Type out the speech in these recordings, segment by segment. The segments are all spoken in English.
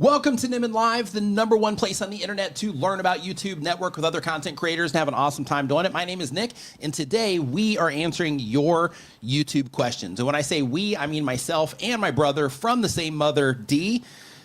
Welcome to Nimmin Live, the #1 place on the internet to learn about YouTube, network with other content creators, and have an awesome time doing it. My name is Nick, and today we are answering your YouTube questions. And when I say we, I mean myself and my brother from the same mother, D.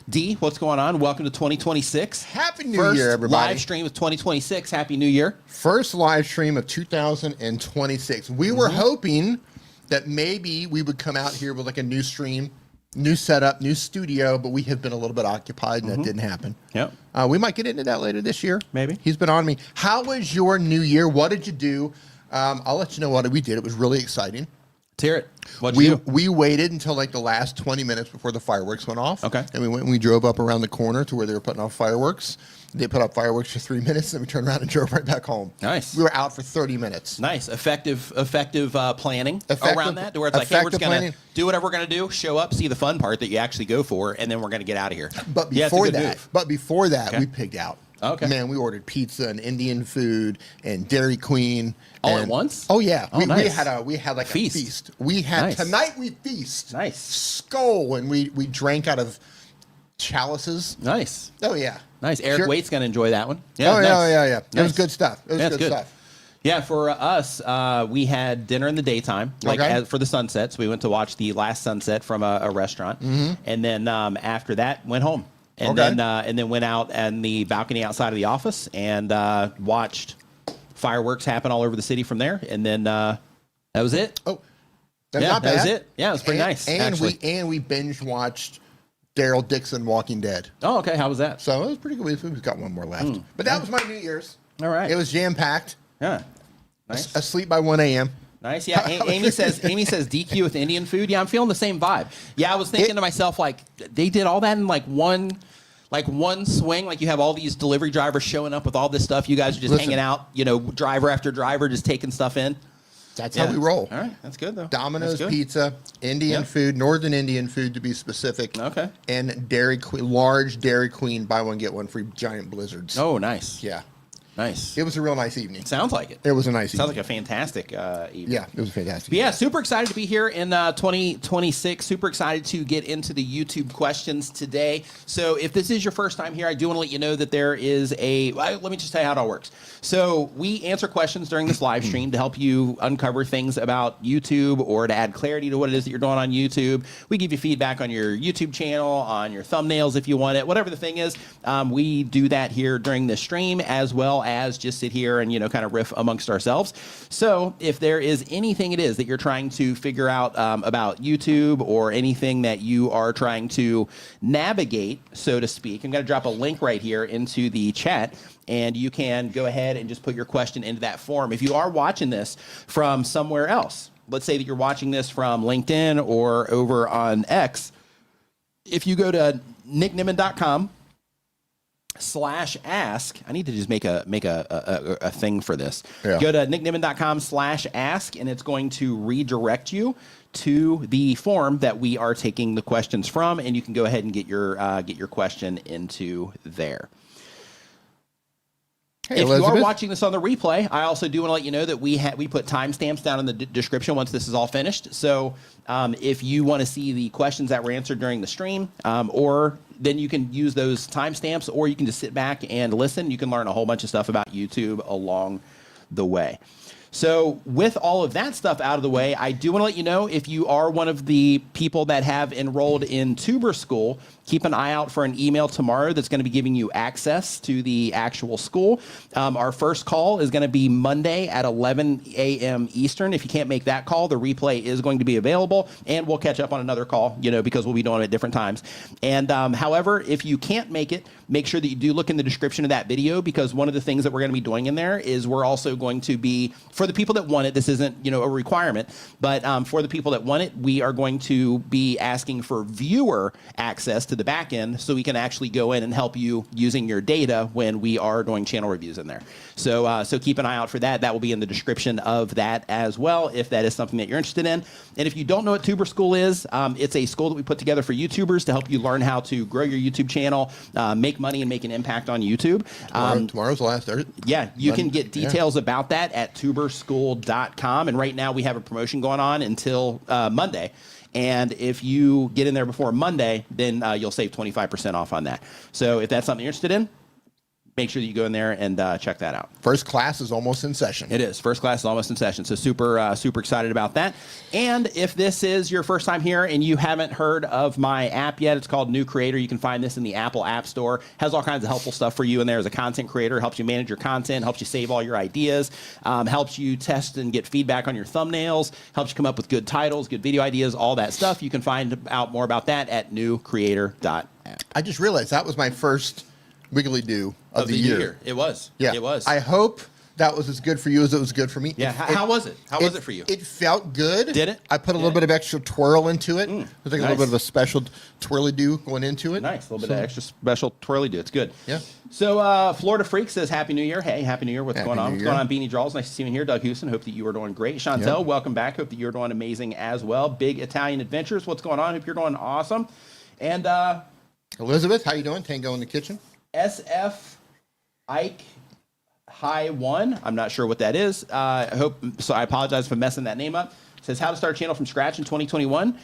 D, what's going on? Welcome to 2026. Happy New Year, everybody. Live stream of 2026. Happy New Year. First live stream of 2026. We were hoping that maybe we would come out here with like a new stream, new setup, new studio, but we have been a little bit occupied and that didn't happen. Yep. We might get into that later this year. Maybe. He's been on me. How was your New Year? What did you do? I'll let you know what we did. It was really exciting. Let's hear it. What'd you do? We waited until like the last 20 minutes before the fireworks went off. Okay. And we went and we drove up around the corner to where they were putting off fireworks. They put up fireworks for 3 minutes, and we turned around and drove right back home. Nice. We were out for 30 minutes. Nice. Effective planning around that, to where it's like, hey, we're just going to do whatever we're going to do, show up, see the fun part that you actually go for, and then we're going to get out of here. But before that, we pigged out. Okay. Man, we ordered pizza and Indian food and Dairy Queen. All at once? Oh yeah. Oh, nice. We had like feast. A feast. We had tonight we feast. Nice. Skull, and we drank out of chalices. Nice. Oh yeah. Nice. Eric Waite's going to enjoy that one. Yeah. Oh, nice. yeah. Nice. It was good stuff. It was good stuff. Yeah, for us, we had dinner in the daytime, for the sunsets. We went to watch the last sunset from a restaurant, and then after that, went home, and then went out on the balcony outside of the office and watched fireworks happen all over the city from there, and then that was it. Oh, that's not bad. That was it. Yeah, it was pretty nice. And we binge watched Daryl Dixon Walking Dead. Oh, okay. How was that? So it was pretty good. We've got one more left. But that was my New Year's. All right. It was jam-packed. Yeah. Nice. Asleep by 1 a.m. Nice. Yeah. Amy says DQ with Indian food. Yeah, I'm feeling the same vibe. Yeah, I was thinking to myself, like, they did all that in like one swing. Like, you have all these delivery drivers showing up with all this stuff. You guys are just hanging out, driver after driver, just taking stuff in. That's how we roll. All right. That's good, though. Domino's Pizza, Indian food, Northern Indian food to be specific. Okay. And Dairy Queen, large Dairy Queen, buy one, get one free giant blizzards. Oh, nice. Yeah. Nice. It was a real nice evening. Sounds like it. It was a nice evening. Sounds like a fantastic evening. Yeah, it was fantastic. But yeah, super excited to be here in 2026. Super excited to get into the YouTube questions today. So if this is your first time here, I do want to let you know that there is let me just tell you how it all works. So we answer questions during this live stream to help you uncover things about YouTube or to add clarity to what it is that you're doing on YouTube. We give you feedback on your YouTube channel, on your thumbnails if you want it, whatever the thing is. We do that here during this stream, as well as just sit here and kind of riff amongst ourselves. So if there is anything it is that you're trying to figure out about YouTube, or anything that you are trying to navigate, so to speak, I'm going to drop a link right here into the chat, and you can go ahead and just put your question into that form. If you are watching this from somewhere else, let's say that you're watching this from LinkedIn or over on X, if you go to nicknimmon.com/ask. I need to just make a thing for this. Yeah. Go to nicknimmon.com/ask, and it's going to redirect you to the form that we are taking the questions from, and you can go ahead and get your question into there. Hey, if you are watching this on the replay, I also do want to let you know that we put timestamps down in the description once this is all finished. So if you want to see the questions that were answered during the stream, or then you can use those timestamps, or you can just sit back and listen. You can learn a whole bunch of stuff about YouTube along the way. So with all of that stuff out of the way, I do want to let you know, if you are one of the people that have enrolled in TuberSchool, keep an eye out for an email tomorrow that's going to be giving you access to the actual school. Our first call is going to be Monday at 11 a.m. Eastern. If you can't make that call, the replay is going to be available, and we'll catch up on another call, because we'll be doing it at different times. And however, if you can't make it, make sure that you do look in the description of that video, because one of the things that we're going to be doing in there is we're also going to be, for the people that want it, this isn't a requirement, but for the people that want it, we are going to be asking for viewer access to the back end, so we can actually go in and help you using your data when we are doing channel reviews in there. So keep an eye out for that. That will be in the description of that as well, if that is something that you're interested in. And if you don't know what TuberSchool is, it's a school that we put together for YouTubers to help you learn how to grow your YouTube channel, make money, and make an impact on YouTube. Tomorrow's the last day. Yeah, you can get details about that at TuberSchool.com. And right now we have a promotion going on until Monday. And if you get in there before Monday, then you'll save 25% off on that. So if that's something you're interested in, make sure that you go in there and check that out. First class is almost in session. It is. First class is almost in session. So super excited about that. And if this is your first time here and you haven't heard of my app yet, it's called New Creator. You can find this in the Apple App Store. Has all kinds of helpful stuff for you in there as a content creator. Helps you manage your content, helps you save all your ideas, helps you test and get feedback on your thumbnails, helps you come up with good titles, good video ideas, all that stuff. You can find out more about that at newcreator.app. I just realized that was my first Wiggly Do of the year. It was. Yeah. It was. I hope that was as good for you as it was good for me. Yeah. How was it? How was it for you? It felt good. Did it? I put a little bit of extra twirl into it. There's like a little bit of a special twirly do going into it. Nice. A little bit of extra special twirly do. It's good. Yeah. So Florida Freak says Happy New Year. Hey, Happy New Year. What's going on? What's New Year. going on, Beanie Draws? Nice to see you here. Doug Houston. Hope that you are doing great. Chantel, welcome back. Hope that you're doing amazing as well. Big Italian Adventures. What's going on? Hope you're doing awesome. And Elizabeth, how you doing? Tango in the kitchen. SF Ike High One. I'm not sure what that is. I apologize for messing that name up. It says how to start a channel from scratch in 2021.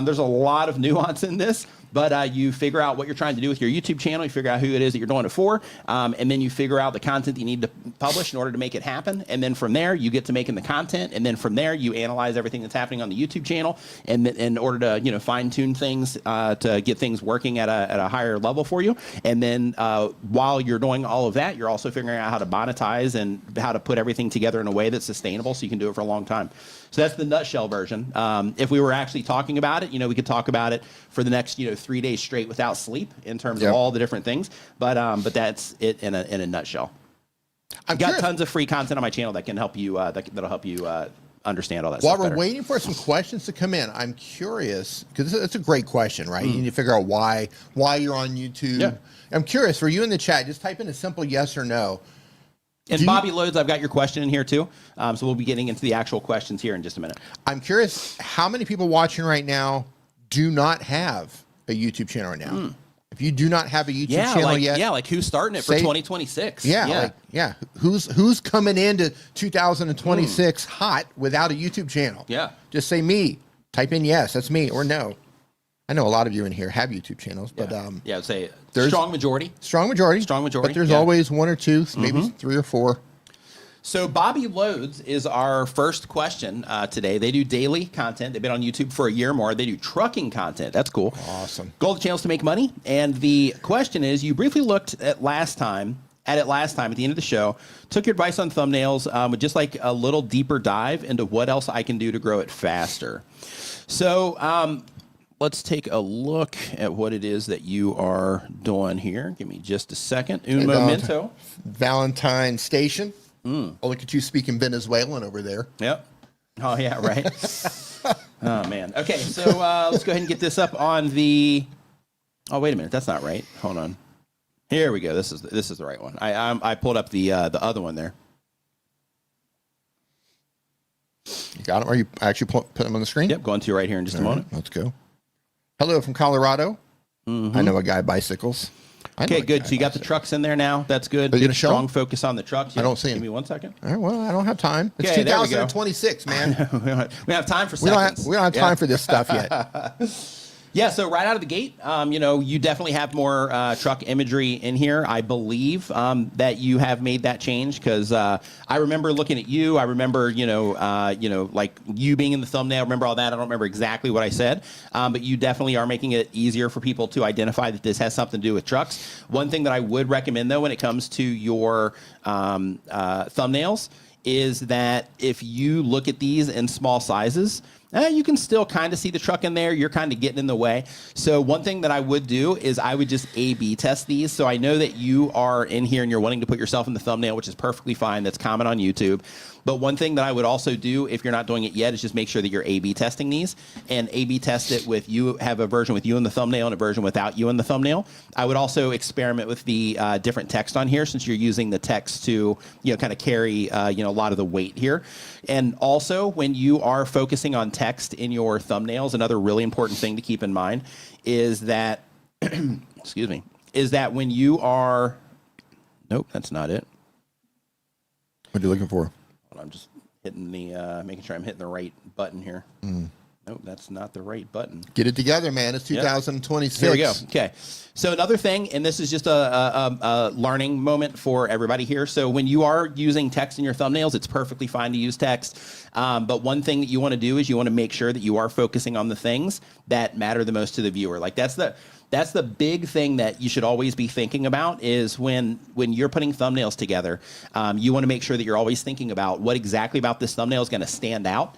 There's a lot of nuance in this, but you figure out what you're trying to do with your YouTube channel. You figure out who it is that you're doing it for, and then you figure out the content that you need to publish in order to make it happen. And then from there, you get to making the content, and then from there, you analyze everything that's happening on the YouTube channel, and in order to fine tune things to get things working at a higher level for you. And then while you're doing all of that, you're also figuring out how to monetize and how to put everything together in a way that's sustainable, so you can do it for a long time. So that's the nutshell version. If we were actually talking about it, we could talk about it for the next 3 days straight without sleep in terms of all the different things. But that's it in a nutshell. I've got tons of free content on my channel that can help you. That'll help you understand all that. While stuff we're waiting for some questions to come in, I'm curious because it's a great question, right? You need to figure out why you're on YouTube. Yeah. I'm curious for you in the chat. Just type in a simple yes or no. And Bobby Loads, I've got your question in here too. So we'll be getting into the actual questions here in just a minute. I'm curious how many people watching right now do not have a YouTube channel right now. If you do not have a YouTube channel yet. Yeah, like who's starting it for 2026? Yeah. Who's coming into 2026 hot without a YouTube channel? Yeah. Just say me. Type in yes, that's me, or no. I know a lot of you in here have YouTube channels, but I'd say there's strong majority. Strong majority. But there's always one or two, maybe 3 or 4. So Bobby Loads is our first question today. They do daily content. They've been on YouTube for a year or more. They do trucking content. That's cool. Awesome. Goal of the channel is to make money. And the question is, you briefly looked at last time at the end of the show, took your advice on thumbnails with just like a little deeper dive into what else I can do to grow it faster. So let's take a look at what it is that you are doing here. Give me just a second. Un momento. Valentine Station. Oh, look at you speaking Venezuelan over there. Yep. Oh, yeah, right. Oh, man. Okay, so let's go ahead and get this up on the... Oh, wait a minute. That's not right. Hold on. Here we go. This is the right one. I pulled up the other one there. You got them? Are you actually put them on the screen? Yep, going to right here in just a moment. Let's go. Hello from Colorado. I know a guy bicycles. Okay, good. So you got the trucks in there now. That's good. Are you gonna show strong them? focus on the trucks. I don't see them. Give me 1 second. All right, well, I don't have time. It's Okay, there we go. 2026, man. We don't have time for seconds. We don't have time for this stuff yet. Yeah, so right out of the gate, you definitely have more truck imagery in here. I believe that you have made that change because I remember looking at you. I remember, like you being in the thumbnail. I remember all that. I don't remember exactly what I said, but you definitely are making it easier for people to identify that this has something to do with trucks. One thing that I would recommend, though, when it comes to your thumbnails is that if you look at these in small sizes, you can still kind of see the truck in there. You're kind of getting in the way. So one thing that I would do is I would just A/B test these. So I know that you are in here and you're wanting to put yourself in the thumbnail, which is perfectly fine. That's common on YouTube. But one thing that I would also do, if you're not doing it yet, is just make sure that you're A/B testing these and A/B test it with you. Have a version with you in the thumbnail and a version without you in the thumbnail. I would also experiment with the different text on here, since you're using the text to kind of carry a lot of the weight here. And also, when you are focusing on text in your thumbnails, another really important thing to keep in mind is that excuse me, is that when you are nope, that's not it. What are you looking for? I'm just hitting the, making sure I'm hitting the right button here. Nope, that's not the right button. Get it together, man. It's 2026. Here we go. Okay. So another thing, and this is just a learning moment for everybody here. So when you are using text in your thumbnails, it's perfectly fine to use text. But one thing that you want to do is you want to make sure that you are focusing on the things that matter the most to the viewer. Like that's the big thing that you should always be thinking about is when you're putting thumbnails together, you want to make sure that you're always thinking about what exactly about this thumbnail is going to stand out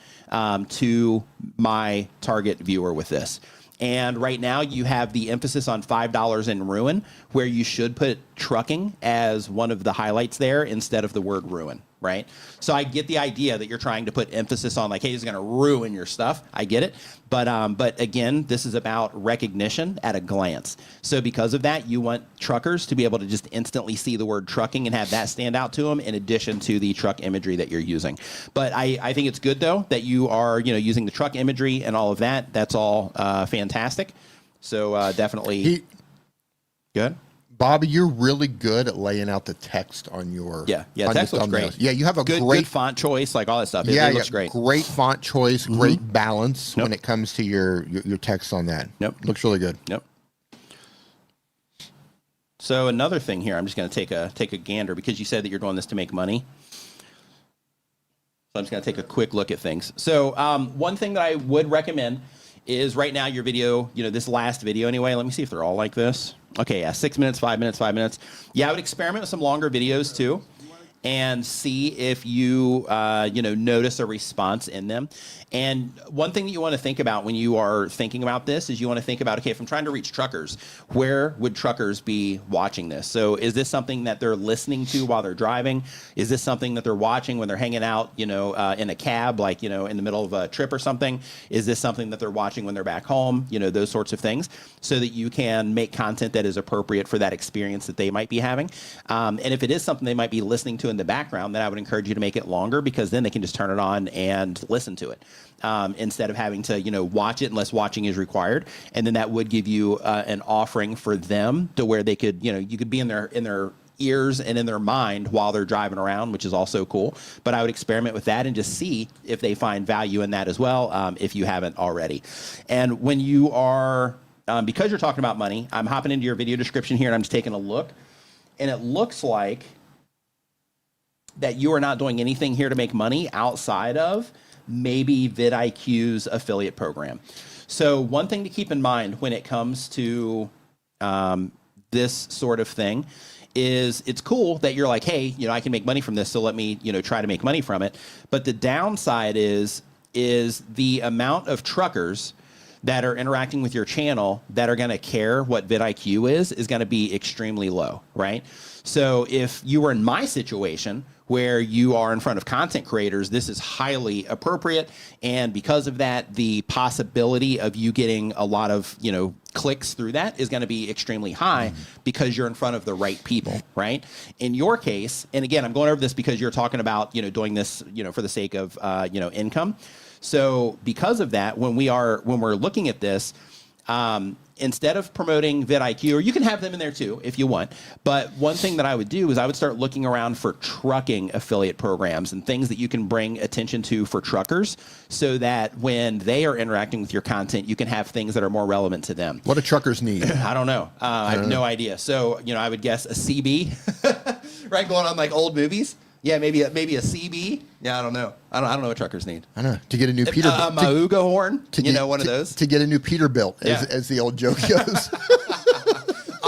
to my target viewer with this. And right now you have the emphasis on $5 in ruin, where you should put trucking as one of the highlights there instead of the word ruin, right? So I get the idea that you're trying to put emphasis on like, hey, this is going to ruin your stuff. I get it. But again, this is about recognition at a glance. So because of that, you want truckers to be able to just instantly see the word trucking and have that stand out to them in addition to the truck imagery that you're using. But I think it's good, though, that you are using the truck imagery and all of that. That's all fantastic. So definitely good. Bobby, you're really good at laying out the text on your text looks great. Yeah, you have a good font choice, like all that stuff. It looks great. Great font choice, great balance when it comes to your text on that. Looks really good. So another thing here, I'm just going to take a gander because you said that you're doing this to make money. So I'm just going to take a quick look at things. So one thing that I would recommend is right now your video, this last video anyway. Let me see if they're all like this. Okay, yeah, 6 minutes, 5 minutes, 5 minutes. Yeah, I would experiment with some longer videos too and see if you, notice a response in them. And one thing that you want to think about when you are thinking about this is you want to think about, okay, if I'm trying to reach truckers, where would truckers be watching this? So is this something that they're listening to while they're driving? Is this something that they're watching when they're hanging out, in a cab, like, in the middle of a trip or something? Is this something that they're watching when they're back home? Those sorts of things, so that you can make content that is appropriate for that experience that they might be having. And if it is something they might be listening to in the background, then I would encourage you to make it longer, because then they can just turn it on and listen to it. Instead of having to, watch it unless watching is required. And then that would give you an offering for them to where they could, you could be in their ears and in their mind while they're driving around, which is also cool. But I would experiment with that and just see if they find value in that as well, if you haven't already. And when you are, because you're talking about money, I'm hopping into your video description here and I'm just taking a look. And it looks like that you are not doing anything here to make money outside of maybe vidIQ's affiliate program. So one thing to keep in mind when it comes to this sort of thing is it's cool that you're like, hey, I can make money from this, so let me, try to make money from it. But the downside is the amount of truckers that are interacting with your channel that are going to care what vidIQ is going to be extremely low, right? So if you were in my situation where you are in front of content creators, this is highly appropriate. And because of that, the possibility of you getting a lot of, clicks through that is going to be extremely high because you're in front of the right people, right? In your case, and again, I'm going over this because you're talking about, doing this, for the sake of, income. So because of that, when we're looking at this, instead of promoting vidIQ, or you can have them in there too if you want, but one thing that I would do is I would start looking around for trucking affiliate programs and things that you can bring attention to for truckers, so that when they are interacting with your content, you can have things that are more relevant to them. What do truckers need? I don't know. I have no idea. So, I would guess a CB, right? Going on like old movies. Yeah, maybe a CB. Yeah, I don't know. I don't know what truckers need. I don't know. To get a new Peter, Mauga horn. One of those. To get a new Peterbilt, as the old joke goes.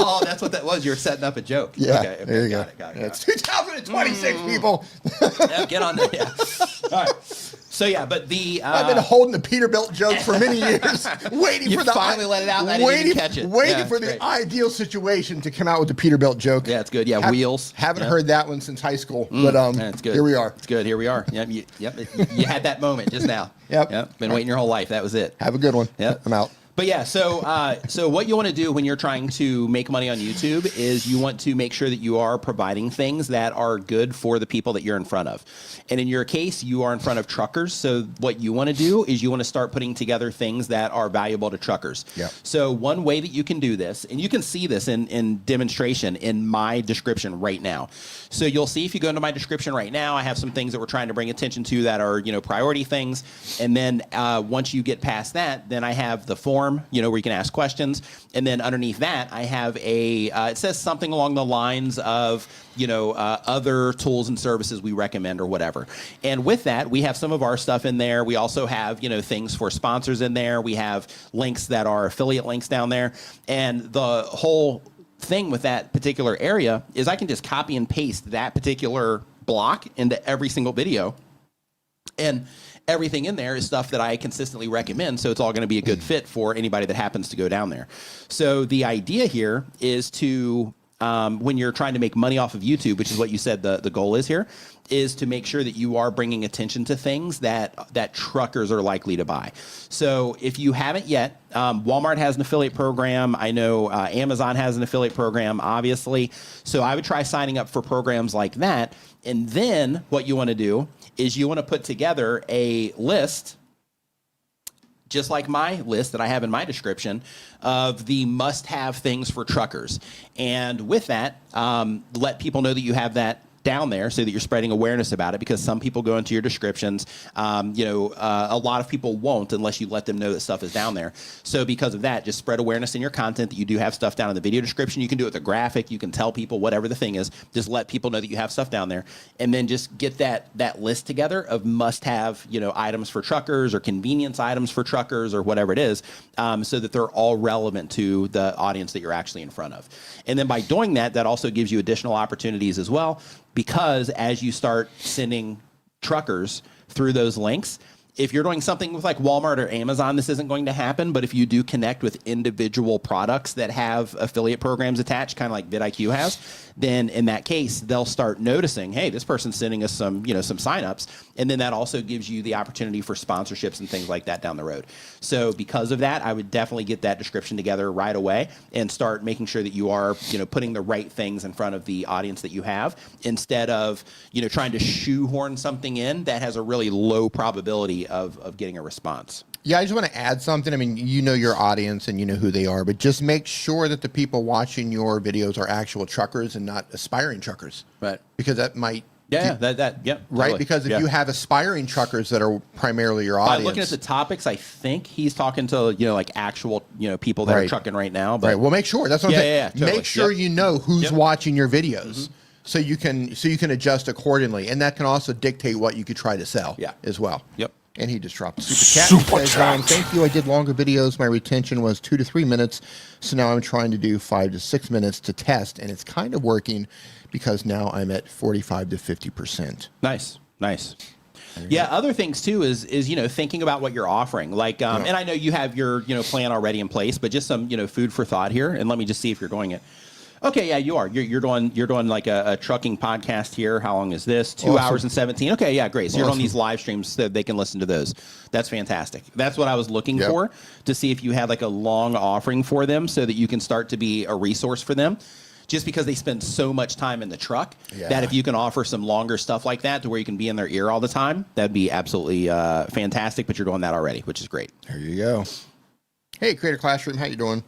Oh, that's what that was. You were setting up a joke. Yeah. Okay, there you got go. Got it. It's 2026, people. Yeah, get on that. Yeah. All right. So yeah, but I've been holding the Peterbilt joke for many years, waiting for the finally let it out. And I didn't even catch it. Waiting for the ideal situation to come out with the Peterbilt joke. Yeah, it's good. Yeah, wheels. Haven't heard that one since high school, but it's good. Here we are. It's good. Here we are. Yep. You had that moment just now. Yep. Been waiting your whole life. That was it. Have a good one. Yep. I'm out. But yeah, so what you want to do when you're trying to make money on YouTube is you want to make sure that you are providing things that are good for the people that you're in front of. And in your case, you are in front of truckers. So what you want to do is you want to start putting together things that are valuable to truckers. Yep. So one way that you can do this, and you can see this in demonstration in my description right now. So you'll see if you go into my description right now, I have some things that we're trying to bring attention to that are, priority things. And then once you get past that, then I have the form, where you can ask questions. And then underneath that, I have it says something along the lines of, other tools and services we recommend or whatever. And with that, we have some of our stuff in there. We also have, things for sponsors in there. We have links that are affiliate links down there. And the whole thing with that particular area is I can just copy and paste that particular block into every single video. And everything in there is stuff that I consistently recommend, so it's all going to be a good fit for anybody that happens to go down there. So the idea here is to, when you're trying to make money off of YouTube, which is what you said the goal is here, is to make sure that you are bringing attention to things that truckers are likely to buy. So if you haven't yet, Walmart has an affiliate program. I know Amazon has an affiliate program, obviously. So I would try signing up for programs like that. And then what you want to do is you want to put together a list, just like my list that I have in my description, of the must-have things for truckers. And with that, let people know that you have that down there so that you're spreading awareness about it, because some people go into your descriptions. A lot of people won't unless you let them know that stuff is down there. So because of that, just spread awareness in your content that you do have stuff down in the video description. You can do it with a graphic. You can tell people whatever the thing is. Just let people know that you have stuff down there. And then just get that list together of must-have, items for truckers or convenience items for truckers or whatever it is, so that they're all relevant to the audience that you're actually in front of. And then by doing that, that also gives you additional opportunities as well, because as you start sending truckers through those links, if you're doing something with like Walmart or Amazon, this isn't going to happen. But if you do connect with individual products that have affiliate programs attached, kind of like vidIQ has, then in that case, they'll start noticing, hey, this person's sending us some signups. And then that also gives you the opportunity for sponsorships and things like that down the road. So because of that, I would definitely get that description together right away and start making sure that you are, putting the right things in front of the audience that you have, instead of, trying to shoehorn something in that has a really low probability of getting a response. Yeah, I just want to add something. I mean, you know your audience and you know who they are, but just make sure that the people watching your videos are actual truckers and not aspiring truckers. Right. Because that might... Yeah, right. Totally. Because if you have aspiring truckers that are primarily your audience... By looking at the topics, I think he's talking to, like actual, people that are trucking right now. But Well, make sure. That's what I'm saying. Yeah, totally. Make sure you know who's watching your videos. So you can adjust accordingly. And that can also dictate what you could try to sell as well. Yep. And he just dropped a super chat. Thank you. I did longer videos. My retention was 2 to 3 minutes. So now I'm trying to do 5 to 6 minutes to test. And it's kind of working because now I'm at 45 to 50%. Nice. Yeah, other things too is thinking about what you're offering. Like, and I know you have your plan already in place, but just some food for thought here. And let me just see if you're going it. Okay, yeah, you are. You're doing like a trucking podcast here. How long is this? 2 hours and 17. Okay, yeah, great. So you're on these live streams so they can listen to those. That's fantastic. That's what I was looking for, to see if you had like a long offering for them so that you can start to be a resource for them. Just because they spend so much time in the truck, that if you can offer some longer stuff like that to where you can be in their ear all the time, that'd be absolutely fantastic. But you're doing that already, which is great. There you go. Hey, Creator Classroom, how you doing?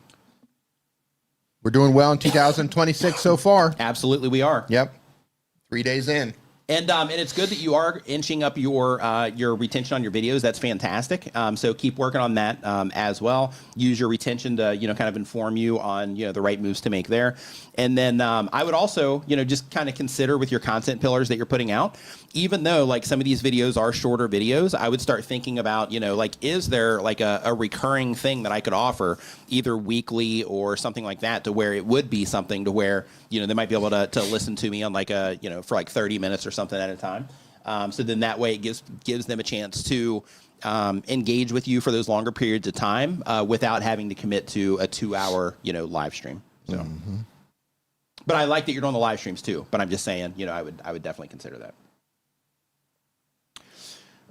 We're doing well in 2026 so far. Absolutely, we are. Yep. 3 days in. And it's good that you are inching up your retention on your videos. That's fantastic. So keep working on that as well. Use your retention to kind of inform you on the right moves to make there. And then I would also just kind of consider with your content pillars that you're putting out, even though like some of these videos are shorter videos, I would start thinking about like, is there like a recurring thing that I could offer either weekly or something like that, to where it would be something to where they might be able to listen to me on like a for like 30 minutes or something at a time. So then that way it gives them a chance to engage with you for those longer periods of time without having to commit to a 2-hour live stream. So, but I like that you're doing the live streams too. But I'm just saying, I would definitely consider that.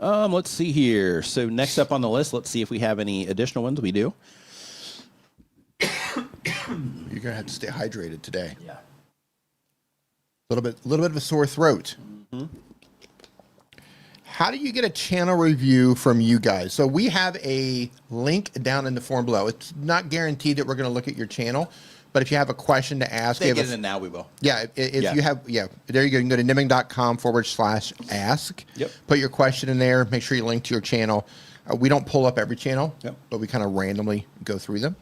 Let's see here. So next up on the list, let's see if we have any additional ones. We do. you're gonna have to stay hydrated today. Yeah. A little bit of a sore throat. How do you get a channel review from you guys? So we have a link down in the form below. It's not guaranteed that we're going to look at your channel, but if you have a question to ask, They get it in now, we will. Yeah, if you have, there you go. You can go to nimming.com/ask. Yep. Put your question in there. Make sure you link to your channel. We don't pull up every channel, but we kind of randomly go through them.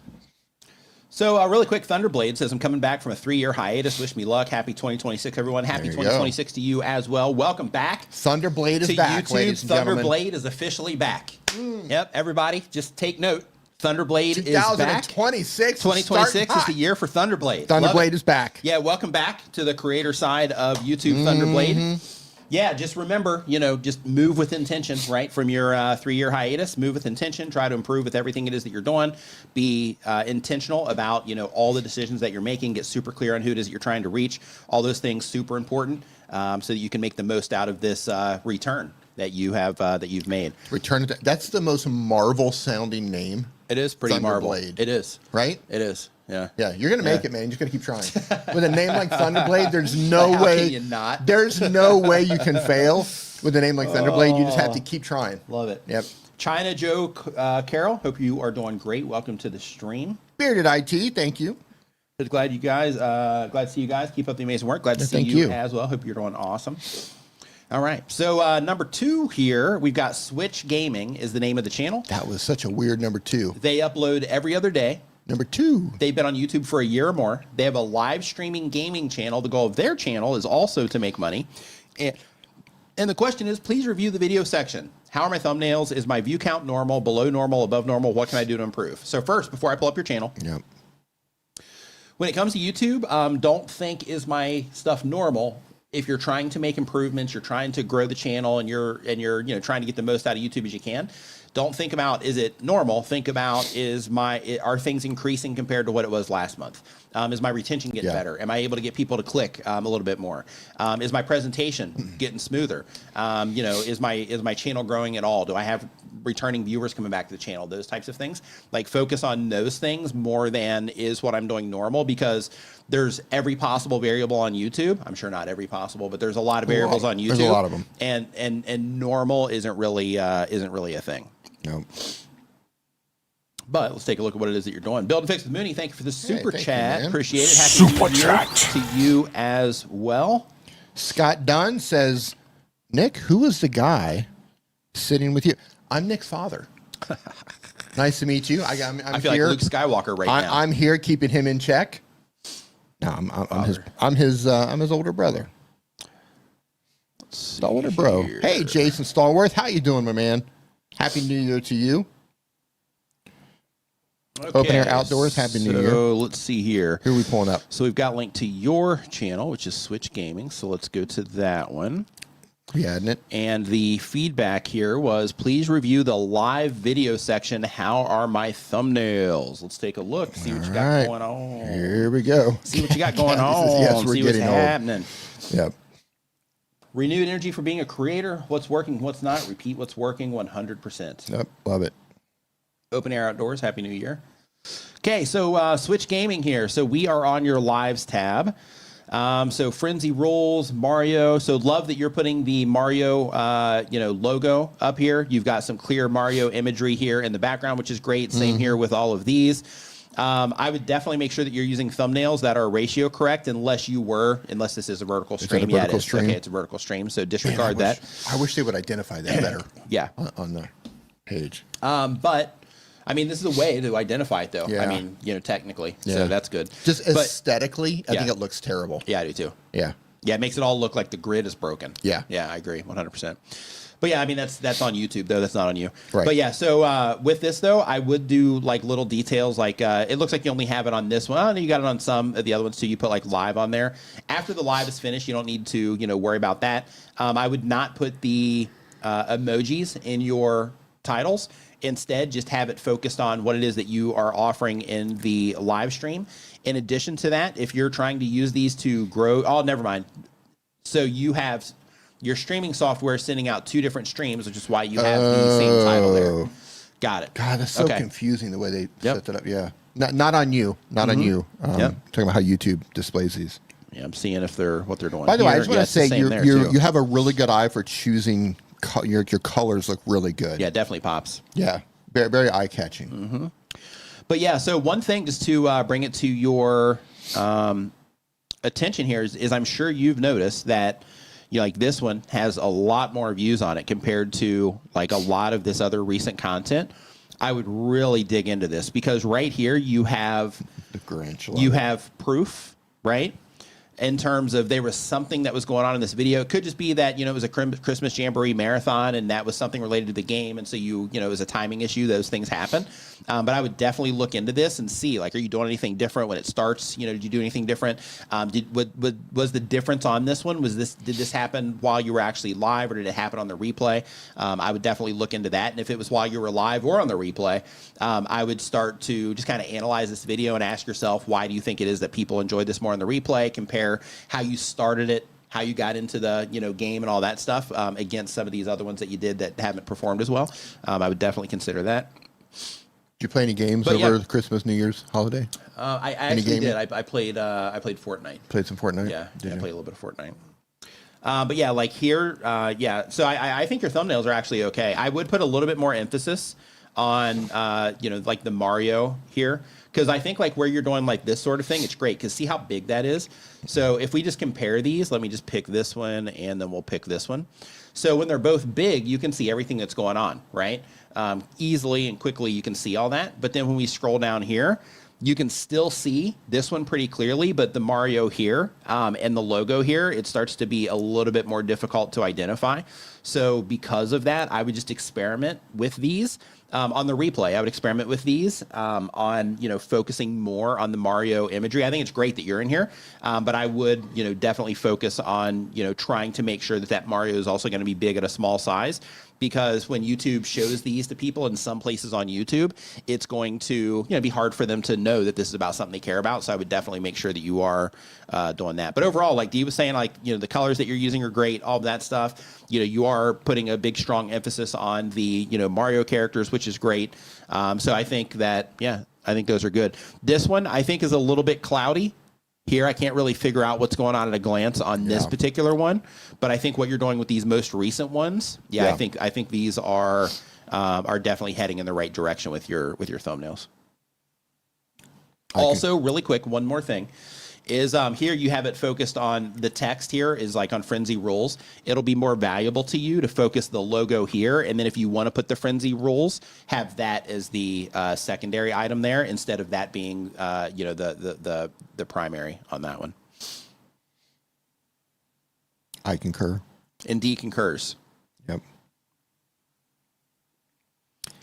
So really quick, Thunderblade says, I'm coming back from a 3-year hiatus. Wish me luck. Happy 2026, everyone. Happy 2026 to you as well. Welcome back. Thunderblade is back, YouTube. ladies and gentlemen. Thunderblade is officially back. Yep, everybody, just take note. Thunderblade is back. 2026 is the year for Thunderblade. Thunderblade is back. Yeah, welcome back to the creator side of YouTube Thunderblade. Yeah, just remember, just move with intention, right? From your 3-year hiatus, move with intention, try to improve with everything it is that you're doing. Be intentional about, all the decisions that you're making. Get super clear on who it is that you're trying to reach. All those things super important so that you can make the most out of this return that you have that you've made. Return to that's the most Marvel sounding name. It is pretty Marvel. It is. Right? It is. Yeah. Yeah, you're going to make it, man. You just got to keep trying. With a name like Thunderblade, there's no How way. can you not? There's no way you can fail with a name like Thunderblade. You just have to keep trying. Love it. Yep. China Joe Carroll, hope you are doing great. Welcome to the stream. Bearded IT, thank you. Just glad to see you guys. Keep up the amazing work. Glad to see you as well. Hope you're doing awesome. All right. So number 2 here, we've got Switch Gaming is the name of the channel. That was such a weird number 2. They upload every other day. Number 2. They've been on YouTube for a year or more. They have a live streaming gaming channel. The goal of their channel is also to make money. And the question is, please review the video section. How are my thumbnails? Is my view count normal, below normal, above normal? What can I do to improve? So first, before I pull up your channel, when it comes to YouTube, don't think, is my stuff normal? If you're trying to make improvements, you're trying to grow the channel, and you're trying to get the most out of YouTube as you can, don't think about, is it normal? Think about, are things increasing compared to what it was last month? Is my retention getting better? Am I able to get people to click a little bit more? Is my presentation getting smoother? Is my channel growing at all? Do I have returning viewers coming back to the channel? Those types of things. Like, focus on those things more than is what I'm doing normal, because there's every possible variable on YouTube. I'm sure not every possible, but there's a lot of variables on YouTube. There's a lot of them. And normal isn't really a thing. No. But let's take a look at what it is that you're doing. Build and Fix with Mooney, thank you for the super chat. You, appreciate it. Happy New Year to you as well. Scott Dunn says, Nick, who is the guy sitting with you? I'm Nick's father. Nice to meet you. I feel here. like Luke Skywalker now. I'm here keeping him in check. No, I'm his older brother. The older bro. Hey, Jason Stallworth, how you doing, my man? Happy New Year to you. Okay, Open Air Outdoors, Happy New Year. So let's see here. Who are we pulling up? So we've got a link to your channel, which is Switch Gaming. So let's go to that one. Yeah, isn't it? And the feedback here was, please review the live video section. How are my thumbnails? Let's take a look. See what you got going on. Here we go. See what you got going on. Yes, we're see getting what's happening. Yep. Renewed energy for being a creator. What's working, what's not. Repeat what's working 100%. Yep, love it. Open Air Outdoors, Happy New Year. Okay, so Switch Gaming here. So we are on your lives tab. So Frenzy Rules, Mario. So love that you're putting the Mario, logo up here. You've got some clear Mario imagery here in the background, which is great. Same here with all of these. I would definitely make sure that you're using thumbnails that are ratio correct, unless this is a vertical stream. Yeah, it's okay, it's a vertical stream, so disregard that. I wish they would identify that better. Yeah, on the page. But I mean, this is a way to identify it, though. Yeah. I mean, technically, so that's good. Just aesthetically, I think it looks terrible. Yeah, I do too. Yeah, it makes it all look like the grid is broken. Yeah, I agree, 100%. But yeah, I mean, that's on YouTube, though. That's not on you. Right. But yeah, so with this, though, I would do like little details. Like it looks like you only have it on this one. I know you got it on some of the other ones too. You put like live on there. After the live is finished, you don't need to worry about that. I would not put the emojis in your titles. Instead, just have it focused on what it is that you are offering in the live stream. In addition to that, if you're trying to use these to grow, never mind. So you have your streaming software sending out 2 different streams, which is why you have the same title there. Got it. God, that's so confusing the way they set that up. Yeah. Not on you. Not on you. Yep. Talking about how YouTube displays these. Yeah, I'm seeing if what they're doing. By the way, I here. just want to it's the say same there, you too. have a really good eye for choosing. Your colors look really good. Yeah, definitely pops. Yeah, very, very eye catching. But yeah, so one thing just to bring it to your attention here is I'm sure you've noticed that like this one has a lot more views on it compared to like a lot of this other recent content. I would really dig into this because right here you have The Grinch. you have proof, right? In terms of there was something that was going on in this video. It could just be that, it was a Christmas Jamboree marathon and that was something related to the game. And so it was a timing issue. Those things happen. But I would definitely look into this and see, like, are you doing anything different when it starts? Did you do anything different? Was the difference on this one? Did this happen while you were actually live or did it happen on the replay? I would definitely look into that. And if it was while you were live or on the replay, I would start to just kind of analyze this video and ask yourself, why do you think it is that people enjoyed this more on the replay? Compare how you started it, how you got into the game and all that stuff against some of these other ones that you did that haven't performed as well. I would definitely consider that. Did you play any games over Christmas, New Year's, holiday? I actually did. I played Fortnite. Played some Fortnite? Yeah, I played a little bit of Fortnite. But yeah, like here, so I think your thumbnails are actually okay. I would put a little bit more emphasis on, like the Mario here. Because I think like where you're doing like this sort of thing, it's great because see how big that is. So if we just compare these, let me just pick this one and then we'll pick this one. So when they're both big, you can see everything that's going on, right? Easily and quickly you can see all that. But then when we scroll down here, you can still see this one pretty clearly, but the Mario here and the logo here, it starts to be a little bit more difficult to identify. So because of that, I would just experiment with these. On the replay, I would experiment with these on, focusing more on the Mario imagery. I think it's great that you're in here, but I would, definitely focus on, trying to make sure that Mario is also going to be big at a small size. Because when YouTube shows these to people in some places on YouTube, it's going to be hard for them to know that this is about something they care about. So I would definitely make sure that you are doing that. But overall, like Dee was saying, like, the colors that you're using are great, all of that stuff. You are putting a big, strong emphasis on the, Mario characters, which is great. So I think that, I think those are good. This one, I think, is a little bit cloudy. Here, I can't really figure out what's going on at a glance on this particular one, but I think what you're doing with these most recent ones, I think these are definitely heading in the right direction with your thumbnails. Also, really quick, one more thing is here you have it focused on the text here is like on Frenzy Rules. It'll be more valuable to you to focus the logo here. And then if you want to put the Frenzy Rules, have that as the secondary item there instead of that being, the primary on that one. I concur. And D concurs. Yep.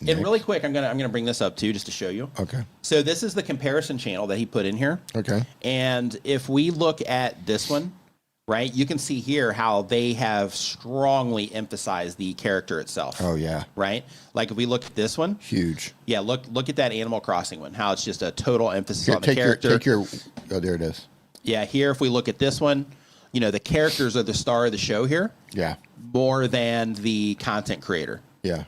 And really quick, I'm gonna bring this up too, just to show you. Okay. So this is the comparison channel that he put in here. Okay. And if we look at this one, right, you can see here how they have strongly emphasized the character itself. Oh yeah. Right. Like if we look at this one, huge. Yeah. Look at that Animal Crossing one. How it's just a total emphasis on the character. Oh, there it is. Yeah. Here, if we look at this one, the characters are the star of the show here. Yeah. More than the content creator. Yeah.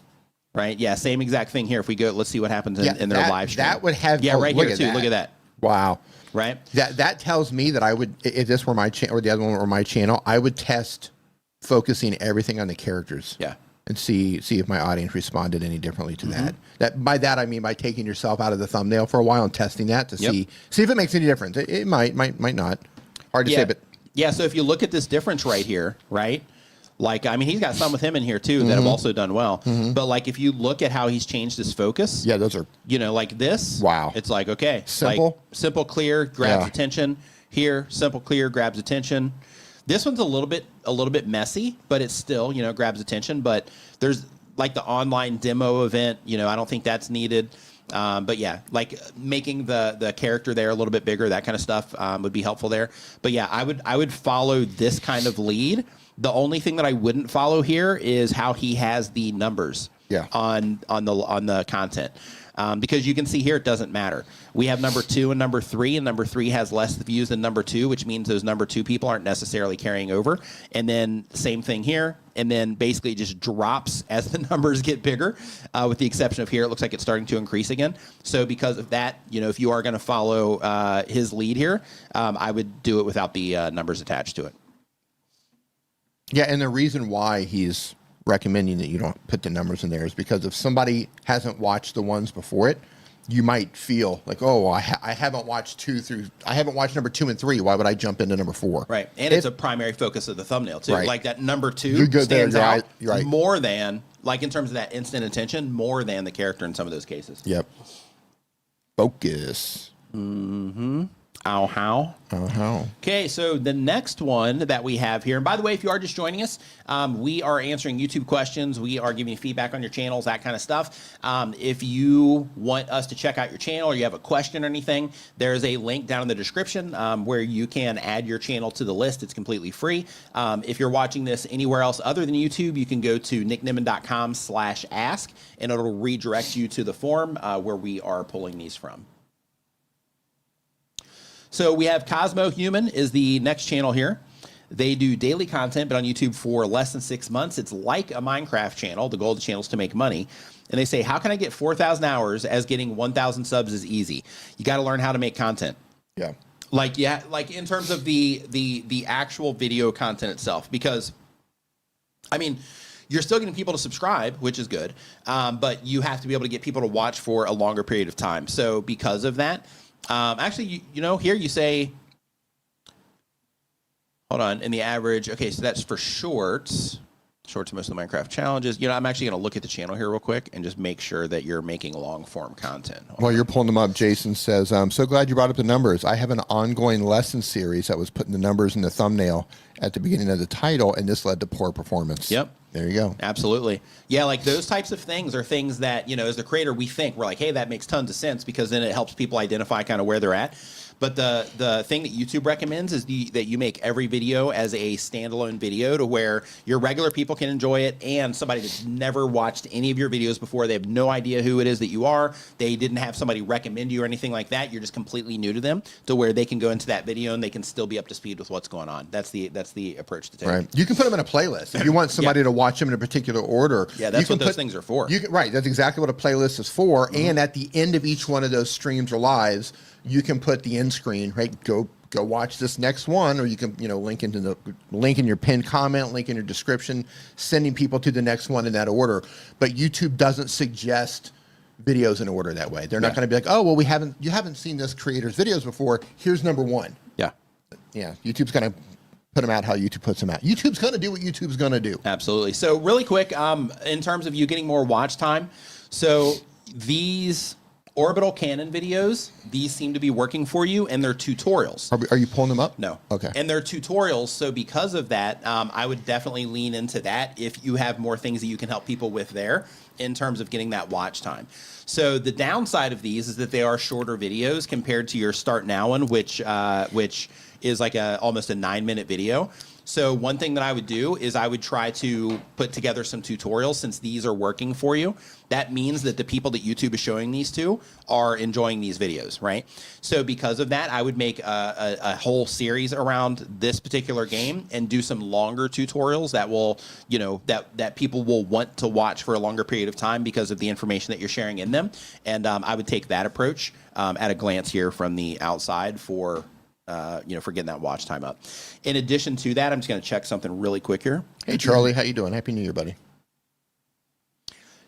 Right. Yeah. Same exact thing here. If we go, let's see what happens in their live stream. That would have. Yeah. Right here too. Look at that. Wow. Right. That tells me that I would, if this were my channel or the other one were my channel, I would test focusing everything on the characters. Yeah. And see if my audience responded any differently to that. That by that I mean by taking yourself out of the thumbnail for a while and testing that to see if it makes any difference. It might not. Hard to say, but yeah. So if you look at this difference right here, right? Like, I mean, he's got some with him in here too that have also done well. But like, if you look at how he's changed his focus, yeah, those are like this. Wow, it's like okay, simple, like, simple, clear, grabs attention. Here, simple, clear, grabs attention. This one's a little bit messy, but it's still grabs attention. But there's like the online demo event. I don't think that's needed. But yeah, like making the character there a little bit bigger, that kind of stuff would be helpful there. But yeah, I would follow this kind of lead. The only thing that I wouldn't follow here is how he has the numbers on the content. because you can see here it doesn't matter. We have number 2 and number 3, and number 3 has less views than number 2, which means those number 2 people aren't necessarily carrying over. And then same thing here, and then basically it just drops as the numbers get bigger, with the exception of here. It looks like it's starting to increase again. So because of that, if you are going to follow his lead here, I would do it without the numbers attached to it. Yeah, and the reason why he's recommending that you don't put the numbers in there is because if somebody hasn't watched the ones before it, you might feel like, oh, I haven't watched number 2 and 3. Why would I jump into number 4? Right, and it's a primary focus of the thumbnail too. Right. Like that number 2 stands out right. more than, like in terms of that instant attention, more than the character in some of those cases. Yep. Focus. Mm-hmm. Ow, how? Oh, how? Okay, so the next one that we have here, and by the way, if you are just joining us, we are answering YouTube questions. We are giving you feedback on your channels, that kind of stuff. If you want us to check out your channel or you have a question or anything, there's a link down in the description where you can add your channel to the list. It's completely free. If you're watching this anywhere else other than YouTube, you can go to nickniman.com/ask, and it'll redirect you to the form where we are pulling these from. So we have Cosmo Human is the next channel here. They do daily content, but on YouTube for less than 6 months. It's like a Minecraft channel. The goal of the channel is to make money. And they say, how can I get 4,000 hours as getting 1,000 subs is easy? You got to learn how to make content. Yeah. Like in terms of the actual video content itself, because I mean, you're still getting people to subscribe, which is good. But you have to be able to get people to watch for a longer period of time. So because of that, actually, here you say, hold on, in the average, okay, so that's for shorts. Shorts, most of the Minecraft challenges. I'm actually going to look at the channel here real quick and just make sure that you're making long form content. While you're pulling them up, Jason says, I'm so glad you brought up the numbers. I have an ongoing lesson series that was putting the numbers in the thumbnail at the beginning of the title, and this led to poor performance. Yep. There you go. Absolutely. Yeah, like those types of things are things that, as the creator, we think, we're like, hey, that makes tons of sense because then it helps people identify kind of where they're at. But the thing that YouTube recommends is that you make every video as a standalone video to where your regular people can enjoy it, and somebody that's never watched any of your videos before, they have no idea who it is that you are, they didn't have somebody recommend you or anything like that, you're just completely new to them, to where they can go into that video and they can still be up to speed with what's going on. That's the approach to take. Right. You can put them in a playlist if you want somebody to watch them in a particular order. Yeah, that's what those things are for. Right. That's exactly what a playlist is for. Mm-hmm. And at the end of each one of those streams or lives, you can put the end screen, right? Go watch this next one, or you can, link in your pinned comment, link in your description, sending people to the next one in that order. But YouTube doesn't suggest videos in order that way. They're not going to be like, oh, well, you haven't seen this creator's videos before. Here's number 1. Yeah. Yeah. YouTube's going to put them out how YouTube puts them out. YouTube's going to do what YouTube's going to do. Absolutely. So really quick, in terms of you getting more watch time, so these orbital cannon videos, these seem to be working for you, and they're tutorials. Are you pulling them up? No. Okay. And they're tutorials, so because of that, I would definitely lean into that if you have more things that you can help people with there in terms of getting that watch time. So the downside of these is that they are shorter videos compared to your Start Now one, which is like almost a 9-minute video. So one thing that I would do is I would try to put together some tutorials since these are working for you. That means that the people that YouTube is showing these to are enjoying these videos, right? So because of that, I would make a whole series around this particular game and do some longer tutorials that will, that people will want to watch for a longer period of time because of the information that you're sharing in them. And I would take that approach at a glance here from the outside for getting that watch time up. In addition to that, I'm just going to check something really quick here. Hey, Charlie, how you doing? Happy New Year, buddy.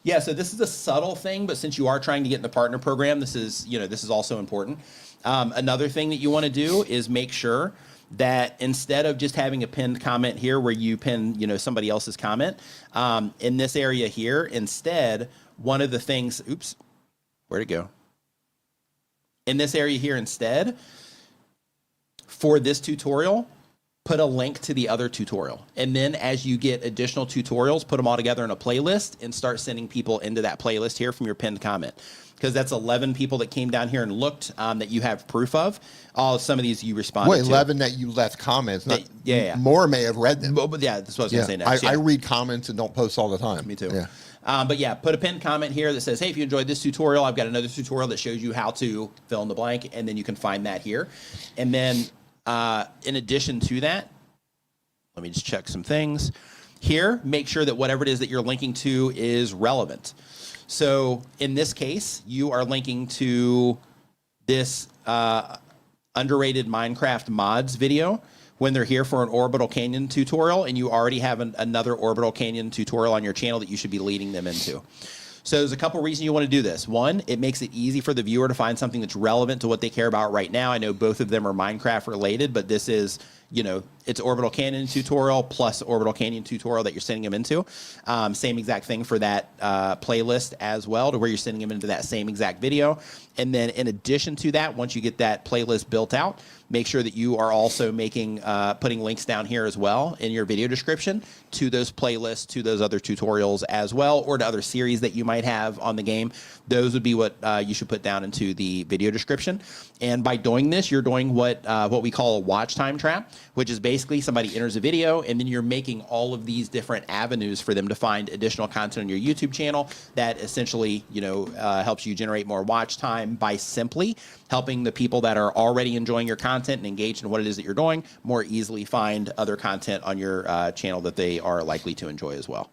Yeah, so this is a subtle thing, but since you are trying to get in the partner program, this is also important. Another thing that you want to do is make sure that instead of just having a pinned comment here where you pin, somebody else's comment, in this area here, instead, one of the things, oops, where'd it go? In this area here instead, for this tutorial, put a link to the other tutorial. And then as you get additional tutorials, put them all together in a playlist and start sending people into that playlist here from your pinned comment. Because that's 11 people that came down here and looked that you have proof of. Some of these you responded to. 11 that you left comments. Not, yeah. More may have read them. But yeah, that's what I was going to say next. I read comments and don't post all the time. Me too. Yeah. But yeah, put a pinned comment here that says, hey, if you enjoyed this tutorial, I've got another tutorial that shows you how to fill in the blank, and then you can find that here. And then in addition to that, let me just check some things. Here, make sure that whatever it is that you're linking to is relevant. So in this case, you are linking to this underrated Minecraft mods video when they're here for an Orbital Canyon tutorial, and you already have another Orbital Canyon tutorial on your channel that you should be leading them into. So there's a couple reasons you want to do this. One, it makes it easy for the viewer to find something that's relevant to what they care about right now. I know both of them are Minecraft related, but this is, you know, it's Orbital Canyon tutorial plus Orbital Canyon tutorial that you're sending them into. Same exact thing for that playlist as well, to where you're sending them into that same exact video. And then in addition to that, once you get that playlist built out, make sure that you are also making putting links down here as well in your video description to those playlists, to those other tutorials as well, or to other series that you might have on the game. Those would be what you should put down into the video description. And by doing this, you're doing what we call a watch time trap, which is basically somebody enters a video and then you're making all of these different avenues for them to find additional content on your YouTube channel that essentially, you know, helps you generate more watch time by simply helping the people that are already enjoying your content and engaged in what it is that you're doing more easily find other content on your channel that they are likely to enjoy as well.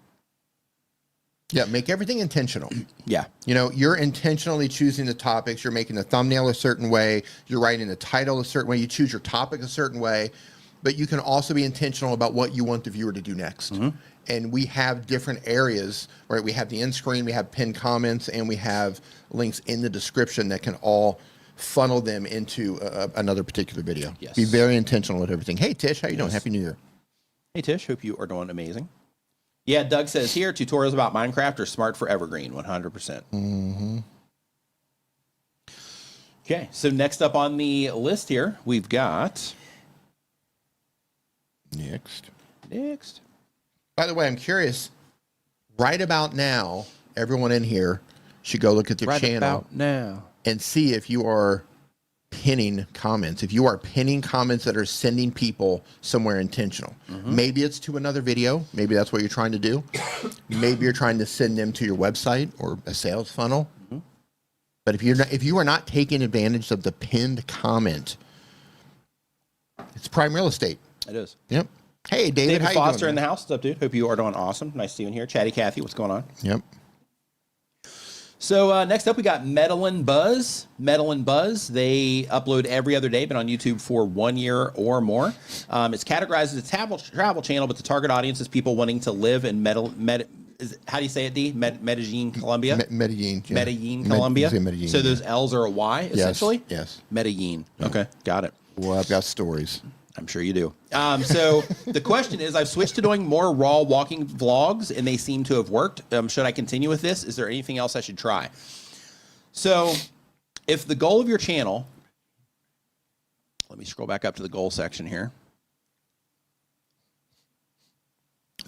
Yeah, make everything intentional. Yeah. You know, you're intentionally choosing the topics. You're making the thumbnail a certain way. You're writing the title a certain way. You choose your topic a certain way. But you can also be intentional about what you want the viewer to do next. Mm-hmm. And we have different areas, right? We have the end screen, we have pinned comments, and we have links in the description that can all funnel them into another particular video. Yes. Be very intentional with everything. Hey, Tish, how you doing? Happy New Year. Hey, Tish. Hope you are doing amazing. Yeah, Doug says here, tutorials about Minecraft are smart for evergreen, 100%. Mm-hmm. Okay, so next up on the list here, we've got... Next. By the way, I'm curious, right about now, everyone in here should go look at their channel about now and see if you are pinning comments. If you are pinning comments that are sending people somewhere intentional. Mm-hmm. Maybe it's to another video. Maybe that's what you're trying to do. Maybe you're trying to send them to your website or a sales funnel. Mm-hmm. But if you are not taking advantage of the pinned comment, it's prime real estate. It is. Yep. Hey, David, how you Foster doing, in the house. What's up, dude? Hope you are doing awesome. Nice seeing you here. Chatty Cathy, what's going on? Yep. So next up, we got Metal Buzz. Metal Buzz, they upload every other day, been on YouTube for 1 year or more. It's categorized as a travel channel, but the target audience is people wanting to live in how do you say it, D? Medellin, Colombia? Medellin. Yeah. Medellin, Colombia. Medellin, so those L's are a Y, essentially? Yes. Medellin. Okay, got it. Well, I've got stories. I'm sure you do. So the question is, I've switched to doing more raw walking vlogs, and they seem to have worked. Should I continue with this? Is there anything else I should try? So if the goal of your channel, let me scroll back up to the goal section here.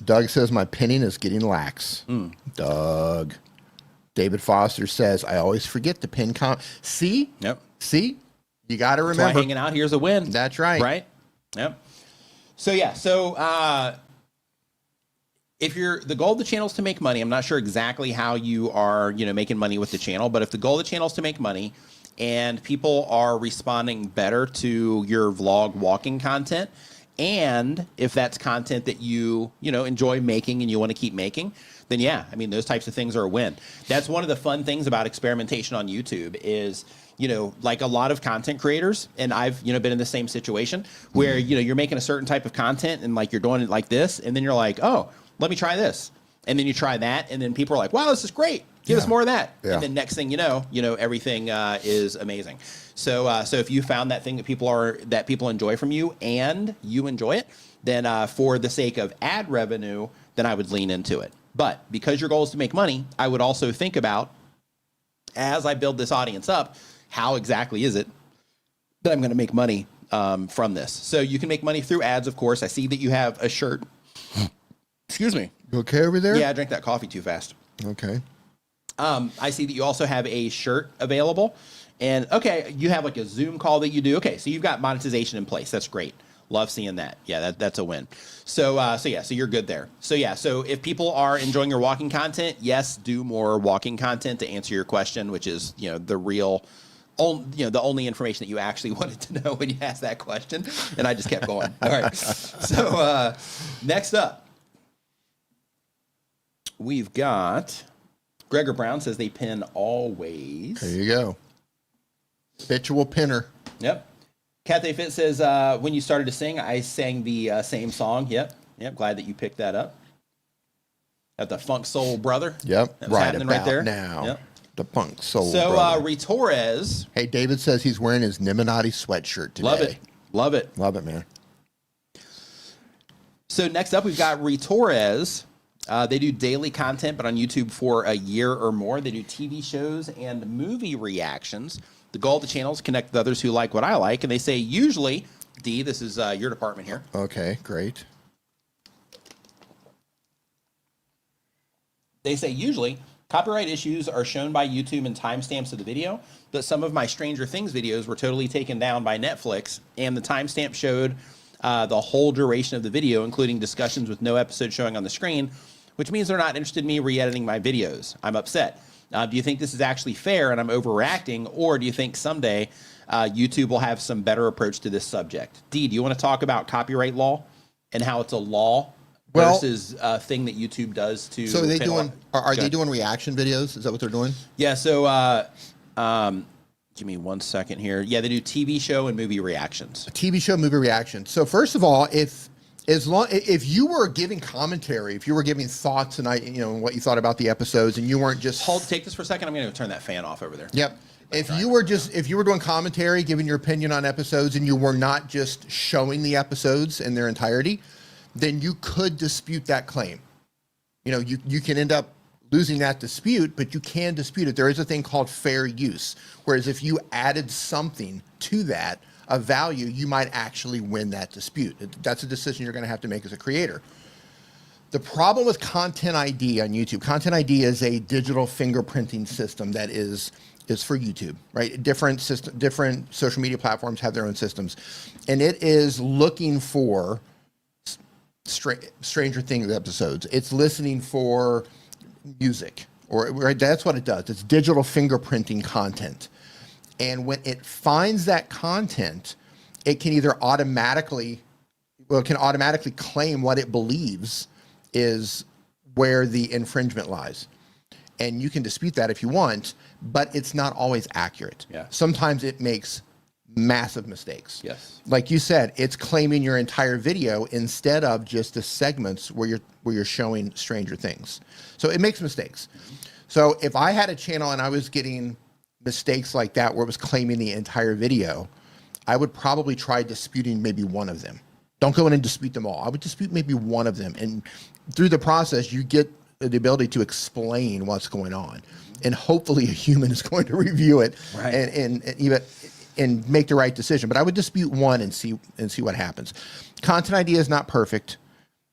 Doug says, my pinning is getting lax. Doug. David Foster says, I always forget to pin comment. See? Yep. See? You got to remember. That's why hanging out here's a win. That's right. Right? Yep. So yeah, if the goal of the channel is to make money, I'm not sure exactly how you are, making money with the channel, but if the goal of the channel is to make money and people are responding better to your vlog walking content, and if that's content that you enjoy making and you want to keep making, then yeah, I mean, those types of things are a win. That's one of the fun things about experimentation on YouTube is, like a lot of content creators, and I've, been in the same situation where, you're making a certain type of content and like you're doing it like this, and then you're like, oh, let me try this. And then you try that, and then people are like, wow, this is great. Give us more of that. Yeah. And then next thing you know, everything is amazing. So if you found that thing that people enjoy from you and you enjoy it, then for the sake of ad revenue, then I would lean into it. But because your goal is to make money, I would also think about, as I build this audience up, how exactly is it that I'm going to make money from this. So you can make money through ads, of course. I see that you have a shirt. Excuse me. You okay over there? Yeah, I drank that coffee too fast. Okay. I see that you also have a shirt available. And, okay, you have like a Zoom call that you do. Okay, so you've got monetization in place. That's great. Love seeing that. Yeah, that's a win. So you're good there. So if people are enjoying your walking content, yes, do more walking content to answer your question, which is, the real, the only information that you actually wanted to know when you asked that question. And I just kept going. All right. So next up, we've got Gregor Brown says they pin always. There you go. Habitual pinner. Yep. Cathay Fit says, when you started to sing, I sang the same song. Yep. Glad that you picked that up. At the Funk Soul Brother. Yep. That was happening right there. Now. Yep. The Funk Soul So, Brother. Retorres. Hey, David says he's wearing his Niminati sweatshirt today. Love it. Love it. Love it, man. So next up, we've got Retorres. They do daily content, but on YouTube for a year or more. They do TV shows and movie reactions. The goal of the channel is to connect with others who like what I like. And they say usually, D, this is your department here. Okay, great. They say usually copyright issues are shown by YouTube and timestamps of the video, but some of my Stranger Things videos were totally taken down by Netflix, and the timestamp showed the whole duration of the video, including discussions with no episode showing on the screen, which means they're not interested in me re-editing my videos. I'm upset. Do you think this is actually fair and I'm overreacting, or do you think someday YouTube will have some better approach to this subject? D, do you want to talk about copyright law and how it's a law versus a thing that YouTube does to... So are they doing, are they doing reaction videos? Is that what they're doing? Yeah, so give me 1 second here. Yeah, they do TV show and movie reactions. TV show, movie reaction. So first of all, if you were giving commentary, if you were giving thoughts tonight, what you thought about the episodes, and you weren't just Take this for a second. I'm going to turn that fan off over there. Yep. If you were doing commentary, giving your opinion on episodes, and you were not just showing the episodes in their entirety, then you could dispute that claim. You can end up losing that dispute, but you can dispute it. There is a thing called fair use, whereas if you added something to that of value, you might actually win that dispute. That's a decision you're going to have to make as a creator. The problem with Content ID on YouTube, Content ID is a digital fingerprinting system that is for YouTube, right? Different social media platforms have their own systems, and it is looking for Stranger Things episodes. It's listening for music, right? That's what it does. It's digital fingerprinting content. And when it finds that content, it can either automatically claim what it believes is where the infringement lies. And you can dispute that if you want, but it's not always accurate. Yeah. Sometimes it makes massive mistakes. Yes. Like you said, it's claiming your entire video instead of just the segments where you're showing Stranger Things. So it makes mistakes. So if I had a channel and I was getting mistakes like that where it was claiming the entire video, I would probably try disputing maybe one of them. Don't go in and dispute them all. I would dispute maybe one of them. And through the process, you get the ability to explain what's going on. And hopefully a human is going to review it right. and make the right decision. But I would dispute one and see what happens. Content ID is not perfect,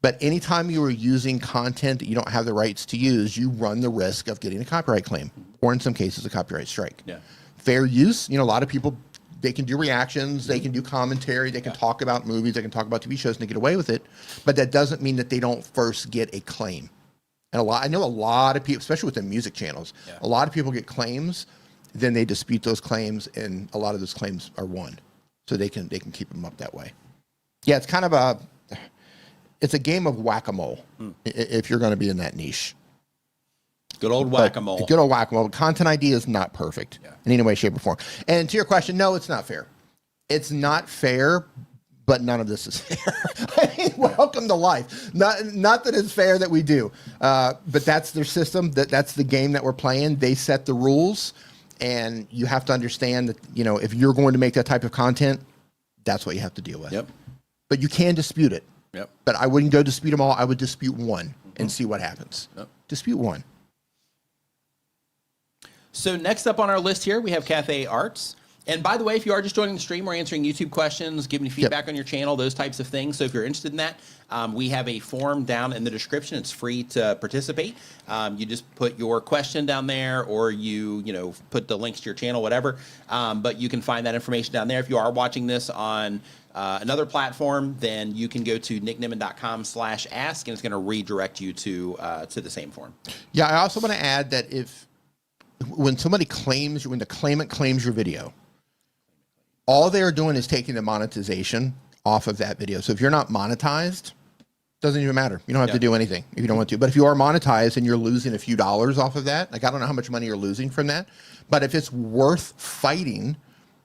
but anytime you are using content that you don't have the rights to use, you run the risk of getting a copyright claim, or in some cases, a copyright strike. Yeah. Fair use, a lot of people, they can do reactions, they can do commentary, they can talk about movies, they can talk about TV shows, and they get away with it. But that doesn't mean that they don't first get a claim. And I know a lot of people, especially with the music channels, a lot of people get claims, then they dispute those claims, and a lot of those claims are won. So they can keep them up that way. Yeah, it's kind of it's a game of whack-a-mole if you're going to be in that niche. Good old whack-a-mole. Good old whack-a-mole. Content ID is not perfect in any way, shape, or form. And to your question, no, it's not fair. It's not fair, but none of this is fair. I mean, welcome to life. Not that it's fair that we do, but that's their system. That's the game that we're playing. They set the rules, and you have to understand that, if you're going to make that type of content, that's what you have to deal with. Yep. But you can dispute it. Yep. But I wouldn't go dispute them all. I would dispute one and see what happens. Yep. Dispute one. So next up on our list here, we have Cafe Arts. And by the way, if you are just joining the stream, we're answering YouTube questions, giving you feedback on your channel, those types of things. So if you're interested in that, we have a form down in the description. It's free to participate. You just put your question down there, or you put the links to your channel, whatever. But you can find that information down there. If you are watching this on another platform, then you can go to nickniman.com/ask, and it's going to redirect you to the same form. Yeah, I also want to add that when the claimant claims your video, all they are doing is taking the monetization off of that video. So if you're not monetized, doesn't even matter. You don't have to do anything if you don't want to. But if you are monetized and you're losing a few dollars off of that, like I don't know how much money you're losing from that, but if it's worth fighting,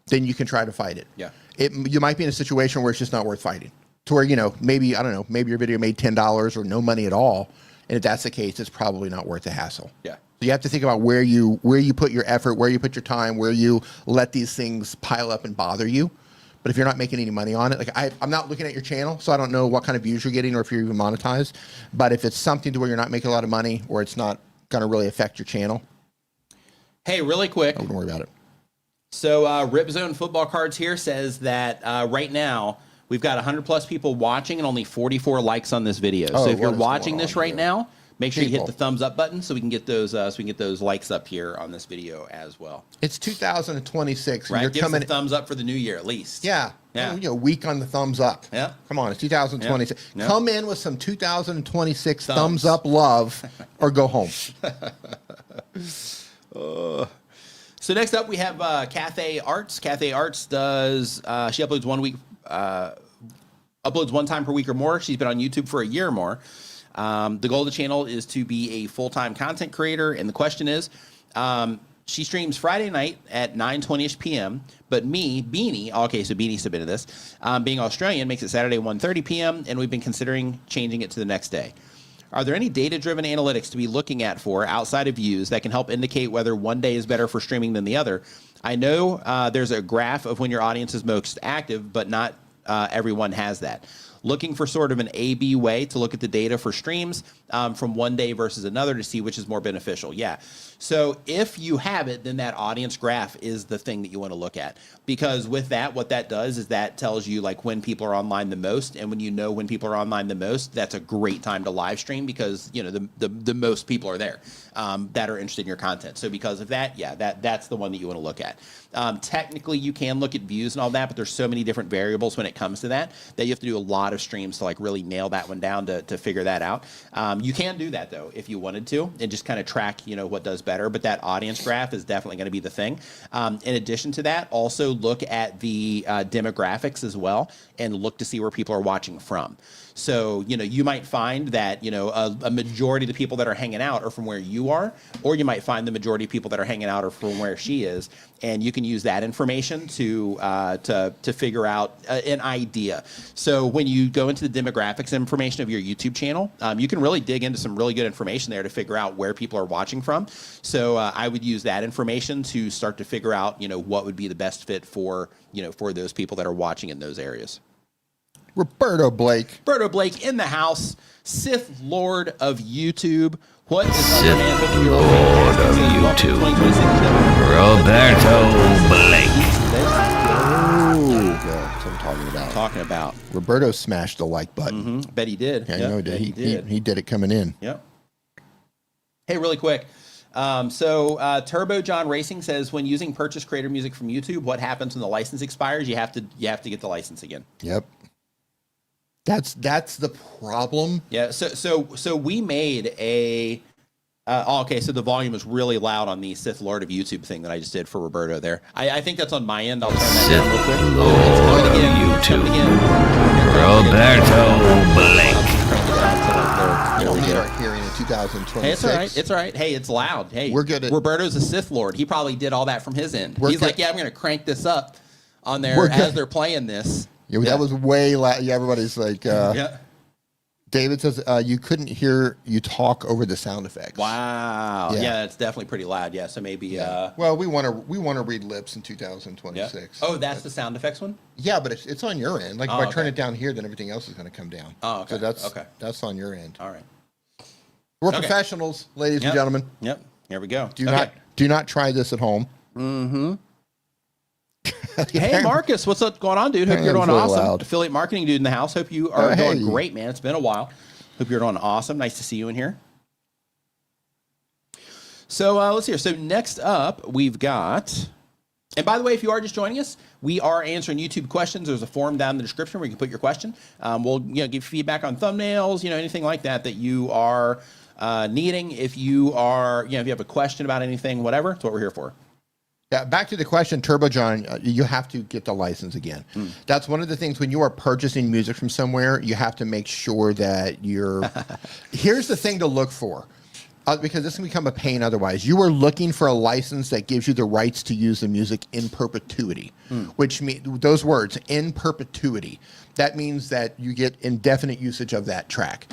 then you can try to fight it. Yeah. You might be in a situation where it's just not worth fighting. To where, maybe, I don't know, maybe your video made $10 or no money at all. And if that's the case, it's probably not worth the hassle. Yeah. So you have to think about where you put your effort, where you put your time, where you let these things pile up and bother you. But if you're not making any money on it, like I'm not looking at your channel, so I don't know what kind of views you're getting or if you're even monetized. But if it's something to where you're not making a lot of money or it's not going to really affect your channel, hey, really quick, I wouldn't worry about it. So Rip Zone Football Cards here says that right now we've got 100+ people watching and only 44 likes on this video. Oh, so if you're watching this right now, make sure you hit the thumbs up button so we can get those likes up here on this video as well. It's 2026. Right, You're give us coming a thumbs up for the new year at least. Yeah. Yeah. Week on the thumbs up. Yeah. Come on, it's 2026. Yeah. Come in with some 2026 thumbs up love or go home. So next up we have Cathay Arts. Cathay Arts does she uploads uploads one time per week or more. She's been on YouTube for a year or more. The goal of the channel is to be a full-time content creator, and the question is, she streams Friday night at 9:20ish p.m., but me, Beanie, okay, so Beanie submitted this, being Australian, makes it Saturday 1:30 p.m., and we've been considering changing it to the next day. Are there any data-driven analytics to be looking at for outside of views that can help indicate whether one day is better for streaming than the other? I know there's a graph of when your audience is most active, but not everyone has that. Looking for sort of an A/B way to look at the data for streams from one day versus another to see which is more beneficial. Yeah. So if you have it, then that audience graph is the thing that you want to look at, because with that, what that does is that tells you like when people are online the most, and when you know when people are online the most, that's a great time to live stream because the most people are there that are interested in your content. So because of that, yeah, that's the one that you want to look at. Technically, you can look at views and all that, but there's so many different variables when it comes to that you have to do a lot of streams to like really nail that one down to figure that out. You can do that though if you wanted to, and just kind of track what does better. But that audience graph is definitely going to be the thing. In addition to that, also look at the demographics as well, and look to see where people are watching from. So, you might find that, a majority of the people that are hanging out are from where you are, or you might find the majority of people that are hanging out are from where she is. And you can use that information to figure out an idea. So when you go into the demographics information of your YouTube channel, you can really dig into some really good information there to figure out where people are watching from. So I would use that information to start to figure out, what would be the best fit for those people that are watching in those areas. Roberto Blake in the house, Sith Lord of YouTube. What is Sith Lord of YouTube? Roberto Blake. That's what I'm talking about. Roberto smashed the like button. Bet he did. Yeah, he did. He did. He did it coming in. Yep. Hey, really quick. Turbo John Racing says, when using purchase creator music from YouTube, what happens when the license expires? You have to get the license again. Yep. That's the problem. Yeah. So we made a. Okay, so the volume was really loud on the Sith Lord of YouTube thing that I just did for Roberto there. I think that's on my end. I'll turn that Sith down real quick. Lord of YouTube. Roberto Blake. We'll start hearing in 2026. Hey, it's all right. It's all right. Hey, it's loud. Hey, we're good. Roberto's a Sith Lord. He probably did all that from his end. He's like, yeah, I'm going to crank this up on there as they're playing this. Yeah, that was way loud. Yeah, everybody's like, yeah. David says you couldn't hear you talk over the sound effects. Wow. Yeah, that's definitely pretty loud. Yeah, so maybe. Yeah. Well, we want to read lips in 2026. Yeah. Oh, that's the sound effects one. Yeah, but it's on your end. Like if I turn it down here, then everything else is going to come down. Oh, okay. So that's on your end. All right. We're professionals, ladies and gentlemen. Yep. Here we go. Do not try this at home. Mm-hmm. Mark. Hey, Marcus, what's up going on, dude? Hope you're It's doing really awesome. loud. Affiliate marketing dude in the house. Hope you are doing hey. great, man. It's been a while. Hope you're doing awesome. Nice to see you in here. So let's see here. So next up, we've got, and by the way, if you are just joining us, we are answering YouTube questions. There's a form down in the description where you can put your question. We'll give feedback on thumbnails, anything like that you are needing. If you are, if you have a question about anything, whatever, that's what we're here for. Yeah, back to the question, Turbo John, you have to get the license again. That's one of the things when you are purchasing music from somewhere, you have to make sure that you're... Here's the thing to look for, because this can become a pain otherwise. You are looking for a license that gives you the rights to use the music in perpetuity, which means those words, in perpetuity. That means that you get indefinite usage of that track,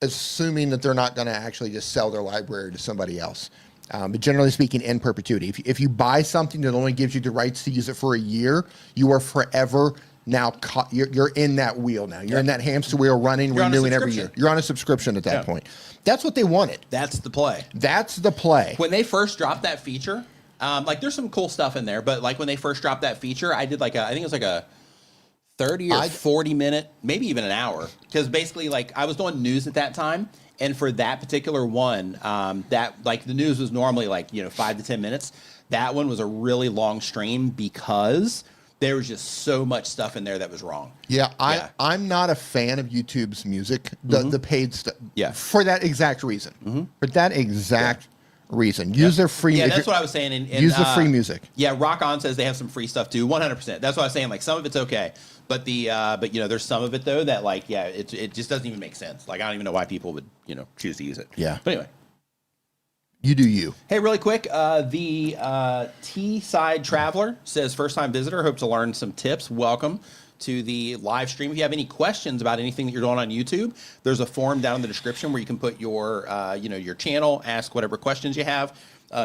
assuming that they're not going to actually just sell their library to somebody else. But generally speaking, in perpetuity. If you buy something that only gives you the rights to use it for a year, you are forever now caught. You're in that wheel now. You're in that hamster wheel running, renewing every year. You're on a subscription at that point. That's what they wanted. That's the play. That's the play. When they first dropped that feature, there's some cool stuff in there, but like when they first dropped that feature, I did I think it was like a 30 or 40 minute, maybe even an hour. Because basically I was doing news at that time. And for that particular one, that the news was normally 5 to 10 minutes. That one was a really long stream because there was just so much stuff in there that was wrong. Yeah, I'm not a fan of YouTube's music, the paid stuff. Yeah. For that exact reason. For that exact reason. Use their free. Yeah, that's what I was saying. And use the free music. Yeah, Rock On says they have some free stuff too. 100%. That's what I was saying. Some of it's okay, but there's some of it though that it just doesn't even make sense. I don't even know why people would choose to use it. Yeah. But anyway. You do you. Hey, really quick, the T-Side Traveler says, first-time visitor, hope to learn some tips. Welcome to the live stream. If you have any questions about anything that you're doing on YouTube, there's a form down in the description where you can put your, your channel, ask whatever questions you have.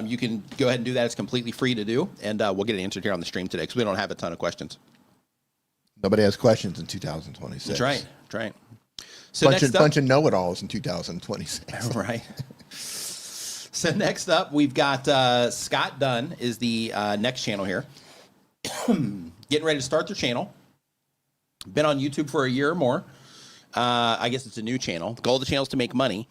You can go ahead and do that. It's completely free to do, and we'll get it answered here on the stream today because we don't have a ton of questions. Nobody has questions in 2026. That's right. That's right. So bunch of know-it-alls in 2026. Right. So next up, we've got Scott Dunn is the next channel here. Getting ready to start their channel. Been on YouTube for a year or more. I guess it's a new channel. The goal of the channel is to make money.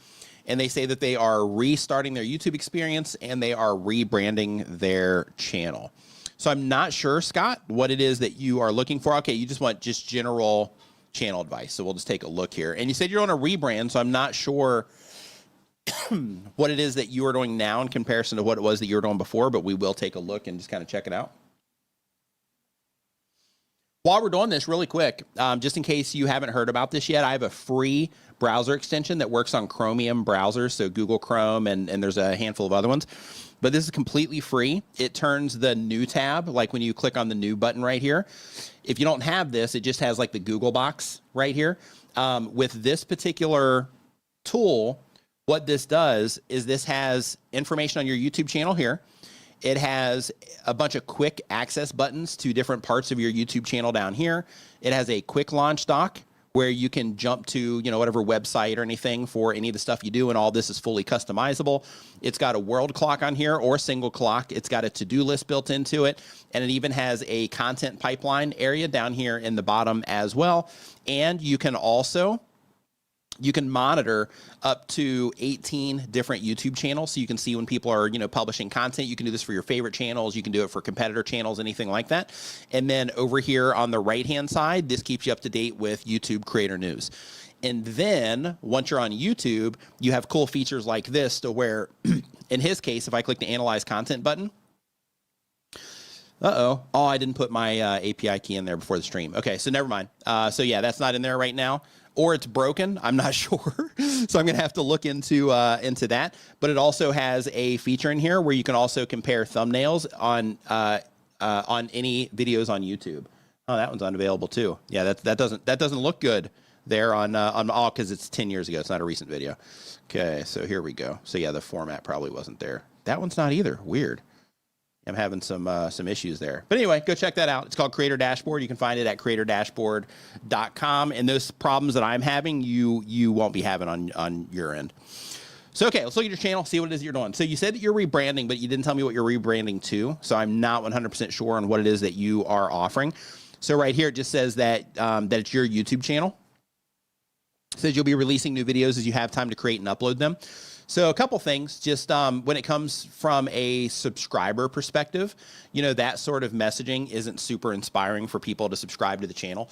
And they say that they are restarting their YouTube experience and they are rebranding their channel. So I'm not sure, Scott, what it is that you are looking for. Okay, you just want general channel advice. So we'll just take a look here. And you said you're on a rebrand, so I'm not sure what it is that you are doing now in comparison to what it was that you were doing before, but we will take a look and just kind of check it out. While we're doing this really quick, just in case you haven't heard about this yet, I have a free browser extension that works on Chromium browsers, so Google Chrome, and there's a handful of other ones. But this is completely free. It turns the new tab, like when you click on the new button right here. If you don't have this, it just has the Google box right here. With this particular tool, what this does is this has information on your YouTube channel here. It has a bunch of quick access buttons to different parts of your YouTube channel down here. It has a quick launch dock where you can jump to, whatever website or anything for any of the stuff you do, and all this is fully customizable. It's got a world clock on here or single clock. It's got a to-do list built into it, and it even has a content pipeline area down here in the bottom as well. And you can also monitor up to 18 different YouTube channels, so you can see when people are, publishing content. You can do this for your favorite channels. You can do it for competitor channels, anything like that. And then over here on the right-hand side, this keeps you up to date with YouTube creator news. And then once you're on YouTube, you have cool features like this to where, in his case, if I click the Analyze Content button, I didn't put my API key in there before the stream. Okay, so never mind. So yeah, that's not in there right now. Or it's broken. I'm not sure. So I'm going to have to look into that. But it also has a feature in here where you can also compare thumbnails on any videos on YouTube. Oh, that one's unavailable too. Yeah, that doesn't look good there on because it's 10 years ago. It's not a recent video. Okay, so here we go. So yeah, the format probably wasn't there. That one's not either. Weird. I'm having some issues there. But anyway, go check that out. It's called Creator Dashboard. You can find it at creatordashboard.com. And those problems that I'm having, you won't be having on your end. So, okay, let's look at your channel, see what it is you're doing. So you said that you're rebranding, but you didn't tell me what you're rebranding to. So I'm not 100% sure on what it is that you are offering. So right here, it just says that, that it's your YouTube channel. It says you'll be releasing new videos as you have time to create and upload them. So a couple things, just when it comes from a subscriber perspective, you know, that sort of messaging isn't super inspiring for people to subscribe to the channel,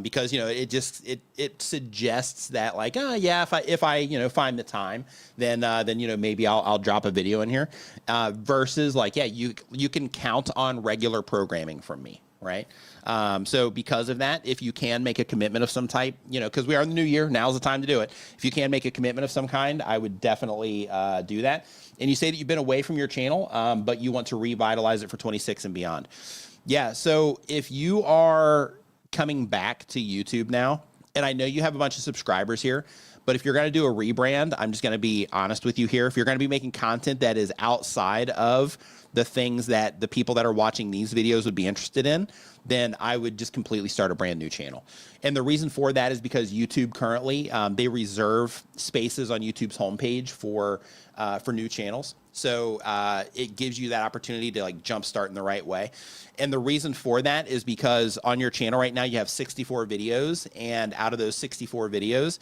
because, you know, it suggests that like, oh yeah, if I you know, find the time, then you know, maybe I'll drop a video in here, versus like, yeah, you can count on regular programming from me. Right. So because of that, if you can make a commitment of some type, you know, because we are in the new year, now's the time to do it. If you can make a commitment of some kind, I would definitely do that. And you say that you've been away from your channel, but you want to revitalize it for 26 and beyond. Yeah. So if you are coming back to YouTube now, and I know you have a bunch of subscribers here, but if you're going to do a rebrand, I'm just going to be honest with you here. If you're going to be making content that is outside of the things that the people that are watching these videos would be interested in, then I would just completely start a brand new channel. And the reason for that is because YouTube currently, they reserve spaces on YouTube's homepage for new channels. So it gives you that opportunity to like jumpstart in the right way. And the reason for that is because on your channel right now, you have 64 videos, and out of those 64 videos,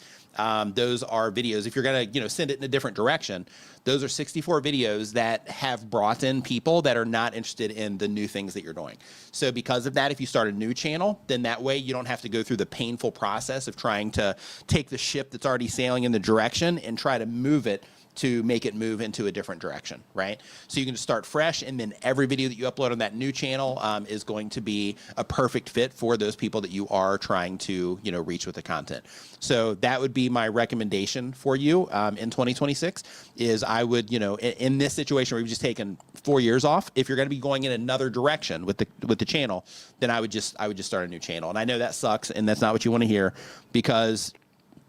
those are videos, if you're going to, you know, send it in a different direction, those are 64 videos that have brought in people that are not interested in the new things that you're doing. So because of that, if you start a new channel, then that way you don't have to go through the painful process of trying to take the ship that's already sailing in the direction and try to move it to make it move into a different direction, right? So you can just start fresh, and then every video that you upload on that new channel is going to be a perfect fit for those people that you are trying to, you know, reach with the content. So that would be my recommendation for you in 2026 is I would, you know, in this situation where you've just taken 4 years off, if you're going to be going in another direction with the channel, then I would just start a new channel. And I know that sucks, and that's not what you want to hear, because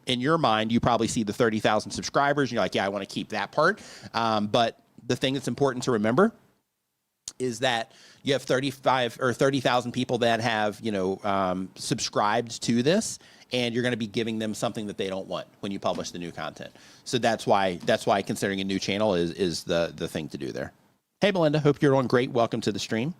in your mind, you probably see the 30,000 subscribers, and you're like, yeah, I want to keep that part. But the thing that's important to remember is that you have 35 or 30,000 people that have, you know, subscribed to this, and you're going to be giving them something that they don't want when you publish the new content. So that's why considering a new channel is the thing to do there. Hey, Melinda, hope you're doing great. Welcome to the stream.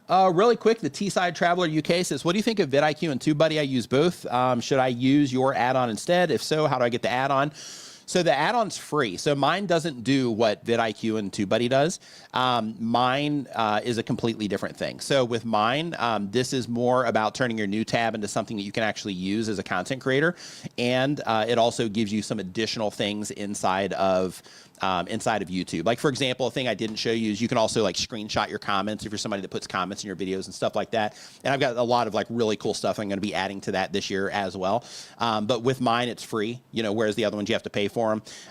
Really quick, the T-Side Traveler UK says, what do you think of vidIQ and TubeBuddy? I use both. Should I use your add-on instead? If so, how do I get the add-on? So the add-on's free. So mine doesn't do what vidIQ and TubeBuddy does. Mine is a completely different thing. So with mine, this is more about turning your new tab into something that you can actually use as a content creator. And it also gives you some additional things inside of YouTube. Like, for example, a thing I didn't show you is you can also like screenshot your comments if you're somebody that puts comments in your videos and stuff like that. And I've got a lot of like really cool stuff I'm going to be adding to that this year as well. But with mine, it's free, you know, whereas the other ones you have to pay for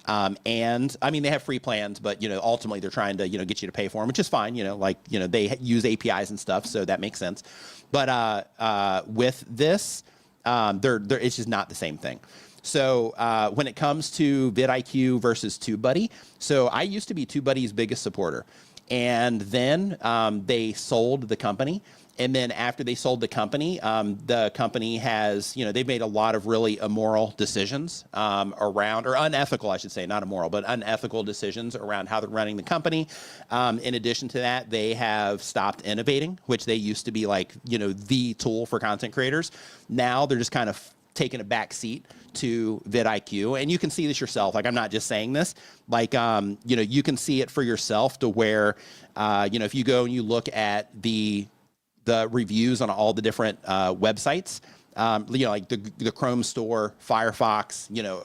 them. And I mean, they have free plans, but, you know, ultimately they're trying to, you know, get you to pay for them, which is fine. You know, like, you know, they use APIs and stuff, so that makes sense. But with this, it's just not the same thing. So when it comes to vidIQ versus TubeBuddy, so I used to be TubeBuddy's biggest supporter, and then they sold the company. And then after they sold the company has, you know, they've made a lot of really immoral decisions around, or unethical, I should say, not immoral, but unethical decisions around how they're running the company. In addition to that, they have stopped innovating, which they used to be like, you know, the tool for content creators. Now they're just kind of taking a back seat to vidIQ, and you can see this yourself. Like, I'm not just saying this, like, you know, you can see it for yourself to where, you know, if you go and you look at the reviews on all the different websites, you know, like the Chrome store, Firefox, you know,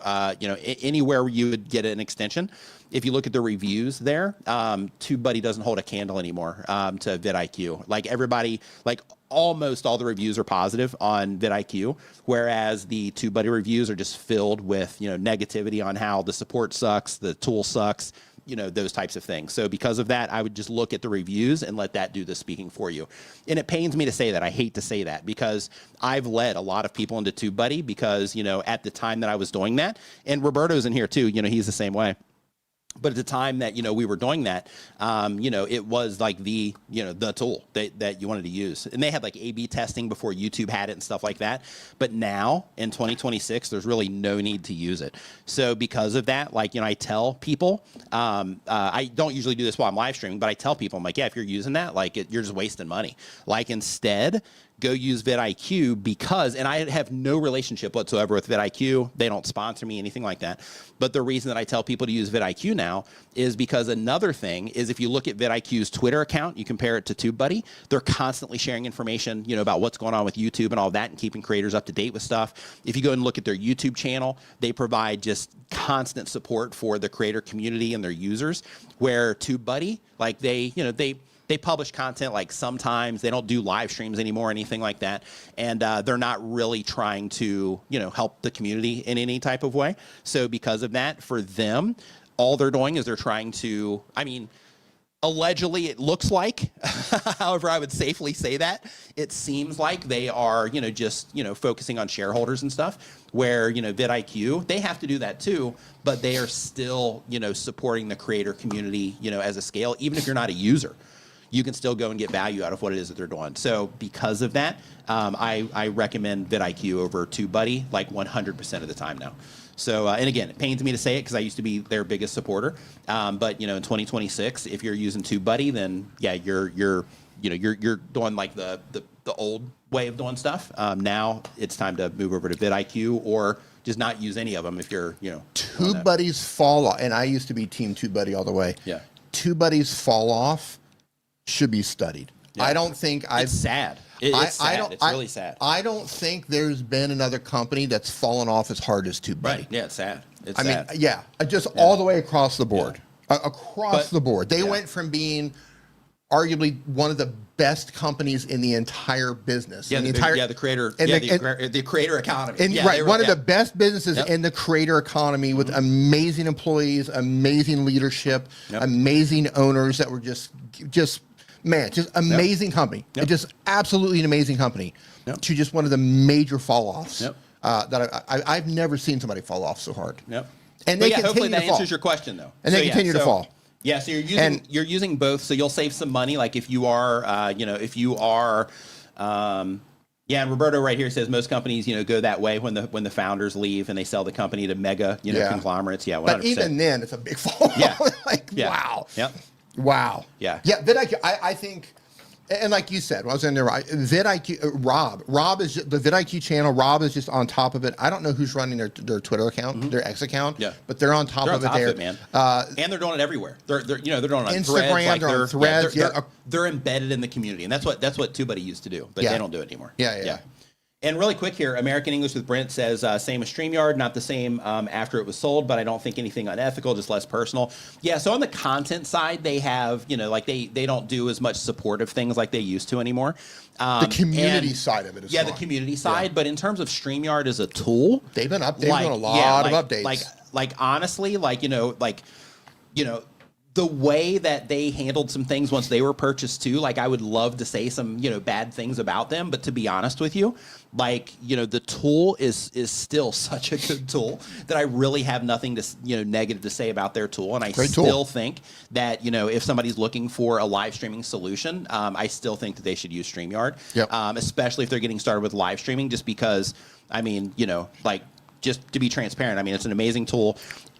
anywhere where you would get an extension. If you look at the reviews there, TubeBuddy doesn't hold a candle anymore to vidIQ. Like, everybody, like almost all the reviews are positive on vidIQ, whereas the TubeBuddy reviews are just filled with, you know, negativity on how the support sucks, the tool sucks, you know, those types of things. So because of that, I would just look at the reviews and let that do the speaking for you. And it pains me to say that. I hate to say that, because I've led a lot of people into TubeBuddy because, you know, at the time that I was doing that, and Roberto's in here too, you know, he's the same way. But at the time that, we were doing that, it was like the tool that you wanted to use. And they had like A/B testing before YouTube had it and stuff like that. But now in 2026, there's really no need to use it. So because of that, I tell people, I don't usually do this while I'm live streaming, but I tell people, I'm like, yeah, if you're using that, you're just wasting money. Instead, go use vidIQ because, and I have no relationship whatsoever with vidIQ. They don't sponsor me, anything like that. But the reason that I tell people to use vidIQ now is because another thing is if you look at vidIQ's Twitter account, you compare it to TubeBuddy, they're constantly sharing information, about what's going on with YouTube and all that and keeping creators up to date with stuff. If you go and look at their YouTube channel, they provide just constant support for the creator community and their users, where TubeBuddy, they publish content sometimes. They don't do live streams anymore, anything like that. And they're not really trying to, help the community in any type of way. So because of that, for them, all they're doing is they're trying to, allegedly it looks like, however I would safely say that, it seems like they are, just, focusing on shareholders and stuff, where, vidIQ, they have to do that too, but they are still, supporting the creator community, as a scale, even if you're not a user. You can still go and get value out of what it is that they're doing. So because of that, I recommend vidIQ over TubeBuddy 100% of the time now. So, and again, it pains me to say it because I used to be their biggest supporter. But in 2026, if you're using TubeBuddy, then yeah, you're doing the old way of doing stuff. Now it's time to move over to vidIQ or just not use any of them if you're TubeBuddy's fall off, and I used to be Team TubeBuddy all the way. Yeah, TubeBuddy's fall off should be studied. Yeah. I don't think it's sad. It's sad. It's really sad. I don't think there's been another company that's fallen off as hard as TubeBuddy. Right. Yeah, it's sad. It's sad. Just all the way across the board. Across the board. They went from being arguably one of the best companies in the entire business. Yeah, the creator, the creator economy. One of the best businesses in the creator economy with amazing employees, amazing leadership, amazing owners that were just amazing company. Just absolutely an amazing company to just one of the major fall-offs that I've never seen somebody fall off so hard. And they continue hopefully that to fall. answers your question, though. And they continue to fall. Yeah, so you're using both, so you'll save some money. If you are, and Roberto right here says most companies, go that way when the founders leave and they sell the company to mega, conglomerates. Yeah, 100%. But even then, it's a big fall. Wow. Yep. Wow. Yeah. Yeah. vidIQ, I think, and like you said, when I was in there, vidIQ, Rob is the vidIQ channel. Rob is just on top of it. I don't know who's running their Twitter account, their X account. Yeah. But they're on top of it there, man. And they're doing it everywhere. They're doing it on Instagram, Threads. They're on Threads. They're embedded in the community, and that's what TubeBuddy used to do, but they don't do it anymore. Yeah. And really quick here, American English with Brent says, same as StreamYard, not the same after it was sold, but I don't think anything unethical, just less personal. Yeah, so on the content side, they have, they don't do as much supportive things like they used to anymore. The community side of it is the community side, but in terms of StreamYard as a tool, they've been doing a lot of updates. Honestly, the way that they handled some things once they were purchased too, I would love to say some, bad things about them, but to be honest with you, the tool is still such a good tool that I really have nothing to, negative to say about their tool. And I still think that, if somebody's looking for a live streaming solution, I still think that they should use StreamYard, especially if they're getting started with live streaming, just because, just to be transparent, it's an amazing tool.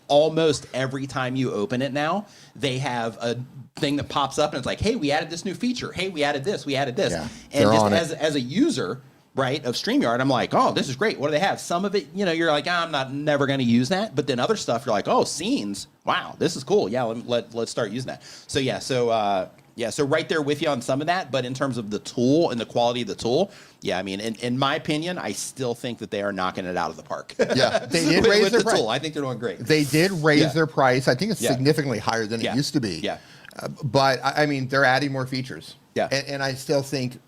Almost every time you open it now, they have a thing that pops up and it's like, hey, we added this new feature. Hey, we added this. We added this. Yeah, and just as a user, right, of StreamYard, I'm like, oh, this is great. What do they have? Some of it, you're like, I'm never going to use that. But then other stuff, you're like, oh, scenes. Wow, this is cool. Yeah, let's start using that. So yeah, so right there with you on some of that. But in terms of the tool and the quality of the tool, yeah, in my opinion, I still think that they are knocking it out of the park. Yeah, they did raise their price. Tool. I think they're doing great. They did raise their price. I think it's significantly higher than it used to be. Yeah. But they're adding more features. Yeah. And I still think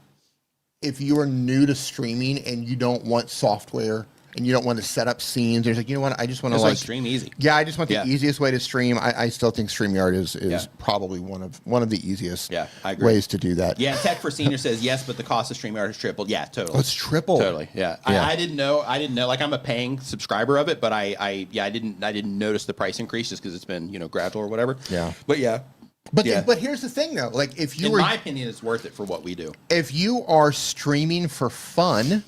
if you are new to streaming and you don't want software and you don't want to set up scenes. There's like, you know what? I just want to Just like wanna stream easy. Yeah, I just want the Yeah. easiest way to stream. I still think StreamYard is Yeah. probably one of the easiest Yeah, I agree. ways to do that. Yeah, Tech for Senior says yes, but the cost of StreamYard has tripled. Yeah, totally. Oh, it's triple. Totally. Yeah. Yeah. I didn't know. Like, I'm a paying subscriber of it, but I didn't notice the price increase just because it's been gradual or whatever. Yeah. But yeah. But Yeah. but here's the thing though, like if you In were my opinion, it's worth it for what we do. if you are streaming for fun,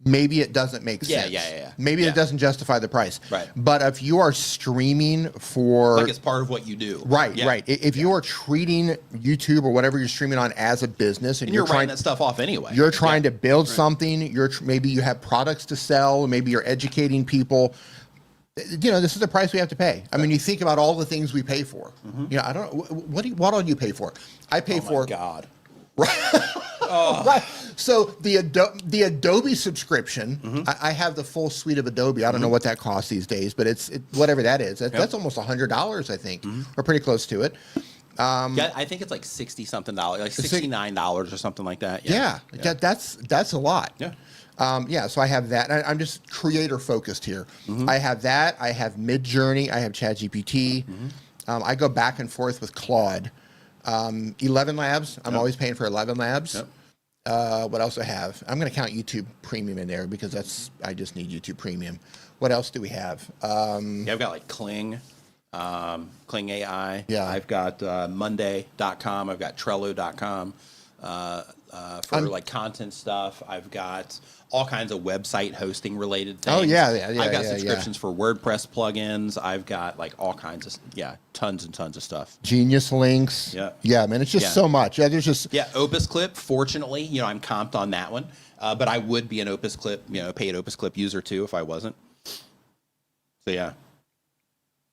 maybe it doesn't make sense. Yeah. Maybe Yeah. it doesn't justify the price. Right. But if you are streaming for Like it's part of what you do. right, Yeah. right. If you are treating YouTube or whatever you're streaming on as a business, and And you're trying writing that stuff off anyway. you're trying to build something, maybe you have products to sell, maybe you're educating people. This is the price we have to pay. I mean, you think about all the things we pay for. I don't know what all you pay for. I pay for God. right. So the Adobe subscription, I have the full suite of Adobe. I don't know what that costs these days, but it's whatever that is. That's almost $100, I think, or pretty close to it. Yeah, I think it's like $60-something, like $69 or something like that. Yeah. That's a lot. Yeah. So I have that. I'm just creator focused here. I have that. I have Midjourney. I have ChatGPT. I go back and forth with Claude. 11 Labs. I'm always paying for 11 Labs. Yep. What else do I have? I'm going to count YouTube Premium in there because I just need YouTube Premium. What else do we have? I've got like Kling AI. Yeah. I've got Monday.com. I've got Trello.com. For like content stuff. I've got all kinds of website hosting related things. Oh, yeah. I've got subscriptions for WordPress plugins. I've got like all kinds of, tons and tons of stuff. Genius Links. Yeah. Yeah, man, it's just so much. Yeah, there's just... Yeah, Opus Clip, fortunately, I'm comped on that one. But I would be an Opus Clip, paid Opus Clip user too if I wasn't. So, yeah.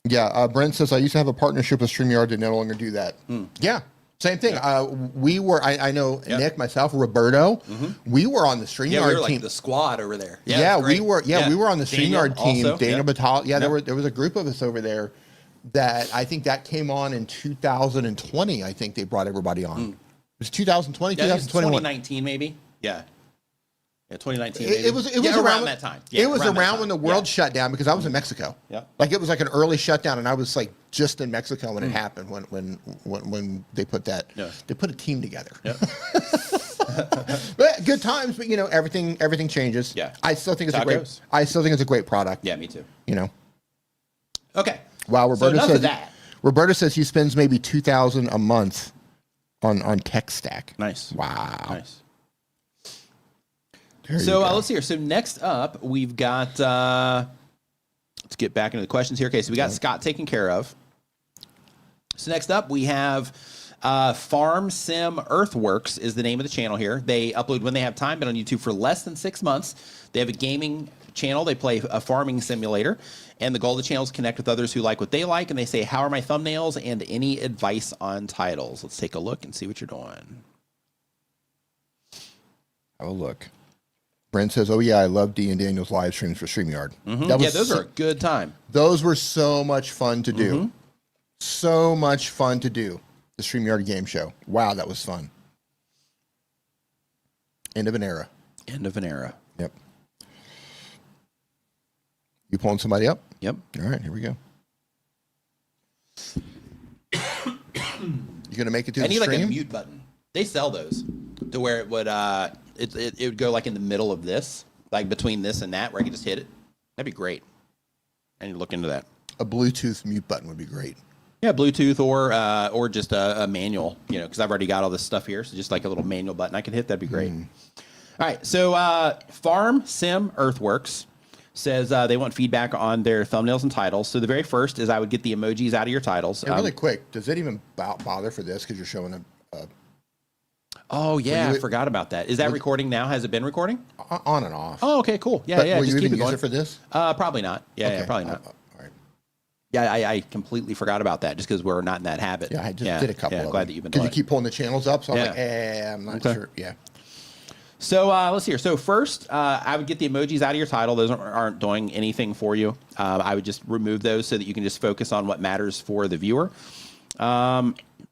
Yeah, Brent says, I used to have a partnership with StreamYard to no longer do that. Yeah, same thing. We were, I know Nick, myself, Roberto, we were on the StreamYard Yeah, we were team. like the squad over there. Yeah, we we were on the Daniel StreamYard team. also, Daniel Batal. Yeah, Yep. there was a group of us over there that I think that came on in 2020. I think they brought everybody on. It was 2020, Yeah, I think it's 2021. 2019 maybe. Yeah. Yeah, 2019 It was around that time. Yeah, it was around that around time. when the world shut down because I was in Mexico. Yeah. Like it was like an early shutdown, and I was like just in Mexico when it happened. When they put that, they put a team together. Yeah. But good times, but everything changes. Yeah. I still think it's That's how it goes. I still think it's a great product. Yeah, me too. Okay. So Wow, Roberta enough says of that. Roberta says he spends maybe $2,000 a month on tech stack. Nice. Wow. Nice. There you So go. let's see here. So next up, we've got, let's get back into the questions here. Okay, so we got Scott taken care of. So next up, we have FarmSim Earthworks is the name of the channel here. They upload when they have time, been on YouTube for less than 6 months. They have a gaming channel. They play a farming simulator. And the goal of the channel is to connect with others who like what they like. And they say, how are my thumbnails and any advice on titles? Let's take a look and see what you're doing. Have a look. Brent says, "Oh yeah, I love D and Daniel's live streams for StreamYard. Those are a good time. Those were so much fun to do. So much fun to do. The StreamYard game show. Wow, that was fun. End of an era. End of an era. Yep. You pulling somebody up? Yep. All right, here we go. You gonna make it to I the need like stream? a mute button. They sell those to where it would it would go like in the middle of this, like between this and that, where I could just hit it. That'd be great. I need to look into that. A Bluetooth mute button would be great. Yeah, Bluetooth or just a manual, because I've already got all this stuff here. So just like a little manual button I could hit, that'd be great. All right, so FarmSim Earthworks says they want feedback on their thumbnails and titles. So the very first is I would get the emojis out of your titles. Hey, really quick, does it even bother for this because you're showing a Oh, yeah, I forgot about that. Is that recording now? Has it been recording? on and off? Oh, okay, cool. Yeah, But yeah, will just you keep even it going. use it for this? Probably not. Yeah, Okay. yeah, probably not. All right. Yeah, I completely forgot about that just because we're not in that habit. Yeah, I just did a couple yeah, of glad them. that you've been Because doing you keep pulling the channels up, so Yeah. I'm like, I'm not Okay. sure. Yeah. So let's see here. So first, I would get the emojis out of your title. Those aren't doing anything for you. I would just remove those so that you can just focus on what matters for the viewer.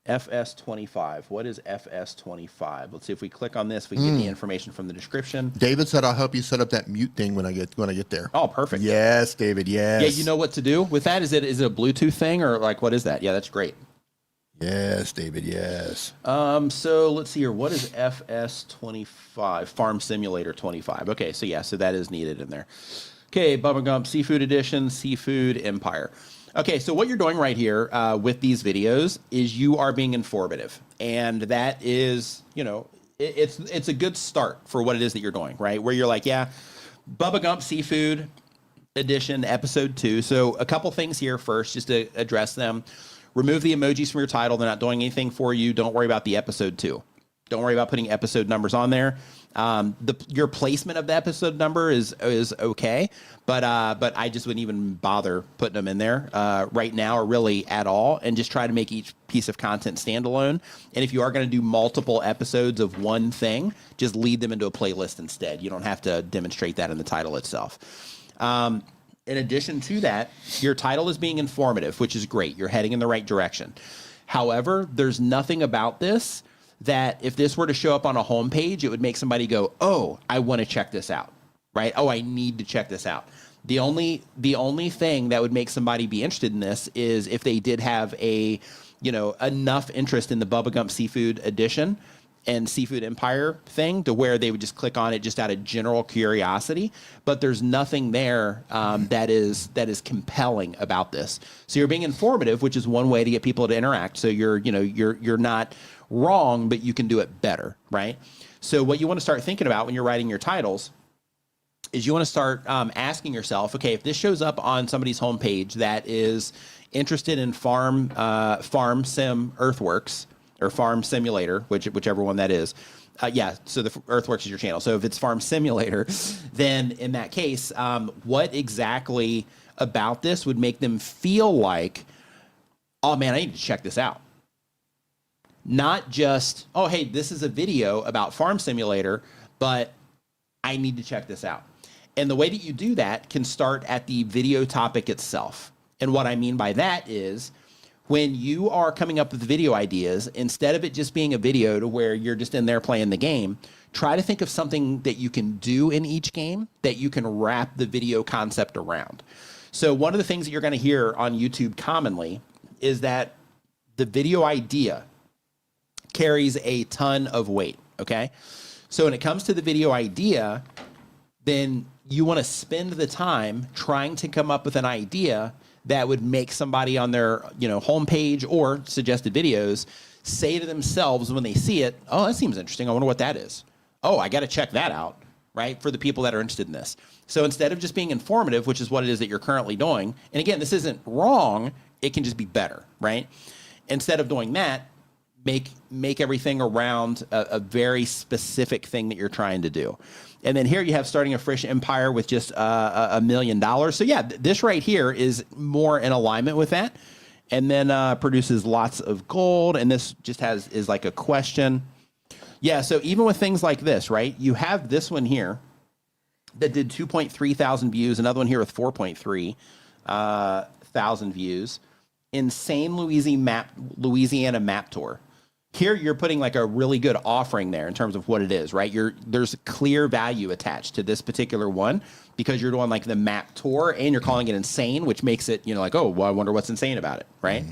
FS25. What is FS25? Let's see if we click on this. We can get the information from the description. David said, "I'll help you set up that mute thing when I get there." Oh, perfect. Yes, David. Yes. Yeah, you know what to do with that? Is it a Bluetooth thing or like what is that? Yeah, that's great. Yes, David. Yes. So let's see here. What is FS25? Farm Simulator 25. Okay, so yeah, so that is needed in there. Okay, Bubba Gump Seafood Edition, Seafood Empire. Okay, so what you're doing right here with these videos is you are being informative, and that is, you know, it's a good start for what it is that you're doing, right? Where you're like, yeah, Bubba Gump Seafood Edition, Episode 2. So a couple things here first, just to address them. Remove the emojis from your title. They're not doing anything for you. Don't worry about the Episode 2. Don't worry about putting episode numbers on there. Your placement of the episode number is okay, but I just wouldn't even bother putting them in there right now or really at all, and just try to make each piece of content standalone. And if you are going to do multiple episodes of one thing, just lead them into a playlist instead. You don't have to demonstrate that in the title itself. In addition to that, your title is being informative, which is great. You're heading in the right direction. However, there's nothing about this that if this were to show up on a homepage, it would make somebody go, oh, I want to check this out, right? Oh, I need to check this out. The only thing that would make somebody be interested in this is if they did have enough interest in the Bubba Gump Seafood Edition and Seafood Empire thing to where they would just click on it just out of general curiosity. But there's nothing there that is compelling about this. So you're being informative, which is one way to get people to interact. So you're not wrong, but you can do it better, right? So what you want to start thinking about when you're writing your titles is you want to start asking yourself, okay, if this shows up on somebody's homepage that is interested in FarmSim Earthworks or Farm Simulator, whichever one that is, so the Earthworks is your channel. So if it's Farm Simulator, then in that case, what exactly about this would make them feel like, oh man, I need to check this out? Not just, oh, hey, this is a video about Farm Simulator, but I need to check this out. And the way that you do that can start at the video topic itself. And what I mean by that is when you are coming up with video ideas, instead of it just being a video to where you're just in there playing the game, try to think of something that you can do in each game that you can wrap the video concept around. So one of the things that you're going to hear on YouTube commonly is that the video idea carries a ton of weight, okay? So when it comes to the video idea, then you want to spend the time trying to come up with an idea that would make somebody on their, homepage or suggested videos say to themselves when they see it, oh, that seems interesting. I wonder what that is. Oh, I got to check that out, right? For the people that are interested in this. So instead of just being informative, which is what it is that you're currently doing, and again, this isn't wrong, it can just be better, right? Instead of doing that, make everything around a very specific thing that you're trying to do. And then here you have starting a fresh empire with just $1 million. So yeah, this right here is more in alignment with that. And then produces lots of gold. And this just is like a question. Yeah, so even with things like this, right? You have this one here that did 2.3 thousand views. Another one here with 4.3 thousand views. Insane Louisiana map tour. Here you're putting like a really good offering there in terms of what it is, right? There's clear value attached to this particular one because you're doing like the map tour and you're calling it insane, which makes it, like, oh, well, I wonder what's insane about it, right?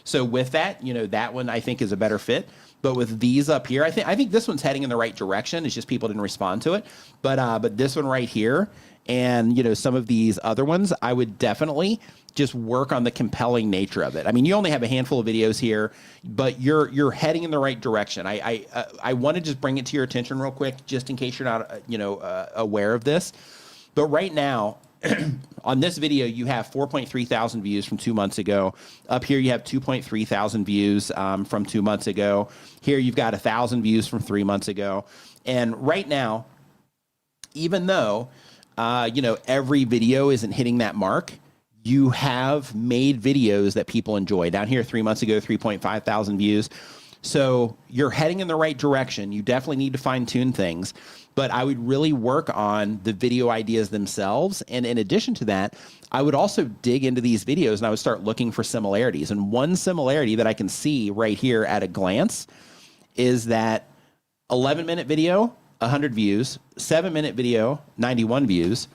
So with that, that one I think is a better fit. But with these up here, I think this one's heading in the right direction. It's just people didn't respond to it. But this one right here and, some of these other ones, I would definitely just work on the compelling nature of it. I mean, you only have a handful of videos here, but you're heading in the right direction. I want to just bring it to your attention real quick, just in case you're not, aware of this. But right now, on this video, you have 4.3 thousand views from 2 months ago. Up here, you have 2.3 thousand views from 2 months ago. Here, you've got 1,000 views from 3 months ago. And right now, even though, every video isn't hitting that mark, you have made videos that people enjoy. Down here, 3 months ago, 3.5 thousand views. So you're heading in the right direction. You definitely need to fine tune things, but I would really work on the video ideas themselves. And in addition to that, I would also dig into these videos and I would start looking for similarities. And one similarity that I can see right here at a glance is that 11-minute video, 100 views, 7-minute video, 91 views,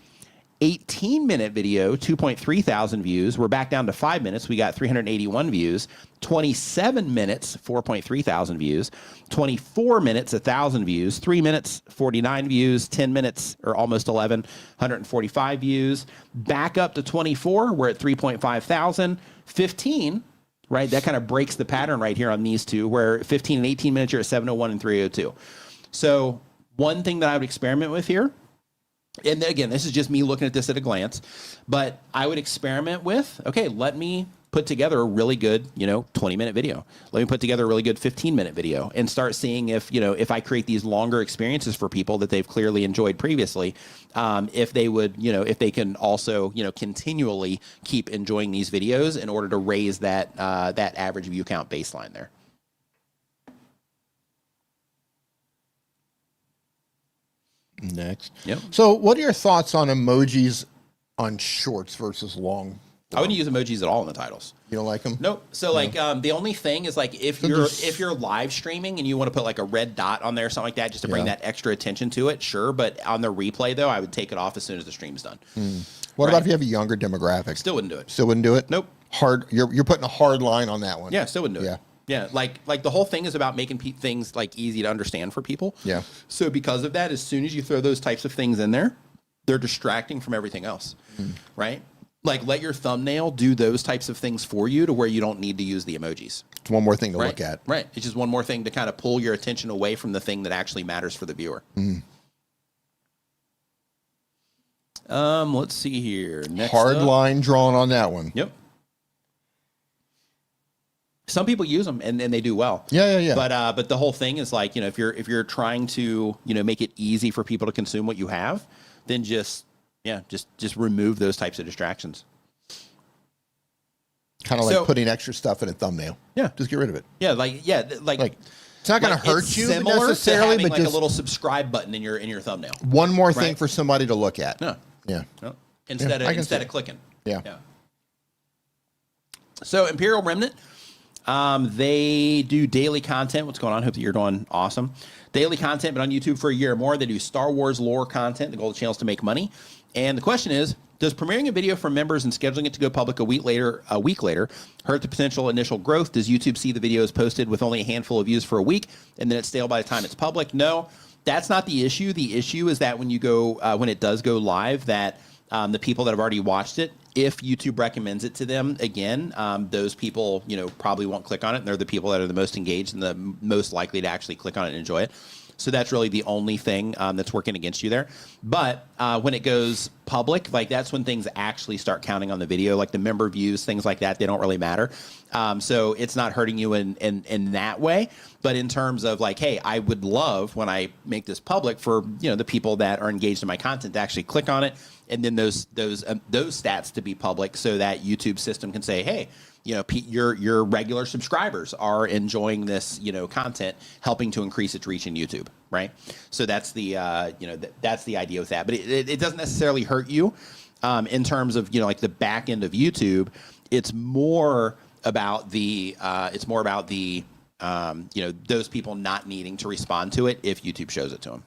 18-minute video, 2.3 thousand views. We're back down to 5 minutes. We got 381 views. 27 minutes, 4.3 thousand views. 24 minutes, 1,000 views. 3 minutes, 49 views. 10 minutes, or almost 11, 145 views. Back up to 24, we're at 3.5 thousand. 15, right? That kind of breaks the pattern right here on these two, where 15 and 18 minutes, you're at 701 and 302. So one thing that I would experiment with here, and again, this is just me looking at this at a glance, but I would experiment with, okay, let me put together a really good, 20-minute video. Let me put together a really good 15-minute video and start seeing if, if I create these longer experiences for people that they've clearly enjoyed previously, if they would, if they can also, continually keep enjoying these videos in order to raise that, that average view count baseline there. Next. Yep. So what are your thoughts on emojis on shorts versus long? I wouldn't use emojis at all in the titles. You don't like them? Nope. So like the only thing is like if you're live streaming and you want to put like a red dot on there or something like that just to bring that extra attention to it, sure. But on the replay though, I would take it off as soon as the stream's done. What about if you have a younger demographic? Still wouldn't do it. Still wouldn't do it? Nope. Hard. You're putting a hard line on that one. Yeah, still wouldn't do it. Yeah, like the whole thing is about making things like easy to understand for people. Yeah. So because of that, as soon as you throw those types of things in there, they're distracting from everything else, right? Like let your thumbnail do those types of things for you to where you don't need to use the emojis. It's one more thing to look at. Right. It's just one more thing to kind of pull your attention away from the thing that actually matters for the viewer. Let's see here. Next hard up. line drawn on that one. Yep. Some people use them and they do well. Yeah. But the whole thing is like, if you're trying to, make it easy for people to consume what you have, then just remove those types of distractions. Kind of like putting extra stuff in a thumbnail. Yeah. Just get rid of it. Yeah. Like it's not going to hurt you similar necessarily, to having but like just a little subscribe button in your thumbnail. One more thing for somebody to look at. No. Yeah. No. Instead of clicking. Yeah. So Imperial Remnant, they do daily content. What's going on? Hope that you're doing awesome. Daily content, but on YouTube for a year or more. They do Star Wars lore content. The goal of the channel is to make money. And the question is, does premiering a video for members and scheduling it to go public a week later hurt the potential initial growth? Does YouTube see the videos posted with only a handful of views for a week and then it's stale by the time it's public? No, that's not the issue. The issue is that when you go, when it does go live, that the people that have already watched it, if YouTube recommends it to them again, those people, probably won't click on it. And they're the people that are the most engaged and the most likely to actually click on it and enjoy it. So that's really the only thing that's working against you there. But when it goes public, like that's when things actually start counting on the video, like the member views, things like that, they don't really matter. So it's not hurting you in that way. But in terms of like, hey, I would love when I make this public for, the people that are engaged in my content to actually click on it. And then those stats to be public so that YouTube system can say, hey, your regular subscribers are enjoying this, content, helping to increase its reach in YouTube, right? So that's the, that's the idea with that. But it doesn't necessarily hurt you in terms of, like the back end of YouTube. It's more about the, those people not needing to respond to it if YouTube shows it to them.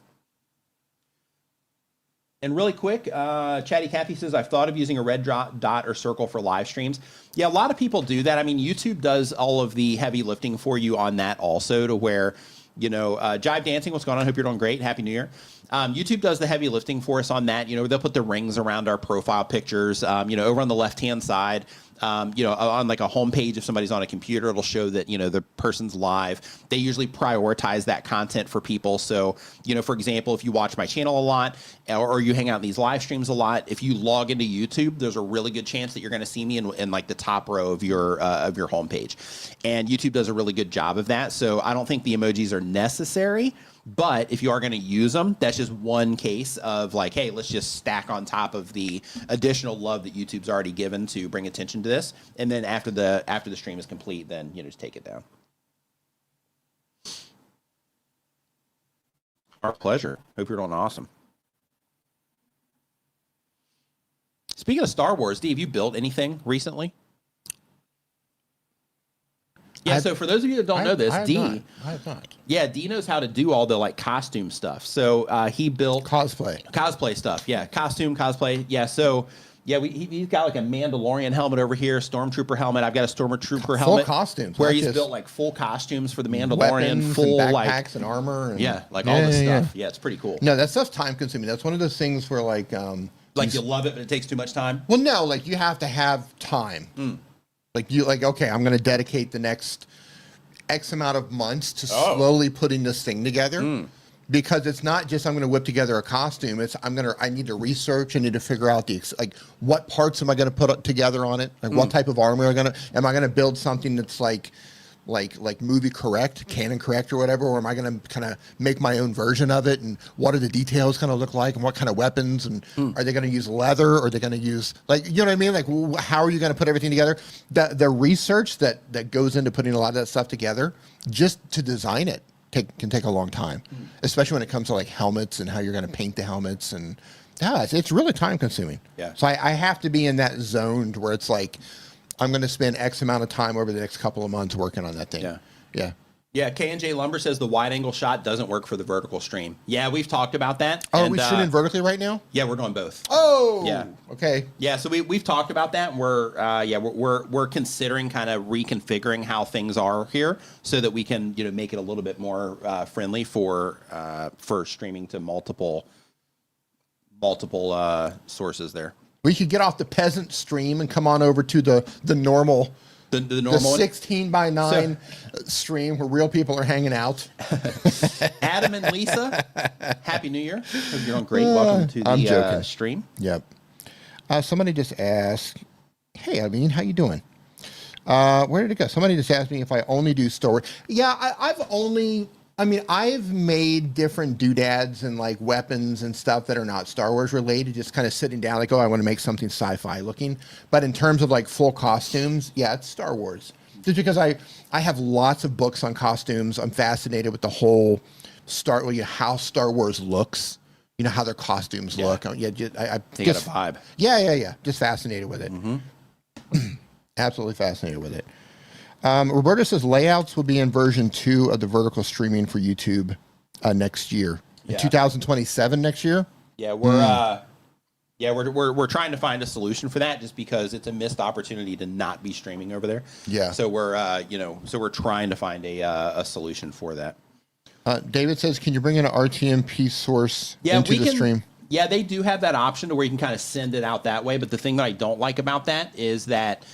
And really quick, Chatty Cathy says, I've thought of using a red dot or circle for live streams. Yeah, a lot of people do that. I mean, YouTube does all of the heavy lifting for you on that also to where, Jive Dancing, what's going on? Hope you're doing great. Happy New Year. YouTube does the heavy lifting for us on that. They'll put the rings around our profile pictures, over on the left-hand side. On like a home page, if somebody's on a computer, it'll show that, the person's live. They usually prioritize that content for people. So, for example, if you watch my channel a lot or you hang out in these live streams a lot, if you log into YouTube, there's a really good chance that you're going to see me in like the top row of your home page. And YouTube does a really good job of that. So I don't think the emojis are necessary. But if you are going to use them, that's just one case of like, hey, let's just stack on top of the additional love that YouTube's already given to bring attention to this. And then after the stream is complete, then just take it down. Our pleasure. Hope you're doing awesome. Speaking of Star Wars, Dee, have you built anything recently? Yeah, so for those of you that don't know this, Dee, I have not. Yeah, Dee knows how to do all the like costume stuff. So he built cosplay stuff. Yeah, costume cosplay. Yeah, so yeah, he's got like a Mandalorian helmet over here, Stormtrooper helmet. I've got a Stormtrooper helmet. Full costumes. Where he's built like full costumes for the Mandalorian, weapons full and like backpacks and armor. And, yeah, like all this stuff. Yeah, it's pretty cool. No, that stuff's time consuming. That's one of those things where like you love it, but it takes too much time. Well, no, like you have to have time. Like okay, I'm going to dedicate the next X amount of months to slowly putting this thing together. Because it's not just I'm going to whip together a costume. It's I need to research. I need to figure out like what parts am I going to put together on it? Like what type of armor am I going to build something that's like movie correct, canon correct or whatever, or am I going to kind of make my own version of it? And what are the details going to look like, and what kind of weapons? And are they going to use leather? Or are they going to use you know what I mean? Like how are you going to put everything together? The research that goes into putting a lot of that stuff together just to design it can take a long time, especially when it comes to like helmets and how you're going to paint the helmets. And it's really time consuming. Yeah. So I have to be in that zone where it's like, I'm going to spend X amount of time over the next couple of months working on that thing. Yeah. Yeah. Yeah. K&J Lumber says the wide angle shot doesn't work for the vertical stream. Yeah. We've talked about that. Oh, are we shooting vertically right now? Yeah. We're doing both. Oh, yeah. Okay. Yeah. So we've talked about that. We're considering kind of reconfiguring how things are here so that we can, make it a little bit more friendly for streaming to multiple sources there. We could get off the peasant stream and come on over to the normal, the normal 16 by 9 stream where real people are hanging out. Adam and Lisa, Happy New Year. Hope you're doing great. Welcome to the stream. Yep. Somebody just asked, "Hey, Aline, how you doing?" Where did it go? Somebody just asked me if I only do story. Yeah, I've made different doodads and like weapons and stuff that are not Star Wars related, just kind of sitting down like, I want to make something sci-fi looking. But in terms of like full costumes, yeah, it's Star Wars. Just because I have lots of books on costumes. I'm fascinated with the whole how Star Wars looks, how their costumes look. I just got a vibe. Yeah. Just fascinated with it. Absolutely fascinated with it. Roberto says layouts will be in version 2 of the vertical streaming for YouTube next year. In 2027 next year? Yeah, we're trying to find a solution for that just because it's a missed opportunity to not be streaming over there. Yeah. So we're trying to find a solution for that. David says, can you bring in an RTMP source into the stream? Yeah, they do have that option to where you can kind of send it out that way. But the thing that I don't like about that is that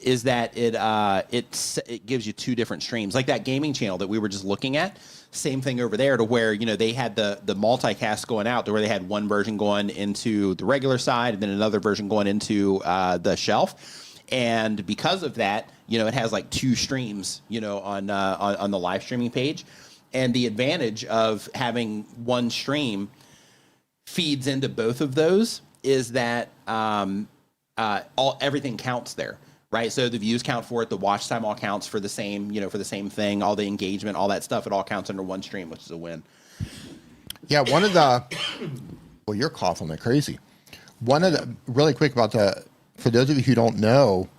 it gives you 2 different streams, like that gaming channel that we were just looking at. Same thing over there, to where they had the multicast going out, to where they had one version going into the regular side and then another version going into the shelf. And because of that, it has like 2 streams, on the live streaming page. And the advantage of having one stream feeds into both of those is that everything counts there. Right, so the views count for it, the watch time all counts for the same, for the same thing, all the engagement, all that stuff, it all counts under one stream, which is a win. Yeah, well, you're coughing like crazy. Really quick for those of you who don't know,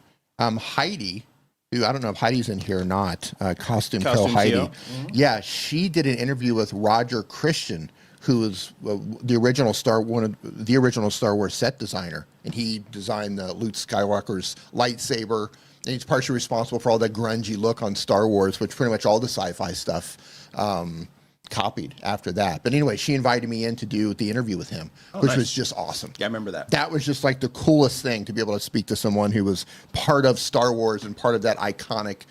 Heidi, who I don't know if Heidi's in here or not, Costume Co. Heidi. Yeah, she did an interview with Roger Christian, who was the original Star Wars set designer, and he designed Luke Skywalker's lightsaber, and he's partially responsible for all that grungy look on Star Wars, which pretty much all the sci-fi stuff copied after that. But anyway, she invited me in to do the interview with him, which was just awesome. Yeah, I remember that. That was just like the coolest thing, to be able to speak to someone who was part of Star Wars and part of that iconic,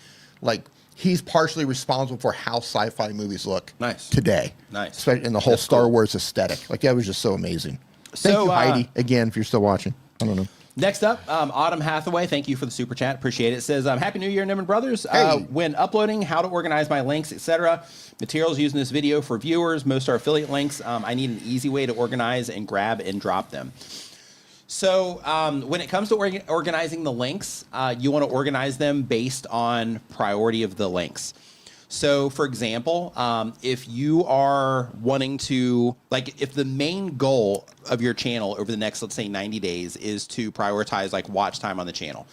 he's partially responsible for how sci-fi movies look today. Nice. Especially in the whole Star Wars aesthetic. That was just so amazing. Thank you, Heidi, again, if you're still watching. I don't know. Next up, Autumn Hathaway, thank you for the super chat. Appreciate it. It says, Happy New Year, Nimmin Brothers. Hey. When uploading, how to organize my links, etc. Materials using this video for viewers. Most are affiliate links. I need an easy way to organize and grab and drop them. So when it comes to organizing the links, you want to organize them based on priority of the links. So, for example, if you are wanting to, like, if the main goal of your channel over the next, let's say, 90 days is to prioritize, like, watch time on the channel,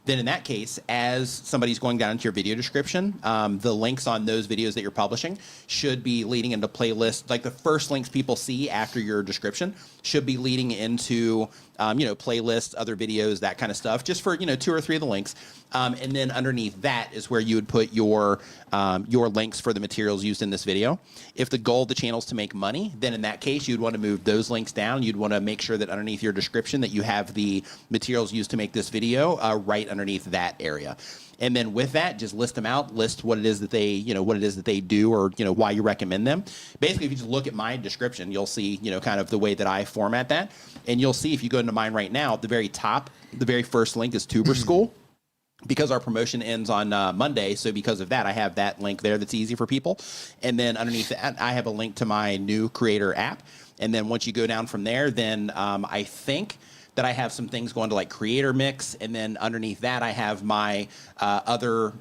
then in that case, as somebody's going down into your video description, the links on those videos that you're publishing should be leading into playlists. Like the first links people see after your description should be leading into, playlists, other videos, that kind of stuff, just for, 2 or 3 of the links. And then underneath that is where you would put your links for the materials used in this video. If the goal of the channel is to make money, then in that case, you'd want to move those links down. You'd want to make sure that underneath your description that you have the materials used to make this video right underneath that area. And then with that, just list them out, list what it is that they, do, or, why you recommend them. Basically, if you just look at my description, you'll see, kind of the way that I format that. And you'll see if you go into mine right now, at the very top, the very first link is TuberSchool. Because our promotion ends on Monday, so because of that, I have that link there that's easy for people. And then underneath that, I have a link to my new creator app. And then once you go down from there, then I think that I have some things going to like Creator Mix, and then underneath that I have my other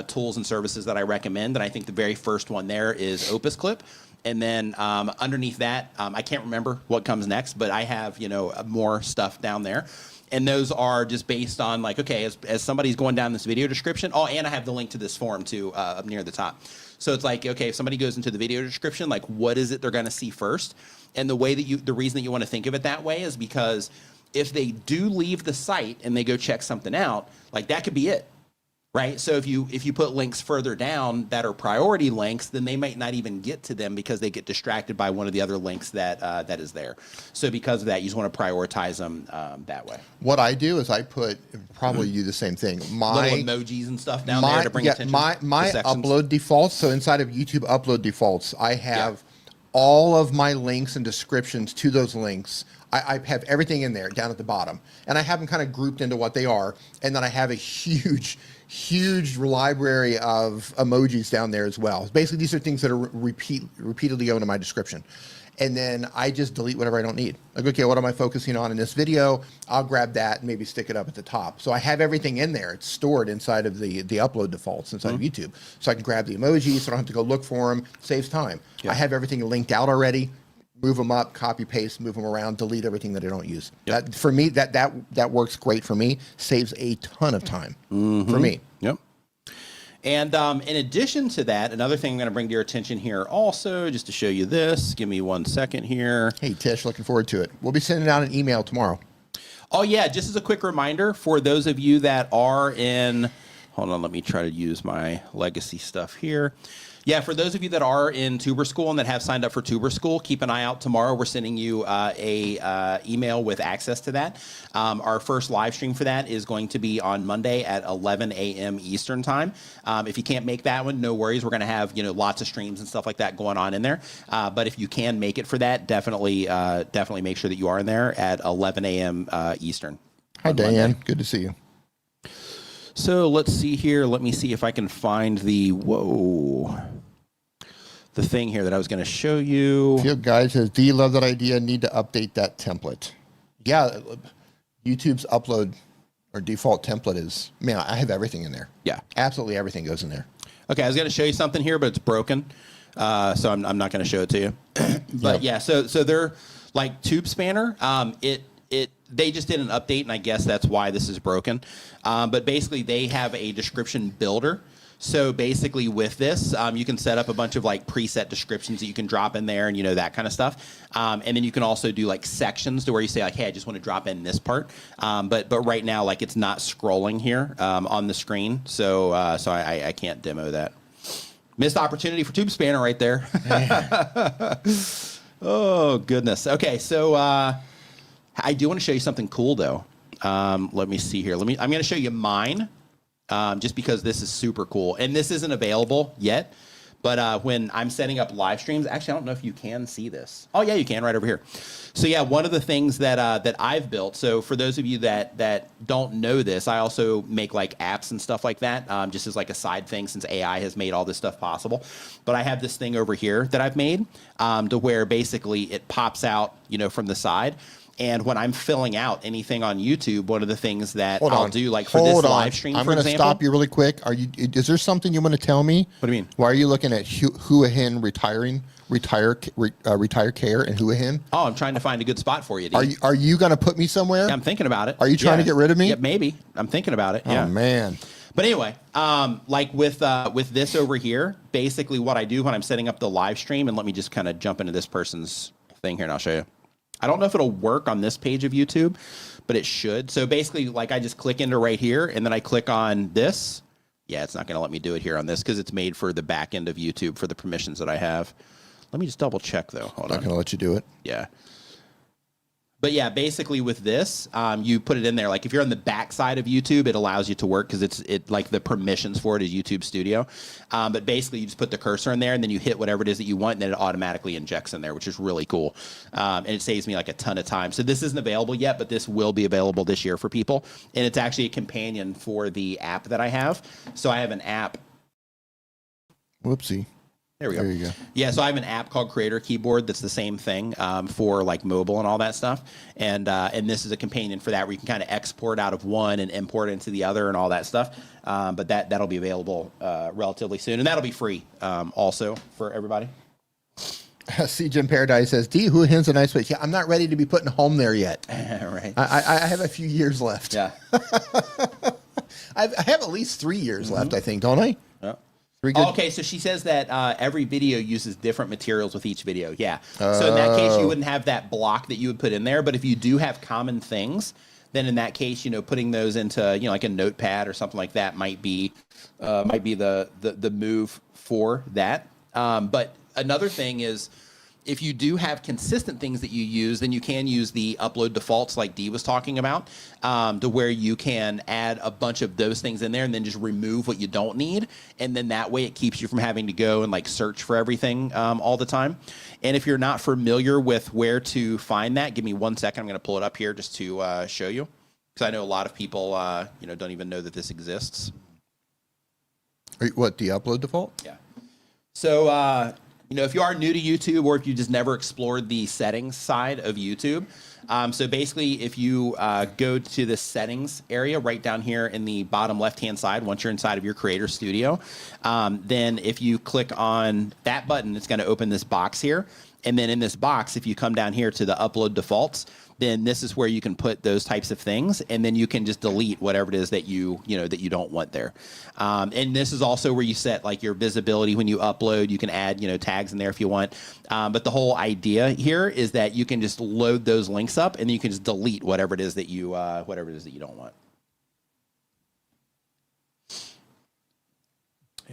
tools and services that I recommend. And I think the very first one there is Opus Clip. And then underneath that, I can't remember what comes next, but I have more stuff down there. And those are just based on like, okay, as somebody's going down this video description. Oh, and I have the link to this forum too up near the top. So it's like, okay, if somebody goes into the video description, like what is it they're going to see first? And the reason that you want to think of it that way is because if they do leave the site and they go check something out, like that could be it, right? So if you put links further down that are priority links, then they might not even get to them because they get distracted by one of the other links that is there. So because of that, you just want to prioritize them that way. What I do is I put, probably do the same thing. Little emojis and stuff down there to bring attention. My to sections. upload defaults, so inside of YouTube upload defaults, I have all of my links and descriptions to those links. I have everything in there down at the bottom, and I have them kind of grouped into what they are. And then I have a huge library of emojis down there as well. Basically, these are things that are repeatedly go into my description. And then I just delete whatever I don't need. Like, okay, what am I focusing on in this video? I'll grab that and maybe stick it up at the top. So I have everything in there. It's stored inside of the upload defaults inside of YouTube. So I can grab the emojis, so I don't have to go look for them. Saves time. Yeah. I have everything linked out already. Move them up, copy, paste, move them around, delete everything that I don't use. Yep. That, for me, that works great for me. Saves a ton of time for me. Yep. And in addition to that, another thing I'm going to bring to your attention here also, just to show you this. Give me 1 second here. Hey, Tish, looking forward to it. We'll be sending out an email tomorrow. Oh, yeah. Just as a quick reminder for those of you that are in, hold on, let me try to use my legacy stuff here. Yeah, for those of you that are in TuberSchool and that have signed up for TuberSchool, keep an eye out tomorrow. We're sending you a email with access to that. Our first live stream for that is going to be on Monday at 11 a.m. Eastern time. If you can't make that one, no worries. We're going to have lots of streams and stuff like that going on in there. But if you can make it for that, definitely make sure that you are in there at 11 a.m. Eastern. Hi, Diane. Monday. Good to see you. So let's see here. Let me see if I can find the thing here that I was going to show you. Field Guide says, do you love that idea? Need to update that template. Yeah, YouTube's upload or default template is, man, I have everything in there. Yeah. Absolutely everything goes in there. Okay, I was going to show you something here, but it's broken. So I'm not going to show it to you. But yeah, so they're like Tube Spanner. They just did an update, and I guess that's why this is broken. But basically, they have a description builder. So basically, with this, you can set up a bunch of like preset descriptions that you can drop in there, and that kind of stuff. And then you can also do like sections to where you say like, hey, I just want to drop in this part. But right now, like it's not scrolling here on the screen, so I can't demo that. Missed opportunity for Tube Spanner right there. Oh goodness. Okay, so. I do want to show you something cool, though. Let me see here. I'm going to show you mine, just because this is super cool. And this isn't available yet, but when I'm setting up live streams, actually, I don't know if you can see this. Oh, yeah, you can right over here. So, yeah, one of the things that I've built, so for those of you that don't know this, I also make, like, apps and stuff like that, just as, like, a side thing since AI has made all this stuff possible. But I have this thing over here that I've made to where basically it pops out, from the side. And when I'm filling out anything on YouTube, one of the things that Hold I'll on. do, like for Hold this on. live stream, I'm for going to example. stop you really quick. Is there something you want to tell me? What do you mean? Why are you looking at Houahin retire care and Houahin? Oh, I'm trying to find a good spot for you, D. Are you going to put me somewhere? I'm thinking about it. Are you trying to get rid of me? Yeah, maybe. I'm thinking about it. Yeah. Oh man. But anyway, like with this over here, basically what I do when I'm setting up the live stream, and let me just kind of jump into this person's thing here and I'll show you. I don't know if it'll work on this page of YouTube, but it should. So basically, like I just click into right here and then I click on this. Yeah, it's not going to let me do it here on this because it's made for the back end of YouTube for the permissions that I have. Let me just double check though. Hold on. Not going to let you do it. Yeah. But yeah, basically with this, you put it in there. Like if you're on the back side of YouTube, it allows you to work because it like the permissions for it is YouTube Studio. But basically, you just put the cursor in there and then you hit whatever it is that you want, and then it automatically injects in there, which is really cool. And it saves me like a ton of time. So this isn't available yet, but this will be available this year for people. And it's actually a companion for the app that I have. So I have an app. Whoopsie. There we go. There you go. Yeah, so I have an app called Creator Keyboard that's the same thing for like mobile and all that stuff. And this is a companion for that where you can kind of export out of one and import into the other and all that stuff. But that'll be available relatively soon. And that'll be free also for everybody. See, Jim Paradise says, D, Houahin's a nice place. Yeah, I'm not ready to be putting home there yet. Right. I have a few years left. Yeah. I have at least 3 years left, I think, don't I? Yeah. Good? Okay, so she says that every video uses different materials with each video. Yeah. So in that case, you wouldn't have that block that you would put in there. But if you do have common things, then in that case, putting those into, like a notepad or something like that might be the move for that. But another thing is, if you do have consistent things that you use, then you can use the upload defaults like Dee was talking about, to where you can add a bunch of those things in there and then just remove what you don't need. And then that way it keeps you from having to go and like search for everything all the time. And if you're not familiar with where to find that, give me 1 second. I'm going to pull it up here just to show you. Because I know a lot of people, don't even know that this exists. What, the upload default? Yeah. So, if you are new to YouTube or if you just never explored the settings side of YouTube, so basically if you go to the settings area right down here in the bottom left-hand side, once you're inside of your Creator Studio, then if you click on that button, it's going to open this box here. And then in this box, if you come down here to the upload defaults, then this is where you can put those types of things, and then you can just delete whatever it is that you don't want there. And this is also where you set like your visibility when you upload. You can add tags in there if you want. But the whole idea here is that you can just load those links up, and then you can just delete whatever it is that you don't want.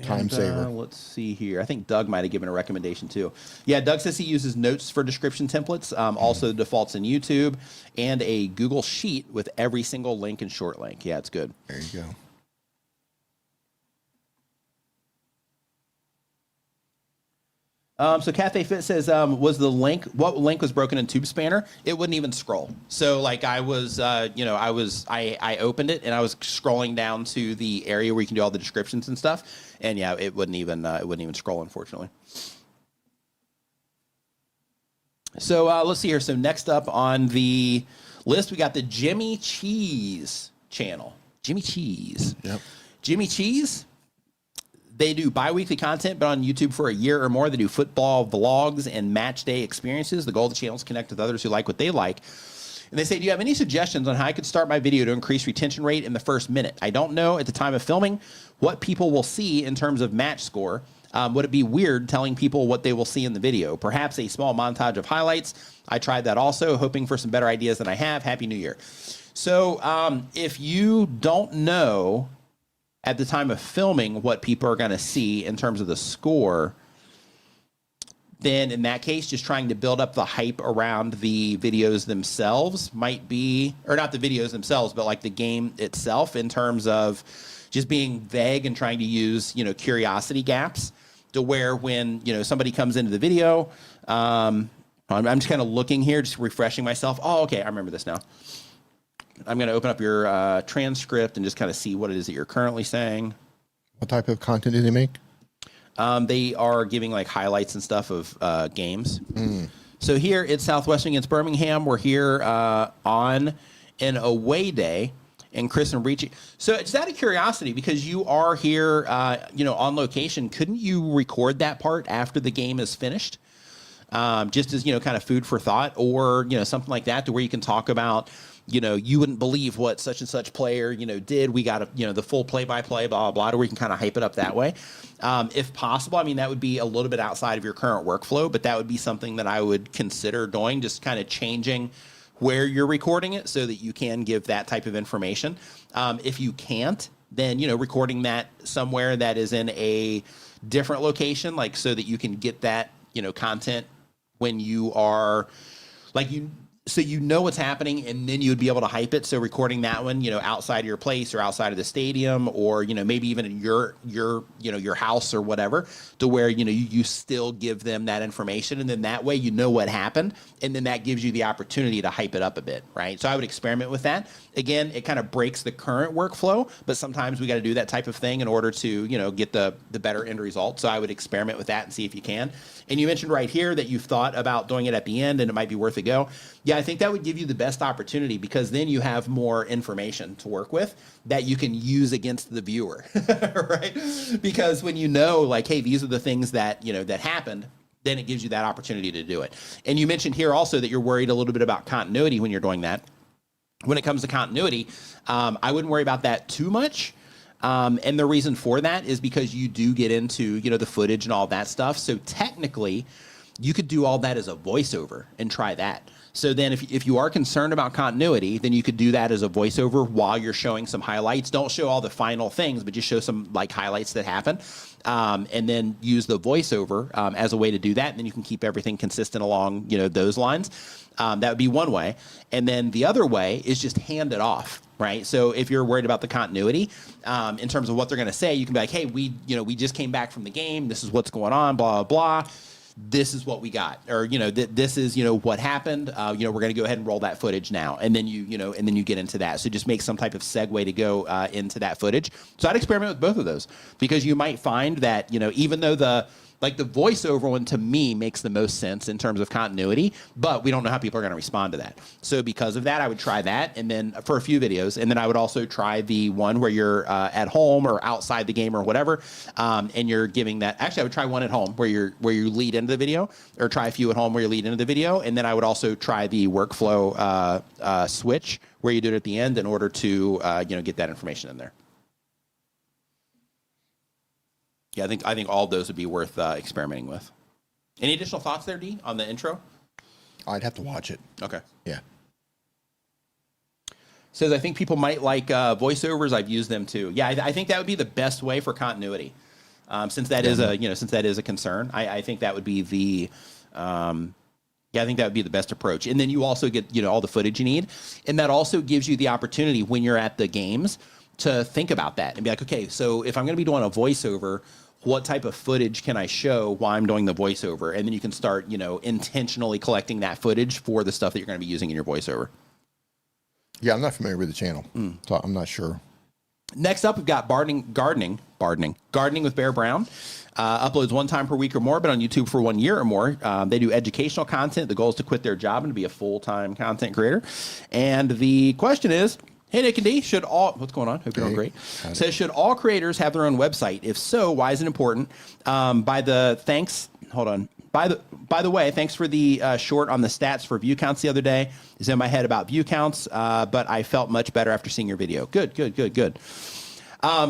Time saver. Let's see here. I think Doug might have given a recommendation too. Yeah, Doug says he uses Notes for description templates, also the defaults in YouTube, and a Google Sheet with every single link and short link. Yeah, it's good. There you go. So Cafe Fit says, what link was broken in TubeSpanner? It wouldn't even scroll. So like I opened it and I was scrolling down to the area where you can do all the descriptions and stuff. And yeah, it wouldn't even scroll, unfortunately. So let's see here. So next up on the list, we got the Jimmy Cheese channel. Jimmy Cheese. Yep. Jimmy Cheese. They do bi-weekly content, but on YouTube for a year or more. They do football vlogs and match day experiences. The goal of the channel is to connect with others who like what they like. And they say, do you have any suggestions on how I could start my video to increase retention rate in the first minute? I don't know at the time of filming what people will see in terms of match score. Would it be weird telling people what they will see in the video? Perhaps a small montage of highlights. I tried that also, hoping for some better ideas than I have. Happy New Year. So if you don't know at the time of filming what people are going to see in terms of the score, then in that case, just trying to build up the hype around the videos themselves might be, or not the videos themselves, but like the game itself, in terms of just being vague and trying to use, curiosity gaps to where when, somebody comes into the video, I'm just kind of looking here, just refreshing myself. Oh, okay, I remember this now. I'm going to open up your transcript and just kind of see what it is that you're currently saying. What type of content do they make? They are giving like highlights and stuff of games. So here it's Southwestern against Birmingham. We're here on an away day. And Chris and Ricci. So just out of curiosity, because you are here, on location, couldn't you record that part after the game is finished? Just as, kind of food for thought, or, something like that, to where you can talk about, you wouldn't believe what such and such player, did. We got the full play-by-play, blah, blah, blah, to where you can kind of hype it up that way. If possible, I mean, that would be a little bit outside of your current workflow, but that would be something that I would consider doing, just kind of changing where you're recording it so that you can give that type of information. If you can't, then, recording that somewhere that is in a different location, like so that you can get that, content when you are so what's happening, and then you would be able to hype it. So recording that one, outside of your place or outside of the stadium, or, maybe even in your house or whatever, to where, you still give them that information. And then that way, what happened. And then that gives you the opportunity to hype it up a bit, right? So I would experiment with that. Again, it kind of breaks the current workflow, but sometimes we got to do that type of thing in order to, get the better end result. So I would experiment with that and see if you can. And you mentioned right here that you've thought about doing it at the end and it might be worth a go. Yeah, I think that would give you the best opportunity, because then you have more information to work with that you can use against the viewer, right? Because when hey, these are the things that, that happened, then it gives you that opportunity to do it. And you mentioned here also that you're worried a little bit about continuity when you're doing that. When it comes to continuity, I wouldn't worry about that too much. And the reason for that is because you do get into, the footage and all that stuff. So technically, you could do all that as a voiceover and try that. So then if you are concerned about continuity, then you could do that as a voiceover while you're showing some highlights. Don't show all the final things, but just show some highlights that happen. And then use the voiceover as a way to do that. And then you can keep everything consistent along, those lines. That would be one way. And then the other way is just hand it off, right? So if you're worried about the continuity, in terms of what they're going to say, you can be like, hey, we just came back from the game. This is what's going on, blah, blah, blah. This is what we got, or, this is, what happened. We're going to go ahead and roll that footage now. And then you get into that. So just make some type of segue to go into that footage. So I'd experiment with both of those, because you might find that, even though the voiceover one to me makes the most sense in terms of continuity, but we don't know how people are going to respond to that. So because of that, I would try that, and then for a few videos, and then I would also try the one where you're at home or outside the game or whatever, and you're giving that. Actually, I would try one at home where you lead into the video, or try a few at home where you lead into the video, and then I would also try the workflow switch where you do it at the end in order to get that information in there. Yeah, I think all of those would be worth experimenting with. Any additional thoughts there, D, on the intro? I'd have to watch it. Okay. Yeah. Says, I think people might like voiceovers. I've used them too. Yeah, I think that would be the best way for continuity, since that is a concern. I think that would be the I think that would be the best approach. And then you also get all the footage you need, and that also gives you the opportunity when you're at the games to think about that and be like, okay, so if I'm going to be doing a voiceover, what type of footage can I show while I'm doing the voiceover? And then you can start, intentionally collecting that footage for the stuff that you're going to be using in your voiceover. Yeah, I'm not familiar with the channel, so I'm not sure. Next up, we've got gardening with Bear Brown. Uploads one time per week or more, but on YouTube for 1 year or more. They do educational content. The goal is to quit their job and to be a full-time content creator. And the question is, hey, Nick and D, what's going on? Hope you're doing great. Says, should all creators have their own website? If so, why is it important? By the way, thanks for the short on the stats for view counts the other day. It's in my head about view counts, but I felt much better after seeing your video. Good.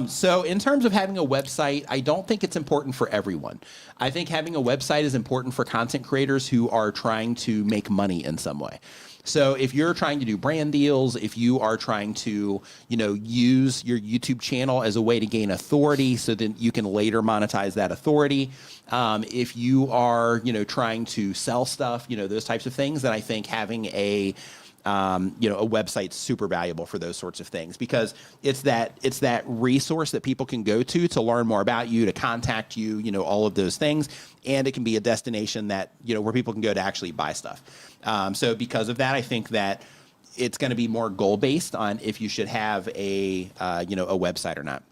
So in terms of having a website, I don't think it's important for everyone. I think having a website is important for content creators who are trying to make money in some way. So if you're trying to do brand deals, if you are trying to, use your YouTube channel as a way to gain authority so that you can later monetize that authority, if you are, trying to sell stuff, those types of things, then I think having a website's super valuable for those sorts of things, because it's that resource that people can go to learn more about you, to contact you, all of those things. And it can be a destination that, where people can go to actually buy stuff. So because of that, I think that it's going to be more goal-based on if you should have a website or not.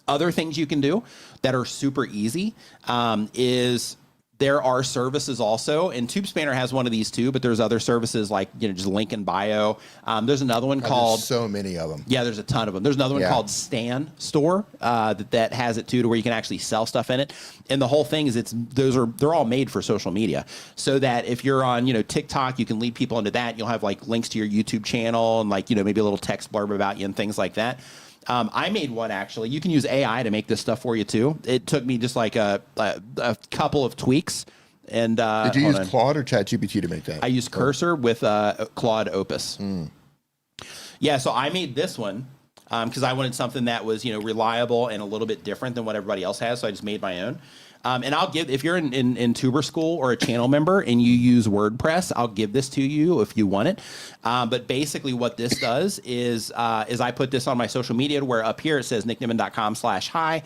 Other things you can do that are super easy is there are services also, and TubeSpanner has one of these too, but there's other services like, just link in bio. There's another one called... There's so many of them. Yeah, there's a ton of them. There's another one called Stan Store that has it too, to where you can actually sell stuff in it. And the whole thing is they're all made for social media, so that if you're on TikTok, you can lead people into that. You'll have like links to your YouTube channel and like maybe a little text blurb about you and things like that. I made one, actually. You can use AI to make this stuff for you, too. It took me just like a couple of tweaks. And did you use Claude or ChatGPT to make that? I used Cursor with Claude Opus. Yeah, so I made this one because I wanted something that was reliable and a little bit different than what everybody else has, so I just made my own. And I'll give, if you're in TuberSchool or a channel member and you use WordPress, I'll give this to you if you want it. But basically what this does is I put this on my social media, where up here it says nickniman.com/hi.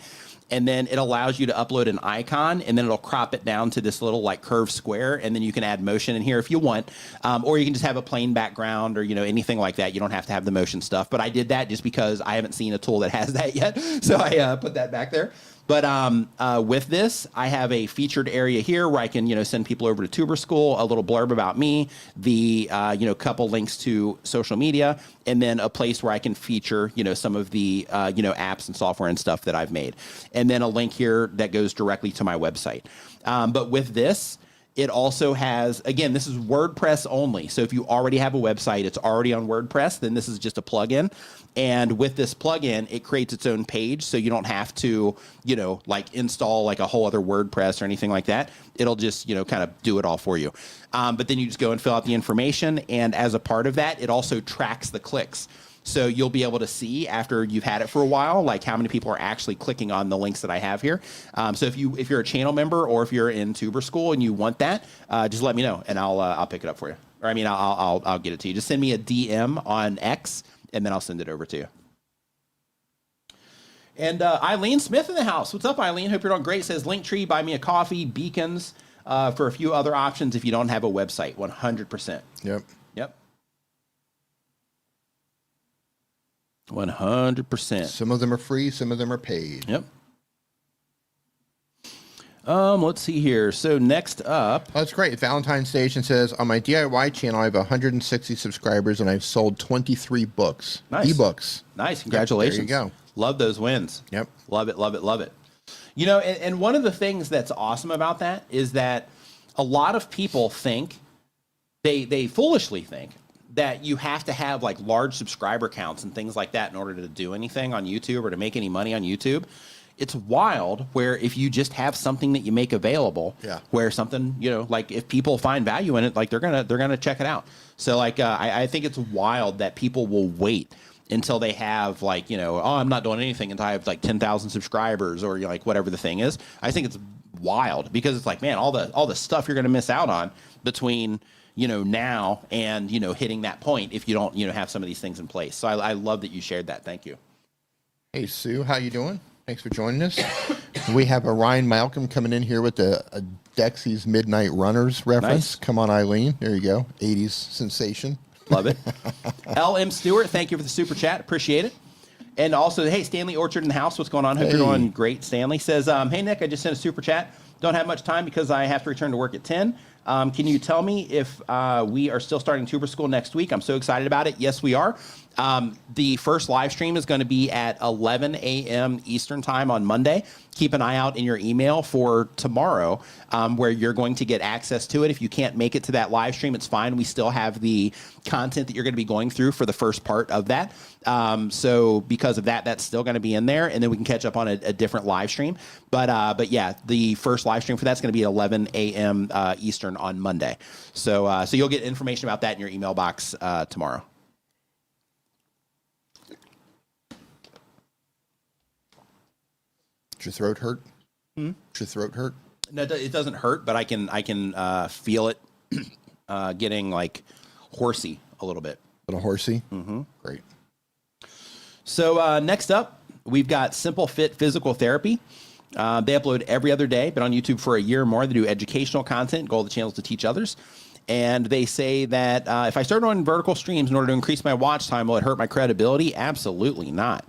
And then it allows you to upload an icon, and then it'll crop it down to this little like curved square, and then you can add motion in here if you want, or you can just have a plain background or anything like that. You don't have to have the motion stuff. But I did that just because I haven't seen a tool that has that yet, so I put that back there. But with this, I have a featured area here where I can, send people over to TuberSchool, a little blurb about me, the, couple links to social media, and then a place where I can feature, some of the, apps and software and stuff that I've made. And then a link here that goes directly to my website. But with this, it also has, again, this is WordPress only. So if you already have a website, it's already on WordPress, then this is just a plugin. And with this plugin, it creates its own page. So you don't have to, like install like a whole other WordPress or anything like that. It'll just, kind of do it all for you. But then you just go and fill out the information. And as a part of that, it also tracks the clicks. So you'll be able to see after you've had it for a while, like how many people are actually clicking on the links that I have here. So if you're a channel member or if you're in TuberSchool and you want that, just let me know and I'll pick it up for you. Or I mean, I'll get it to you. Just send me a DM on X and then I'll send it over to you. And Eileen Smith in the house. What's up, Eileen? Hope you're doing great. It says Linktree, buy me a coffee, beacons, for a few other options if you don't have a website. 100%. Yep. 100%. Some of them are free, some of them are paid. Yep. Let's see here. So next up, oh, that's great. Valentine Station says, on my DIY channel, I have 160 subscribers and I've sold 23 books. Nice. Ebooks. Nice. Congratulations. Yep, there you go. Love those wins. Yep. Love it, love it, love it. And one of the things that's awesome about that is that a lot of people think, they foolishly think, that you have to have like large subscriber counts and things like that in order to do anything on YouTube or to make any money on YouTube. It's wild where if you just have something that you make available, where something, like if people find value in it, like they're gonna check it out. So like I think it's wild that people will wait until they have like, I'm not doing anything until I have like 10,000 subscribers or like whatever the thing is. I think it's wild because it's like, man, all the stuff you're gonna miss out on between now and, hitting that point if you don't, have some of these things in place. So I love that you shared that. Thank you. Hey, Sue, how you doing? Thanks for joining us. We have a Ryan Malcolm coming in here with a Dexy's Midnight Runners reference. Nice. Come on, Eileen. There you go. 80s sensation. Love it. L.M. Stewart, thank you for the super chat. Appreciate it. And also, hey, Stanley Orchard in the house. What's going on? Hope you're doing great. Stanley says, hey, Nick, I just sent a super chat. Don't have much time because I have to return to work at 10. Can you tell me if we are still starting TuberSchool next week? I'm so excited about it. Yes, we are. The first live stream is going to be at 11 a.m. Eastern time on Monday. Keep an eye out in your email for tomorrow, where you're going to get access to it. If you can't make it to that live stream, it's fine. We still have the content that you're going to be going through for the first part of that. So because of that, that's still going to be in there, and then we can catch up on a different live stream. But yeah, the first live stream for that's going to be 11 a.m. Eastern on Monday. So you'll get information about that in your email box tomorrow. Does your throat hurt? Does your throat hurt? No, it doesn't hurt, but I can feel it getting like horsey a little bit. A little horsey? Mm-hmm. Great. So next up, we've got Simple Fit Physical Therapy. They upload every other day, been on YouTube for a year or more. They do educational content, goal of the channel is to teach others. And they say that if I start on vertical streams in order to increase my watch time, will it hurt my credibility? Absolutely not.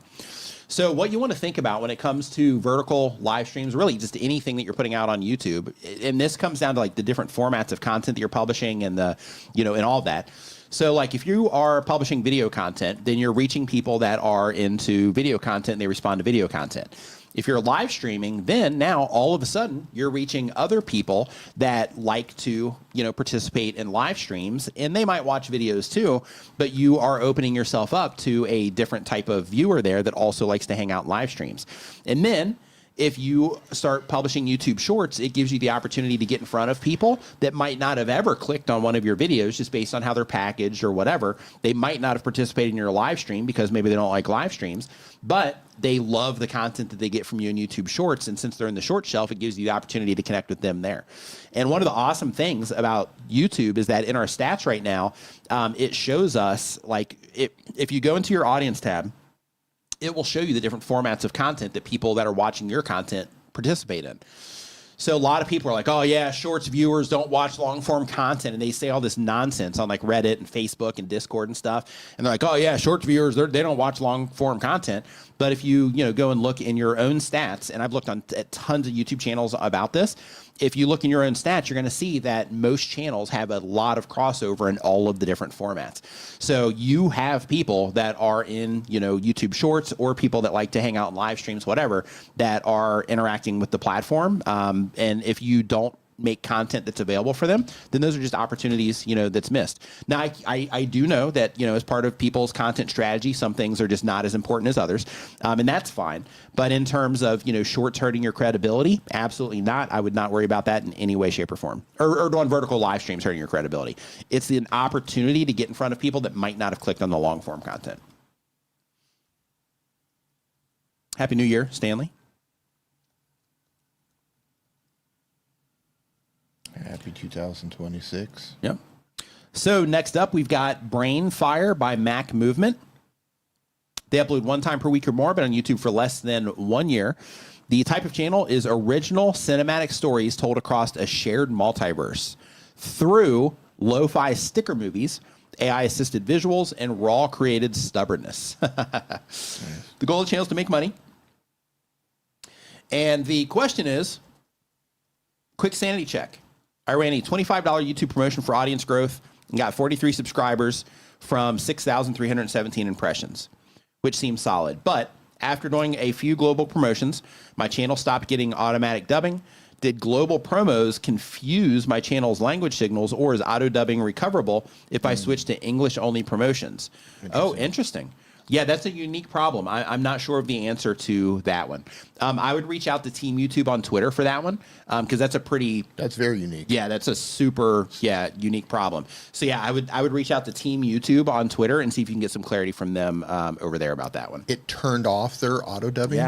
So what you want to think about when it comes to vertical live streams, really just anything that you're putting out on YouTube, and this comes down to like the different formats of content that you're publishing and the, you know, and all that. So like if you are publishing video content, then you're reaching people that are into video content and they respond to video content. If you're live streaming, then now all of a sudden you're reaching other people that like to, you know, participate in live streams, and they might watch videos too, but you are opening yourself up to a different type of viewer there that also likes to hang out in live streams. And then if you start publishing YouTube Shorts, it gives you the opportunity to get in front of people that might not have ever clicked on one of your videos just based on how they're packaged or whatever. They might not have participated in your live stream because maybe they don't like live streams, but they love the content that they get from you in YouTube Shorts. And since they're in the short shelf, it gives you the opportunity to connect with them there. And one of the awesome things about YouTube is that in our stats right now, it shows us, like, if you go into your audience tab, it will show you the different formats of content that people that are watching your content participate in. So a lot of people are like, oh yeah, shorts viewers don't watch long form content. And they say all this nonsense on like Reddit and Facebook and Discord and stuff. And they're like, oh yeah, shorts viewers, they don't watch long form content. But if you go and look in your own stats, and I've looked at tons of YouTube channels about this, if you look in your own stats, you're going to see that most channels have a lot of crossover in all of the different formats. So you have people that are in, YouTube Shorts, or people that like to hang out in live streams, whatever, that are interacting with the platform. And if you don't make content that's available for them, then those are just opportunities, that's missed. Now, I do know that, as part of people's content strategy, some things are just not as important as others, and that's fine. But in terms of, shorts hurting your credibility, absolutely not. I would not worry about that in any way, shape, or form. Or doing vertical live streams hurting your credibility. It's an opportunity to get in front of people that might not have clicked on the long form content. Happy New Year, Stanley. Happy 2026. Yep. So next up, we've got Brain Fire by Mac Movement. They upload one time per week or more, but on YouTube for less than 1 year. The type of channel is original cinematic stories told across a shared multiverse through lo-fi sticker movies, AI-assisted visuals, and raw created stubbornness. Nice. The goal of the channel is to make money. And the question is, quick sanity check. I ran a $25 YouTube promotion for audience growth and got 43 subscribers from 6,317 impressions, which seems solid. But after doing a few global promotions, my channel stopped getting automatic dubbing. Did global promos confuse my channel's language signals, or is auto dubbing recoverable if I switch to English-only promotions? Oh, interesting. Yeah, that's a unique problem. I'm not sure of the answer to that one. I would reach out to Team YouTube on Twitter for that one, because that's very unique. Yeah, that's a super unique problem. So yeah, I would reach out to Team YouTube on Twitter and see if you can get some clarity from them over there about that one. It turned off their auto dubbing.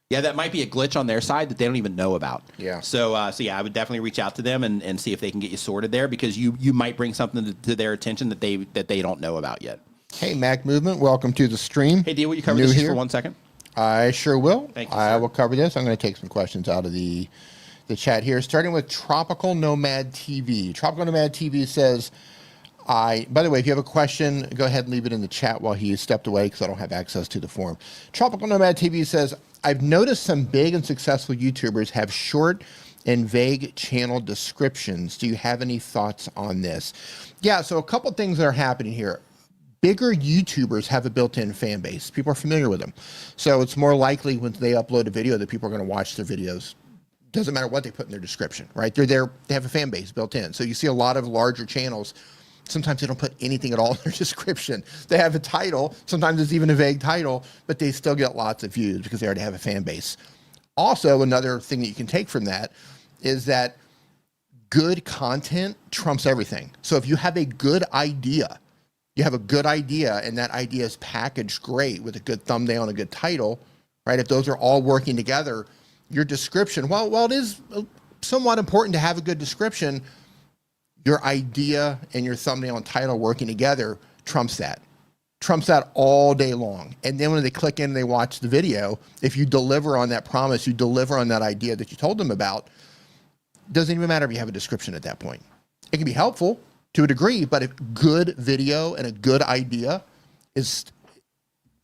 Yeah, that might be a glitch on their side that they don't even know about. Yeah. So yeah, I would definitely reach out to them and see if they can get you sorted there, because you might bring something to their attention that they don't know about yet. Hey, Mac Movement, welcome to the stream. Hey, Dee, will you cover this just for 1 second? I sure will. Thank you, I will cover this. I'm going to take some questions out of the chat here, starting with Tropical Nomad TV. Tropical Nomad TV says, by the way, if you have a question, go ahead and leave it in the chat while he stepped away, because I don't have access to the forum. Tropical Nomad TV says, I've noticed some big and successful YouTubers have short and vague channel descriptions. Do you have any thoughts on this? Yeah, so a couple things that are happening here. Bigger YouTubers have a built-in fan base. People are familiar with them. So it's more likely when they upload a video that people are going to watch their videos. Doesn't matter what they put in their description, right? They're there, they have a fan base built in. So you see a lot of larger channels, sometimes they don't put anything at all in their description. They have a title, sometimes it's even a vague title, but they still get lots of views because they already have a fan base. Also, another thing that you can take from that is that good content trumps everything. So if you have a good idea, and that idea is packaged great with a good thumbnail and a good title, right? If those are all working together, your description, while it is somewhat important to have a good description, your idea and your thumbnail and title working together trumps that all day long. And then when they click in and they watch the video, if you deliver on that promise, you deliver on that idea that you told them about, doesn't even matter if you have a description at that point. It can be helpful to a degree, but a good video and a good idea is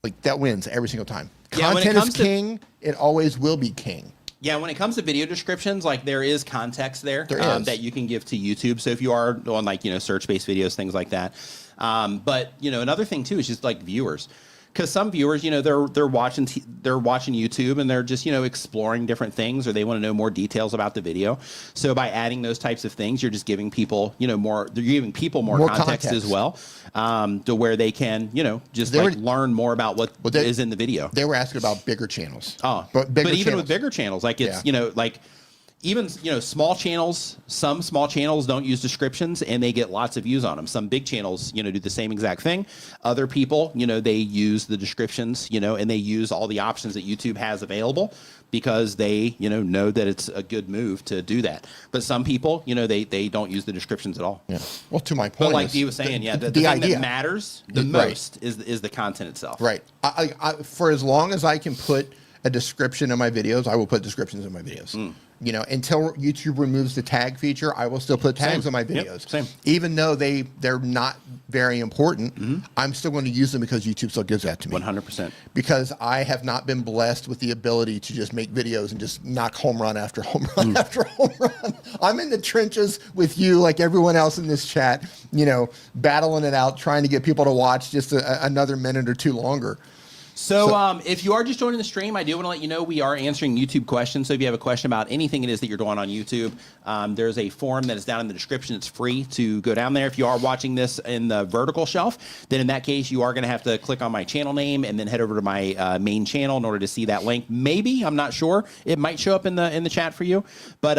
like, that wins every single time. Yeah, when it content is comes to- king. It always will be king. Yeah, when it comes to video descriptions, like there is context there, There is. that you can give to YouTube. So if you are on like, search-based videos, things like that. But, another thing too is just like viewers. Because some viewers, they're watching YouTube and they're just, exploring different things, or they want to know more details about the video. So by adding those types of things, you're just giving people, more context as well, to where they can, learn more about what is in the video. They were asking about bigger channels. But even with bigger channels, like it's, even small channels, some small channels don't use descriptions and they get lots of views on them. Some big channels, do the same exact thing. Other people, they use the descriptions, and they use all the options that YouTube has available because they, know that it's a good move to do that. But some people, they don't use the descriptions at all. Yeah. Well, to my point, but like Dee was saying, the thing idea that matters the most is the content itself. Right. I for as long as I can put a description in my videos, I will put descriptions in my videos. Until YouTube removes the tag feature, I will still put tags on my videos. Yep, same. Even though they're not very important, I'm still going to use them because YouTube still gives that to me. 100%. Because I have not been blessed with the ability to just make videos and just knock home run after home run after home run. I'm in the trenches with you, like everyone else in this chat, battling it out, trying to get people to watch just another minute or two longer. So if you are just joining the stream, I do want to let you know we are answering YouTube questions. So if you have a question about anything it is that you're doing on YouTube, there's a form that is down in the description. It's free to go down there. If you are watching this in the vertical shelf, then in that case, you are going to have to click on my channel name and then head over to my main channel in order to see that link. Maybe, I'm not sure. It might show up in the chat for you. But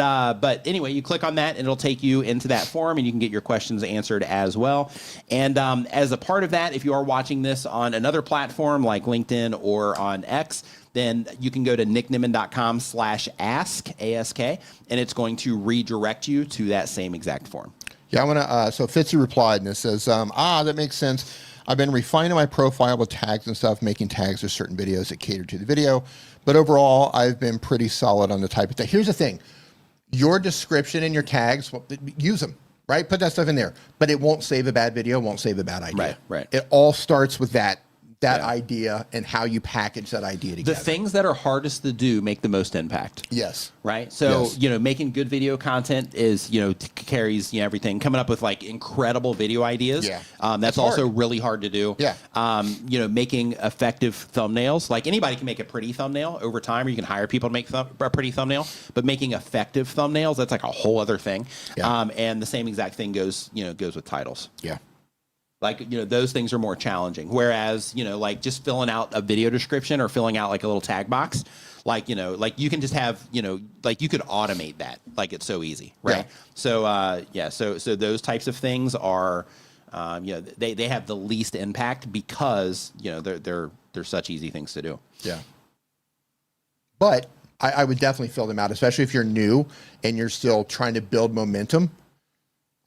anyway, you click on that and it'll take you into that form and you can get your questions answered as well. And as a part of that, if you are watching this on another platform like LinkedIn or on X, then you can go to nickniman.com/ask, A-S-K, and it's going to redirect you to that same exact form. Yeah, I want to, so Fitzy replied and it says, that makes sense. I've been refining my profile with tags and stuff, making tags for certain videos that cater to the video. But overall, I've been pretty solid on the type of tag. Here's the thing. Your description and your tags, use them, right? Put that stuff in there. But it won't save a bad video, won't save a bad idea. Right. It all starts with that idea and how you package that idea together. The things that are hardest to do make the most impact. Yes. Right. So, Yes. Making good video content is, carries everything. Coming up with like incredible video ideas. Yeah. That's also really hard to do. Yeah. Making effective thumbnails. Like anybody can make a pretty thumbnail over time, or you can hire people to make a pretty thumbnail. But making effective thumbnails, that's like a whole other thing. Yeah. And the same exact thing goes with titles. Yeah. Like, those things are more challenging. Whereas, like just filling out a video description or filling out like a little tag box, like, like you can just have, like you could automate that. Like it's so easy. Right. Yeah. So those types of things are, they have the least impact because, they're such easy things to do. Yeah. But I would definitely fill them out, especially if you're new and you're still trying to build momentum.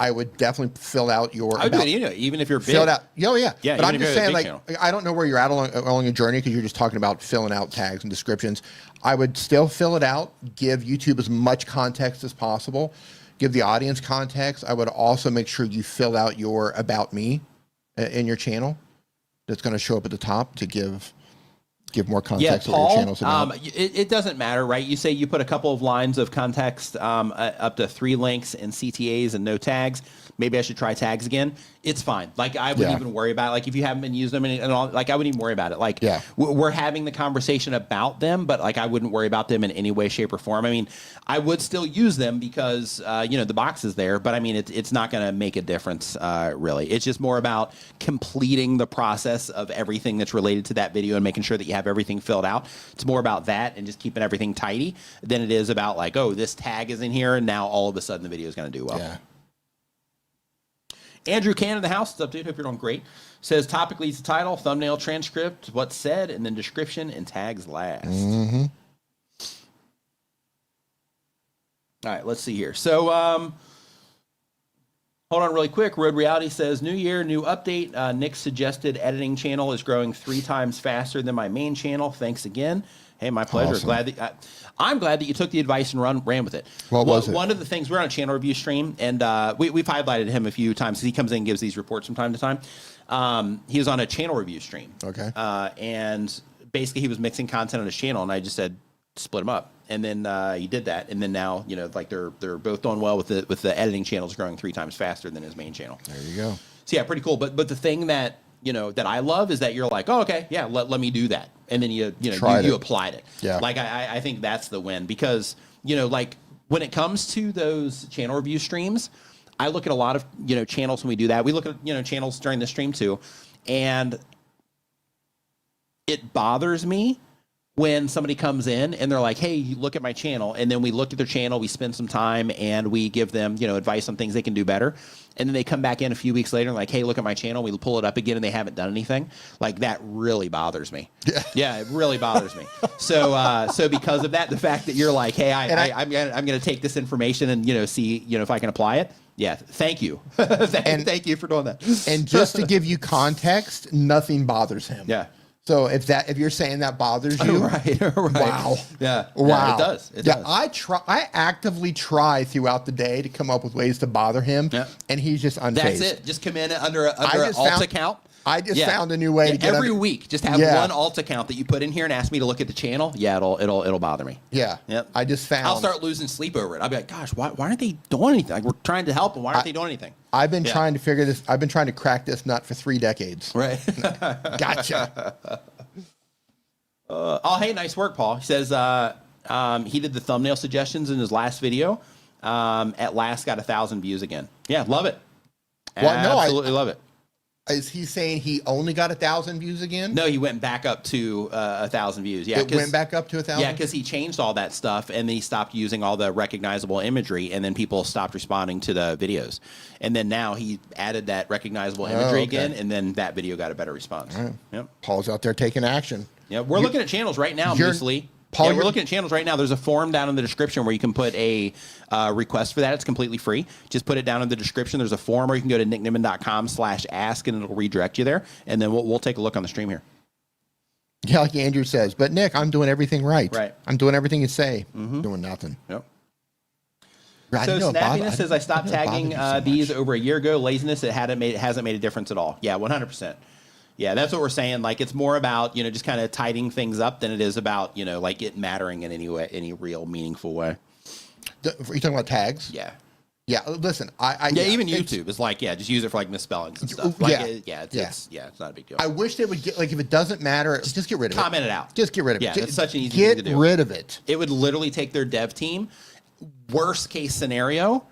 I would definitely fill out your. I would do it, even if you're big. Fill it out. Oh, yeah. Yeah. But I'm just saying, like, channel. I don't know where you're at along your journey because you're just talking about filling out tags and descriptions. I would still fill it out, give YouTube as much context as possible, give the audience context. I would also make sure you fill out your about me in your channel. That's going to show up at the top to give more context. Yeah, Paul, what your channel's about. it doesn't matter, right? You say you put a couple of lines of context, up to 3 links and CTAs and no tags. Maybe I should try tags again. It's fine. Like I wouldn't even worry about it. Like if you haven't been using them and all, like I wouldn't even worry about it. Like we're having the conversation about them, but like I wouldn't worry about them in any way, shape, or form. I mean, I would still use them because the box is there, but I mean it's not going to make a difference really. It's just more about completing the process of everything that's related to that video and making sure that you have everything filled out. It's more about that and just keeping everything tidy than it is about like, oh, this tag is in here and now all of a sudden the video is going to do well. Yeah. Andrew Can in the house, what's up, dude? Hope you're doing great. Says topic leads to title, thumbnail, transcript, what's said, and then description and tags last. Mm-hmm. All right, let's see here. So, hold on really quick. Road Reality says, new year, new update. Nick's suggested editing channel is growing 3 times faster than my main channel. Thanks again. Hey, my pleasure. Awesome. I'm glad that you took the advice and ran with it. What was it? One of the things, we're on a channel review stream, and we've highlighted him a few times because he comes in and gives these reports from time to time. He was on a channel review stream. Okay. And basically he was mixing content on his channel, and I just said split them up, and then he did that, and then now like they're both doing well with the editing channels growing 3 times faster than his main channel. There you go. So yeah, pretty cool. But the thing that that I love is that you're like, oh, okay, yeah, let me do that, and then you applied it. Yeah. Like I think that's the win, because like when it comes to those channel review streams, I look at a lot of channels when we do that. We look at channels during the stream too, and it bothers me when somebody comes in and they're like, hey, you look at my channel, and then we look at their channel, we spend some time, and we give them, advice on things they can do better. And then they come back in a few weeks later and like, hey, look at my channel. We pull it up again and they haven't done anything. Like, that really bothers me. Yeah, it really bothers me. So because of that, the fact that you're like, hey, I'm going to take this information and, see, if I can apply it. Yeah, thank you. Thank you for doing that. And just to give you context, nothing bothers him. Yeah. So if you're saying that bothers you, right. Wow. Yeah. Wow. Yeah, it does. It does. I actively try throughout the day to come up with ways to bother him, and he's just unfazed. That's it. Just come in under an alt account. I just found a new way to get every week. Just have one alt account that you put in here and ask me to look at the channel. Yeah, it'll bother me. Yeah. Yep. I just found. I'll start losing sleep over it. I'll be like, gosh, why aren't they doing anything? Like, we're trying to help them. Why aren't they doing anything? I've been trying to figure this. I've been trying to crack this nut for 3 decades. Right. Gotcha. Hey, nice work, Paul. He says he did the thumbnail suggestions in his last video. At last got 1,000 views again. Yeah, love it. Well, no, absolutely love it. Is he saying he only got 1,000 views again? No, he went back up to 1,000 views. Yeah, it went back up to 1,000. Yeah, because he changed all that stuff, and then he stopped using all the recognizable imagery, and then people stopped responding to the videos. And then now he added that recognizable imagery again, and then that video got a better response. Right. Yep. Paul's out there taking action. Yeah, we're looking at channels right now, MooseLee. Paul, we're looking at channels right now. There's a form down in the description where you can put a request for that. It's completely free. Just put it down in the description. There's a form, or you can go to nickniman.com/ask, and it'll redirect you there. And then we'll take a look on the stream here. Yeah, like Andrew says. But Nick, I'm doing everything right. Right. I'm doing everything you say. Doing nothing. Yep. So Snappiness says, I stopped tagging these over a year ago. Laziness, it hasn't made a difference at all. Yeah, 100%. Yeah, that's what we're saying. Like, it's more about, just kind of tidying things up than it is about, like it mattering in any way, any real meaningful way. Are you talking about tags? Yeah. Yeah, listen, even YouTube is like, just use it for like misspellings and stuff. Like, it's not a big deal. I wish they would get, like, if it doesn't matter, just get rid of it. Comment it out. Just get rid of it. Yeah, it's such an easy thing to do. Get rid of it. It would literally take their dev team, worst case scenario,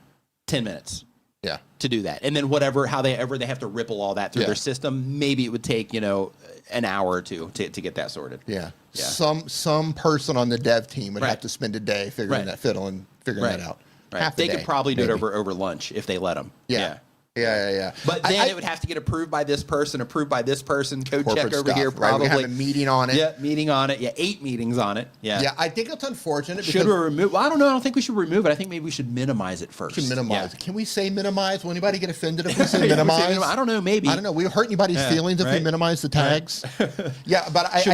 10 minutes. Yeah. To do that. And then how they have to ripple all that through their system, maybe it would take, an hour or two to get that sorted. Yeah. Some person on the dev team would have to spend a day figuring that that out. Right. They could probably do it over lunch if they let them. Yeah. But then it would have to get approved by this person, code check over here, right? probably. We have a meeting on it. Yeah, meeting on it. Yeah, 8 meetings on it. Yeah. Yeah, I think it's unfortunate. Should we remove? Well, I don't know. I don't think we should remove it. I think maybe we should minimize it first. Should minimize it. Can we say minimize? Will anybody get offended if we say minimize? I don't know. Maybe. I don't know. We hurt anybody's feelings if we minimize the tags. Yeah, but should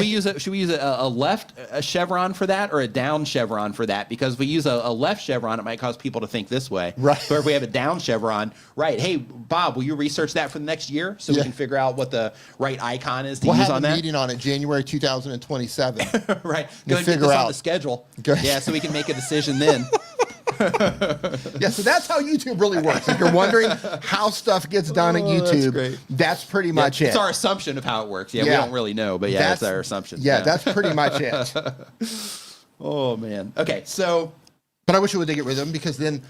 we use a left chevron for that, or a down chevron for that? Because if we use a left chevron, it might cause people to think this way. Right. But if we have a down chevron, right? Hey, Bob, will you research that for the next year so we can figure out what the right icon is to use on that? We'll have a meeting on it January 2027. Right. Go and get this on the schedule. Yeah, so we can make a decision then. Yeah, so that's how YouTube really works. If you're wondering how stuff gets done at YouTube, that's pretty much it. It's our assumption of how it works. Yeah, we don't really know, but that's our assumption. Yeah, that's pretty much it. Oh, man. Okay, so... But I wish we would get rid of them, because then...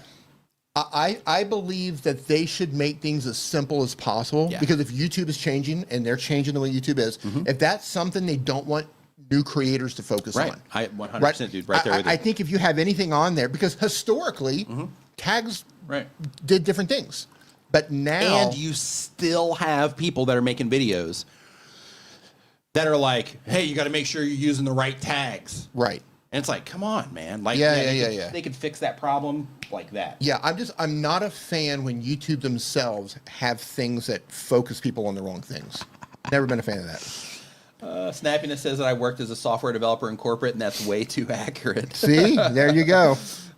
I believe that they should make things as simple as possible, because if YouTube is changing and they're changing the way YouTube is, if that's something they don't want new creators to focus on. I 100% dude, right there with you. I think if you have anything on there, because historically tags did different things, but now... And you still have people that are making videos that are like, hey, you got to make sure you're using the right tags. Right. And it's like, come on, man. Like, they could fix that problem like that. Yeah, I'm not a fan when YouTube themselves have things that focus people on the wrong things. Never been a fan of that. Snappiness says that I worked as a software developer in corporate, and that's way too accurate. See? There you go.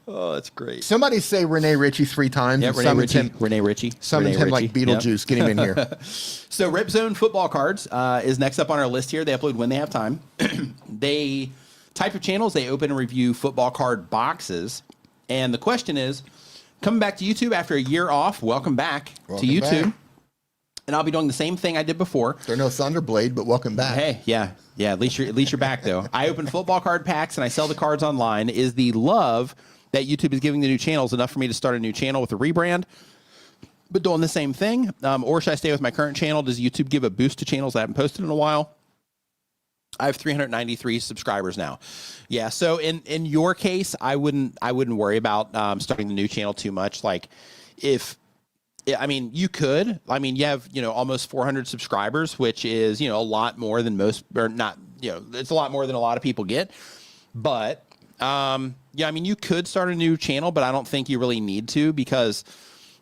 Oh, that's great. Somebody say Renee Ritchie 3 times. Yeah, and Renee Ritchie. Summons him like Beetlejuice. Get him in here. So Rip Zone Football Cards is next up on our list here. They upload when they have time. They type of channels, they open and review football card boxes. And the question is, coming back to YouTube after a year off, welcome back to YouTube. Back. And I'll be doing the same thing I did before. They're no Thunderblade, but welcome back. Hey, yeah. At least you're back though. I open football card packs and I sell the cards online. Is the love that YouTube is giving the new channels enough for me to start a new channel with a rebrand, but doing the same thing? Or should I stay with my current channel? Does YouTube give a boost to channels that I haven't posted in a while? I have 393 subscribers now. Yeah. So in your case, I wouldn't worry about starting the new channel too much. Like you could. You have, almost 400 subscribers, which is, a lot more than most, or not, it's a lot more than a lot of people get. But, you could start a new channel, but I don't think you really need to, because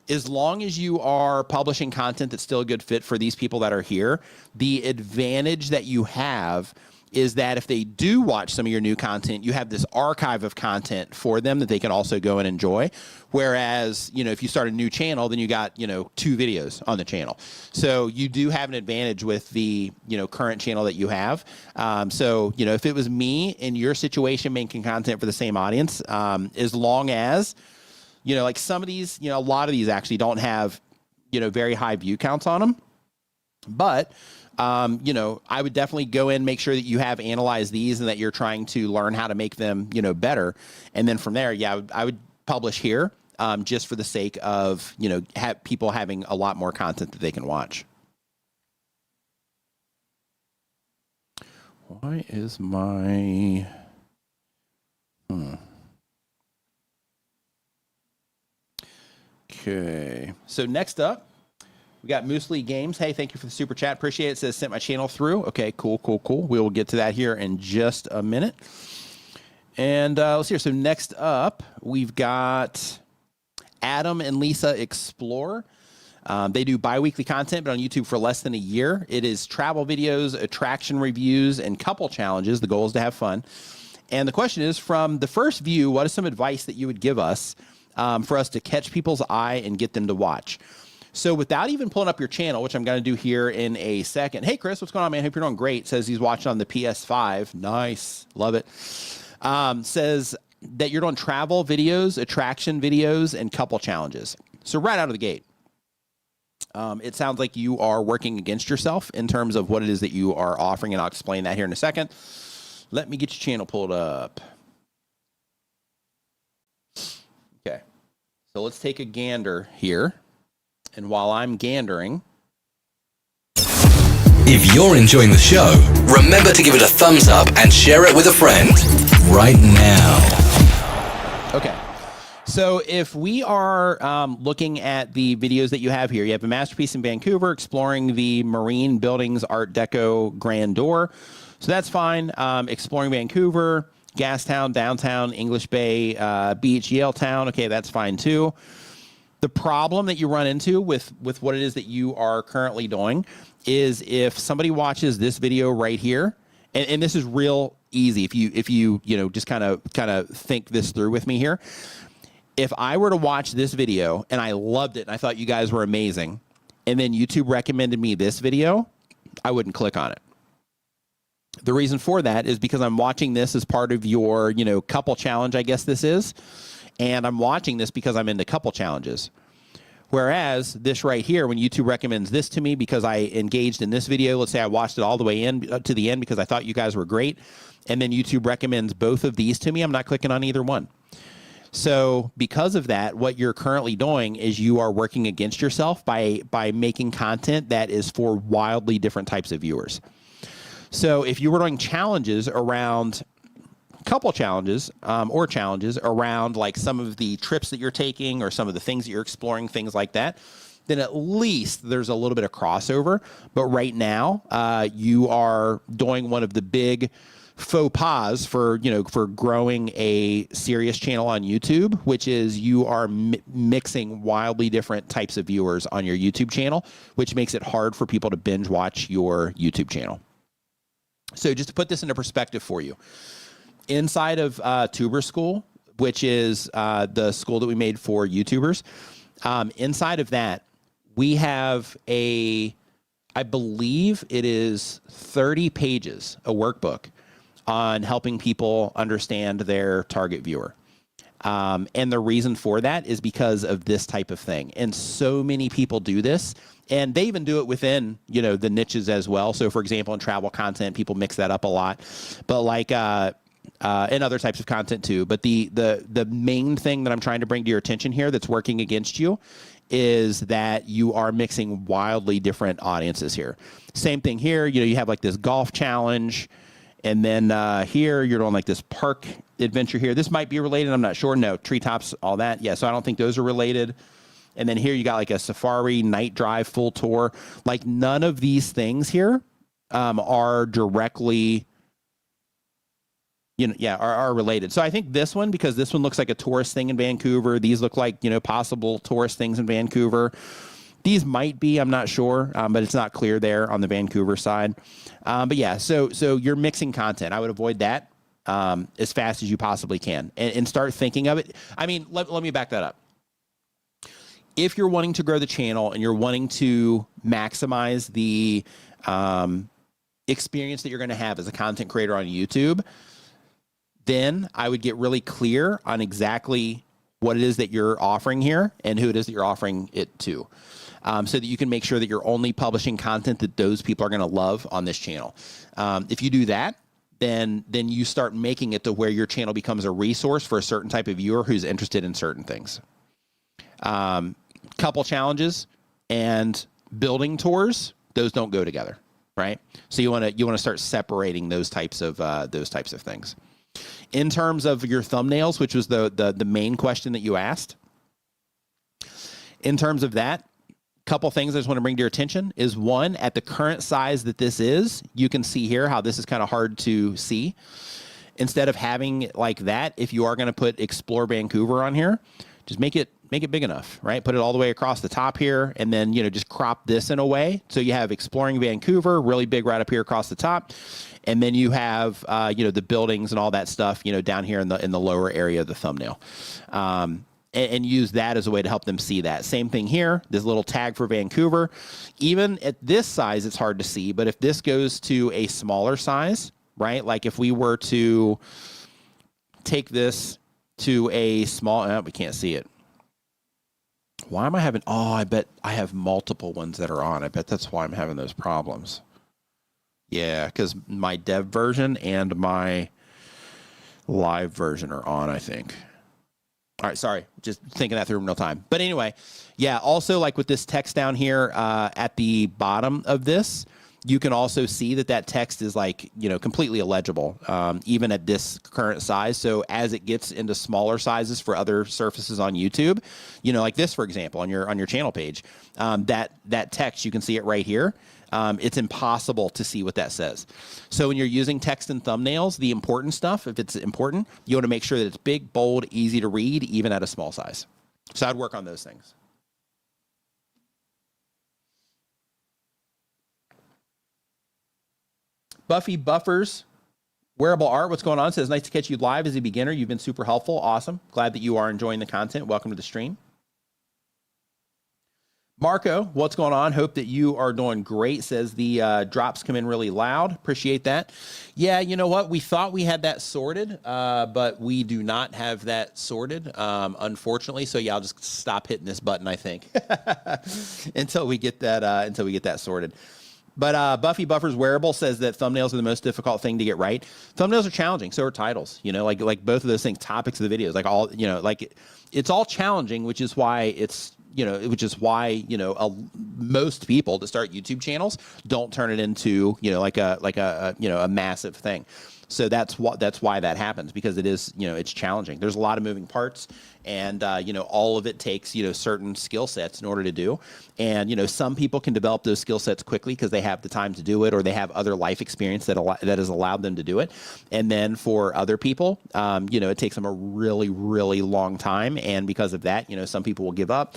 as long as you are publishing content that's still a good fit for these people that are here, the advantage that you have is that if they do watch some of your new content, you have this archive of content for them that they can also go and enjoy. Whereas, if you start a new channel, then you got, 2 videos on the channel. So you do have an advantage with the, current channel that you have. If it was me in your situation making content for the same audience, as long as, like some of these, a lot of these actually don't have, very high view counts on them. But I would definitely go in, make sure that you have analyzed these and that you're trying to learn how to make them, better. And then from there, I would publish here just for the sake of, have people having a lot more content that they can watch. Why is my... Okay. So next up, we got MooseLee Games. Hey, thank you for the super chat. Appreciate it. It says sent my channel through. Okay, cool. We will get to that here in just a minute. And let's see here. So next up, we've got Adam and Lisa Explore. They do bi-weekly content, but on YouTube for less than a year. It is travel videos, attraction reviews, and couple challenges. The goal is to have fun. And the question is, from the first view, what is some advice that you would give us for us to catch people's eye and get them to watch? So without even pulling up your channel, which I'm going to do here in a second. Hey, Chris, what's going on, man? Hope you're doing great. Says he's watching on the PS5. Nice. Love it. Says that you're doing travel videos, attraction videos, and couple challenges. So right out of the gate, it sounds like you are working against yourself in terms of what it is that you are offering, and I'll explain that here in a second. Let me get your channel pulled up. Okay. So let's take a gander here. And while I'm gandering... If you're enjoying the show, remember to give it a thumbs up and share it with a friend right now. Okay. So if we are looking at the videos that you have here, you have a masterpiece in Vancouver exploring the marine buildings Art Deco grandeur. So that's fine. Exploring Vancouver, Gastown, downtown, English Bay, Beach, Yaletown. Okay, that's fine too. The problem that you run into with what it is that you are currently doing is if somebody watches this video right here, and this is real easy if you just kind of think this through with me here. If I were to watch this video and I loved it and I thought you guys were amazing, and then YouTube recommended me this video, I wouldn't click on it. The reason for that is because I'm watching this as part of your, couple challenge, I guess this is. And I'm watching this because I'm into couple challenges. Whereas this right here, when YouTube recommends this to me because I engaged in this video, let's say I watched it all the way in to the end because I thought you guys were great, and then YouTube recommends both of these to me, I'm not clicking on either one. So because of that, what you're currently doing is you are working against yourself by making content that is for wildly different types of viewers. So if you were doing challenges around... couple challenges or challenges around like some of the trips that you're taking or some of the things that you're exploring, things like that, then at least there's a little bit of crossover. But right now, you are doing one of the big faux pas for growing a serious channel on YouTube, which is you are mixing wildly different types of viewers on your YouTube channel, which makes it hard for people to binge watch your YouTube channel. So just to put this into perspective for you, inside of TuberSchool, which is the school that we made for YouTubers. Inside of that, we have I believe it is 30 pages, a workbook on helping people understand their target viewer. And the reason for that is because of this type of thing. And so many people do this, and they even do it within, the niches as well. So for example, in travel content, people mix that up a lot, but like, and other types of content too. But the main thing that I'm trying to bring to your attention here that's working against you is that you are mixing wildly different audiences here. Same thing here. You have like this golf challenge, and then here you're doing like this park adventure here. This might be related. I'm not sure. No, treetops, all that. Yeah, so I don't think those are related. And then here you got like a safari, night drive, full tour. Like none of these things here are directly, are related. So I think this one, because this one looks like a tourist thing in Vancouver. These look like, possible tourist things in Vancouver. These might be, I'm not sure, but it's not clear there on the Vancouver side. But yeah, so you're mixing content. I would avoid that as fast as you possibly can and start thinking of it. I mean, let me back that up. If you're wanting to grow the channel and you're wanting to maximize the experience that you're going to have as a content creator on YouTube, then I would get really clear on exactly what it is that you're offering here and who it is that you're offering it to. So that you can make sure that you're only publishing content that those people are going to love on this channel. If you do that, then you start making it to where your channel becomes a resource for a certain type of viewer who's interested in certain things. Couple challenges and building tours, those don't go together, right? So you want to start separating those types of things. In terms of your thumbnails, which was the main question that you asked, in terms of that, couple things I just want to bring to your attention is one, at the current size that this is, you can see here how this is kind of hard to see. Instead of having like that, if you are going to put Explore Vancouver on here, just make it big enough, right? Put it all the way across the top here, and then, just crop this in a way. So you have Exploring Vancouver, really big right up here across the top. And then you have, the buildings and all that stuff, down here in the lower area of the thumbnail. And use that as a way to help them see that. Same thing here, this little tag for Vancouver. Even at this size, it's hard to see, but if this goes to a smaller size, right? Like if we were to take this to a small, we can't see it. Why am I having, I bet I have multiple ones that are on. I bet that's why I'm having those problems. Yeah, because my dev version and my live version are on, I think. All right, sorry, just thinking that through in real time. But anyway, yeah, also like with this text down here at the bottom of this, you can also see that text is like, completely illegible, even at this current size. So as it gets into smaller sizes for other surfaces on YouTube, like this, for example, on your channel page, that text, you can see it right here. It's impossible to see what that says. So when you're using text and thumbnails, the important stuff, if it's important, you want to make sure that it's big, bold, easy to read, even at a small size. So I'd work on those things. Buffy Buffers, Wearable Art, what's going on? Says, nice to catch you live as a beginner. You've been super helpful. Awesome. Glad that you are enjoying the content. Welcome to the stream. Marco, what's going on? Hope that you are doing great. Says the drops come in really loud. Appreciate that. Yeah, you know what? We thought we had that sorted, but we do not have that sorted, unfortunately. So yeah, I'll just stop hitting this button, I think, until we get that sorted. But Buffy Buffers Wearable says that thumbnails are the most difficult thing to get right. Thumbnails are challenging, so are titles. Like both of those things, topics of the videos, like all, it's all challenging, which is why most people that start YouTube channels don't turn it into a massive thing. So that's why that happens, because it is, it's challenging. There's a lot of moving parts, and all of it takes certain skill sets in order to do. And some people can develop those skill sets quickly because they have the time to do it, or they have other life experience that has allowed them to do it. And then for other people, it takes them a really, really long time, and because of that, some people will give up,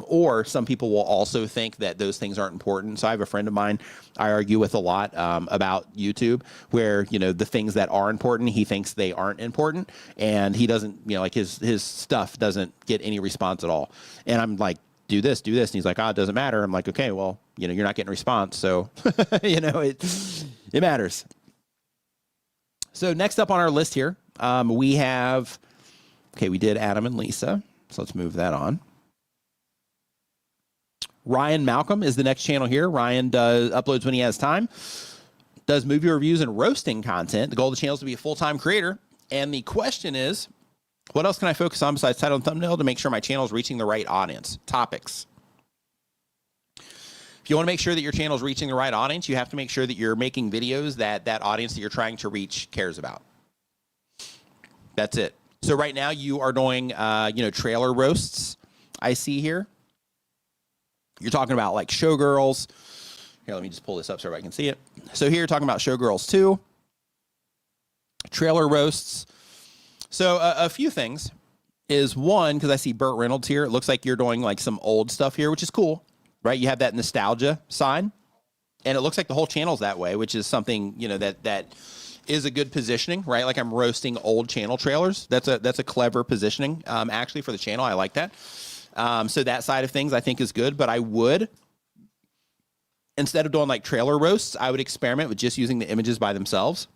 or some people will also think that those things aren't important. So I have a friend of mine I argue with a lot about YouTube, where the things things that are important, he thinks they aren't important, and he doesn't, you know, like his stuff doesn't get any response at all. And I'm like, do this, and he's like, it doesn't matter. I'm like, okay, well, you know, you're not getting a response, so you know, it matters. So next up on our list here, we have, okay, we did Adam and Lisa, so let's move that on. Ryan Malcolm is the next channel here. Ryan uploads when he has time, does movie reviews and roasting content. The goal of the channel is to be a full-time creator, and the question is, what else can I focus on besides title and thumbnail to make sure my channel is reaching the right audience? Topics. If you want to make sure that your channel is reaching the right audience, you have to make sure that you're making videos that that audience that you're trying to reach cares about. That's it. So right now you are doing, you know, trailer roasts. I see here. You're talking about like Showgirls. Here, let me just pull this up so everybody can see it. So here you're talking about Showgirls 2, trailer roasts. So a few things is, one, because I see Burt Reynolds here, it looks like you're doing like some old stuff here, which is cool, right? You have that nostalgia side, and it looks like the whole channel's that way, which is something, you know, that is a good positioning, right? Like I'm roasting old channel trailers. That's a clever positioning, actually, for the channel. I like that. So that side of things I think is good, but I would, instead of doing like trailer roasts, I would experiment with just using the images by themselves.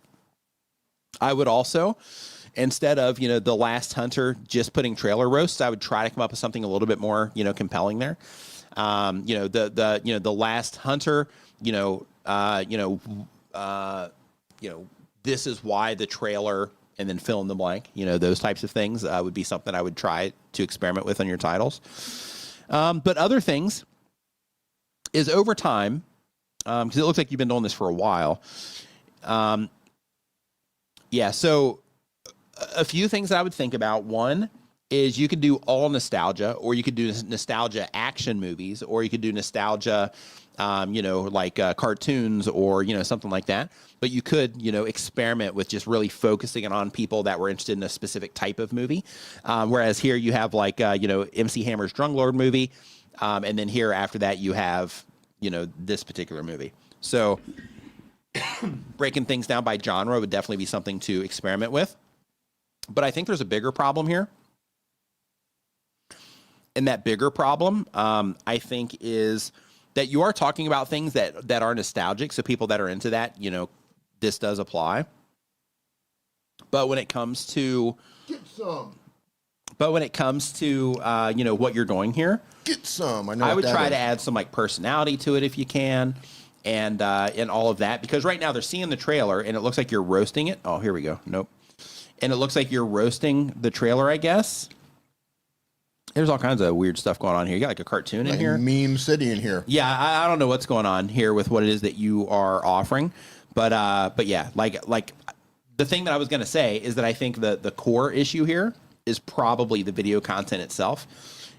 I would also, instead of, you know, The Last Hunter just putting trailer roasts, I would try to come up with something a little bit more, you know, compelling there. You know, The Last Hunter, this is why the trailer, and then fill in the blank, you know, those types of things would be something I would try to experiment with on your titles. But other things is, over time, because it looks like you've been doing this for a while. Yeah, so a few things that I would think about. One is you could do all nostalgia, or you could do nostalgia action movies, or you could do nostalgia, you know, like cartoons, or, you know, something like that. But you could, you know, experiment with just really focusing it on people that were interested in a specific type of movie. Whereas here you have like, you know, MC Hammer's Drunglord movie. And then here after that you have, you know, this particular movie. So breaking things down by genre would definitely be something to experiment with. But I think there's a bigger problem here. And that bigger problem, I think, is that you are talking about things that are nostalgic. So people that are into that, you know, this does apply. But when it comes to... Get some. But when it comes to, you know, what you're doing here... Get some. I would try to add some, like, personality to it if you can. And all of that. Because right now they're seeing the trailer, and it looks like you're roasting it. Oh, here we go. Nope. And it looks like you're roasting the trailer, I guess. There's all kinds of weird stuff going on here. You got like a cartoon in here. Meme city in here. Yeah, I don't know what's going on here with what it is that you are offering. But yeah, like the thing that I was going to say is that I think the core issue here is probably the video content itself.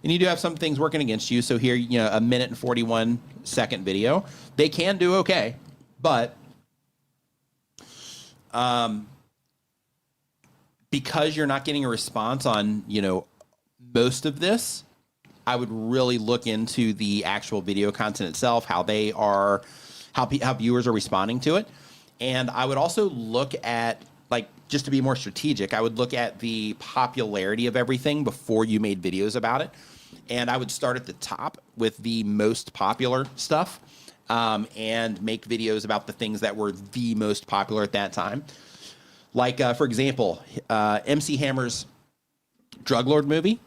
And you do have some things working against you. So here, you know, a 1 and 41 second video, they can do okay. But because you're not getting a response on, you know, most of this, I would really look into the actual video content itself, how they are, how viewers are responding to it. And I would also look at, like, just to be more strategic, I would look at the popularity of everything before you made videos about it. And I would start at the top with the most popular stuff, and make videos about the things that were the most popular at that time. Like, for example, MC Hammer's Drug Lord movie.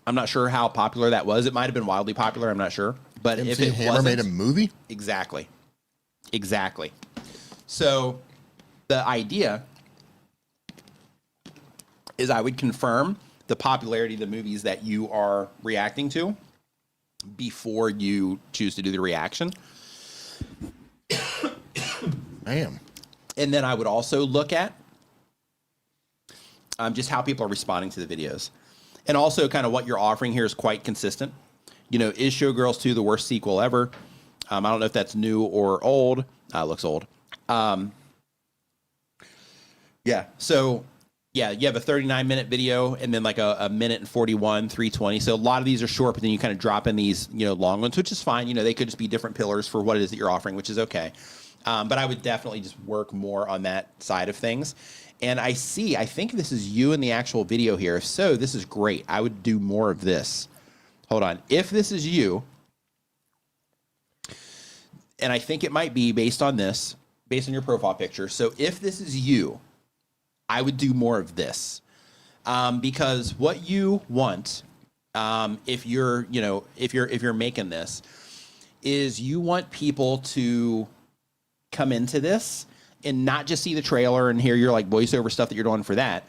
I'm not sure how popular that was. It might have been wildly popular. I'm not sure. But MC if it Hammer wasn't, made a movie? Exactly. So the idea is I would confirm the popularity of the movies that you are reacting to before you choose to do the reaction. Damn. And then I would also look at just how people are responding to the videos. And also kind of what you're offering here is quite consistent. You know, is Showgirls 2 the worst sequel ever? I don't know if that's new or old. Looks old. Yeah. So, yeah, you have a 39-minute video and then like a 1 and 41, 320. So a lot of these are short, but then you kind of drop in these, you know, long ones, which is fine. You know, they could just be different pillars for what it is that you're offering, which is okay. But I would definitely just work more on that side of things. And I think this is you in the actual video here. If so, this is great. I would do more of this. Hold on. If this is you, and I think it might be based on your profile picture. So if this is you, I would do more of this. Because what you want, if you're making this, is you want people to come into this and not just see the trailer and hear your like voiceover stuff that you're doing for that,